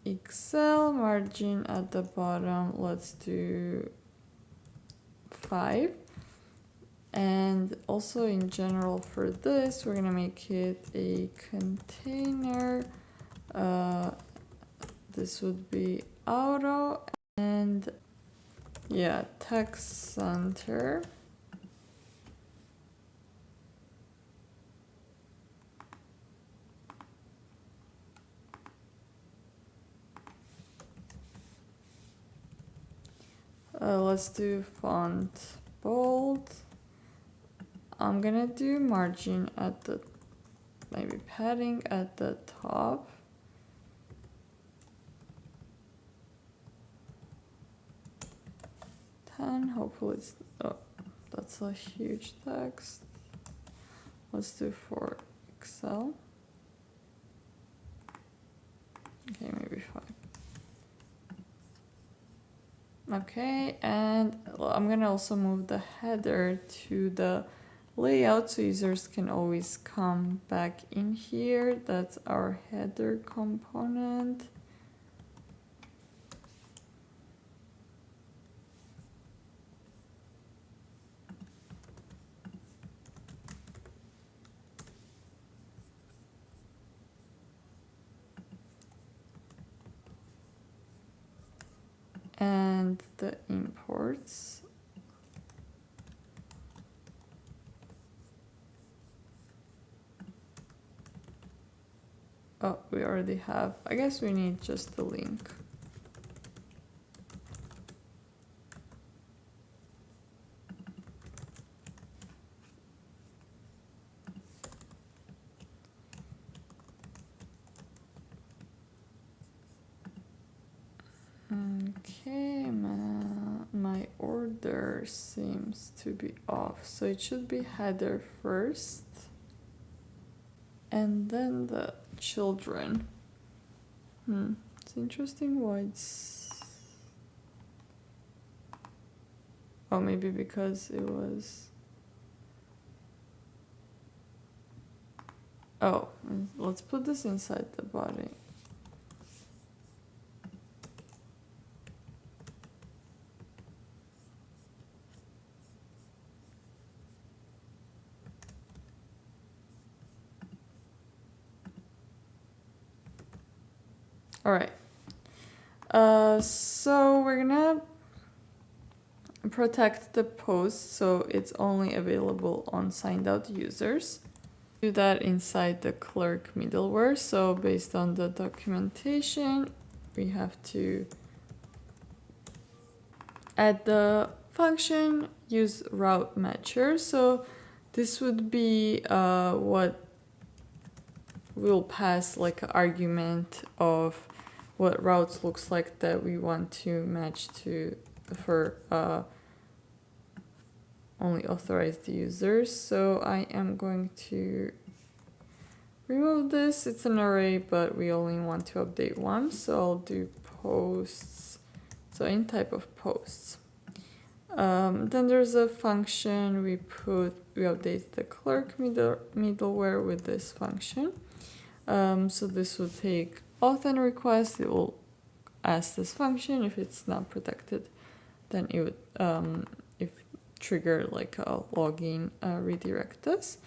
S1: Excel. Margin at the bottom, let's do 5. And also in general for this, we're gonna make it a container. This would be auto, and yeah, text center. Let's do font bold. I'm gonna do margin at the, maybe padding at the top. Hopefully it's, oh, that's a huge text. Let's do for Excel. be fine. Okay, and I'm gonna also move the header to the layout so users can always come back in here. That's our header component. And the imports. Oh, we already have. I guess we need just the link. Okay, my order seems to be off, so it should be header first and then the children. It's interesting why it's... Oh, maybe because it was... Oh, let's put this inside the body. All right. So we're gonna protect the post so it's only available on signed out users. Do that inside the clerk middleware. So based on the documentation, we have to add the function, use route matcher. So this would be what will pass like an argument of what routes looks like that we want to match to for only authorized users. So I am going to remove this. It's an array, but we only want to update one. So I'll do posts. So any type of posts. Then there's a function we update the clerk middleware with this function. So this will take auth request. It will ask this function. If it's not protected, then it would trigger like a login redirect us.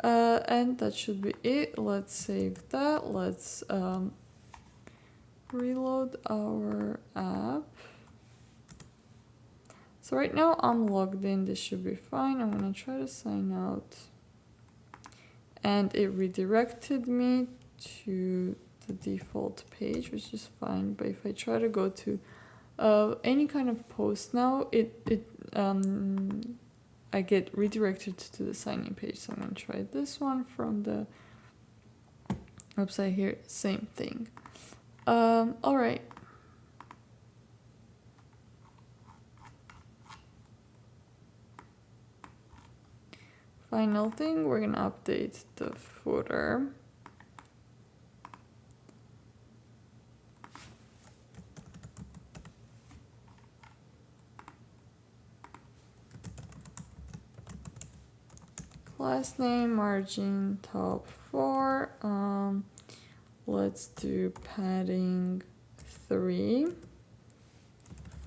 S1: And that should be it. Let's save that. Let's reload our app. So right now I'm logged in. This should be fine. I'm gonna try to sign out. And it redirected me to the default page, which is fine. But if I try to go to any kind of post now, I get redirected to the sign-in page. So I'm gonna try this one from the website here. Same thing. All right. Final thing, we're gonna update the footer. Class name, margin, top 4. Let's do padding 3.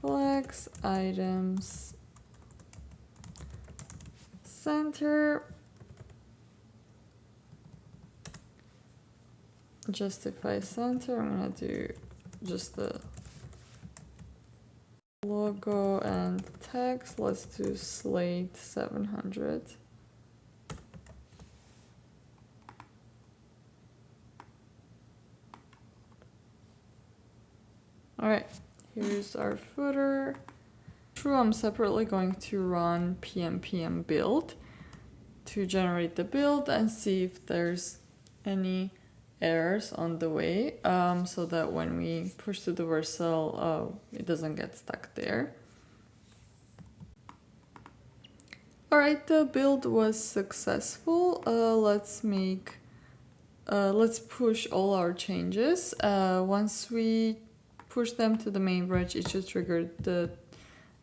S1: Flex, items, center. Justify center. I'm gonna do just the logo and text. Let's do slate 700. All right, here's our footer. True, I'm separately going to run pm build to generate the build and see if there's any errors on the way, so that when we push to the Vercel, it doesn't get stuck there. All right, the build was successful. Let's make let's push all our changes. Once we push them to the main branch, it should trigger the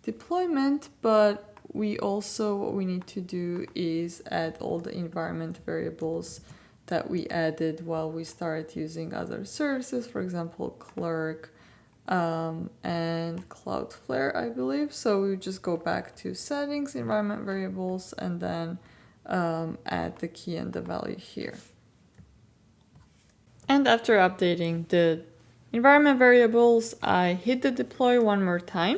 S1: deployment, but what we need to do is add all the environment variables that we added while we started using other services, for example, Clerk and Cloudflare, I believe. So we just go back to settings, environment variables, and then add the key and the value here. And after updating the environment variables, I hit the deploy one more time.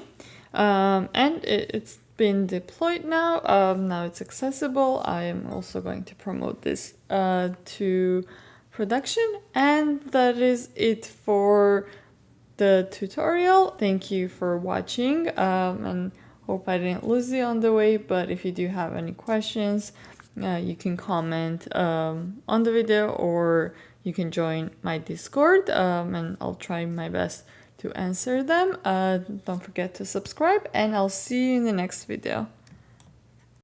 S1: And it's been deployed now. Now it's accessible. I am also going to promote this to production. And that is it for the tutorial. Thank you for watching, and hope I didn't lose you on the way. But if you do have any questions, you can comment on the video, or you can join my Discord, and I'll try my best to answer them. Don't forget to subscribe, and I'll see you in the next video.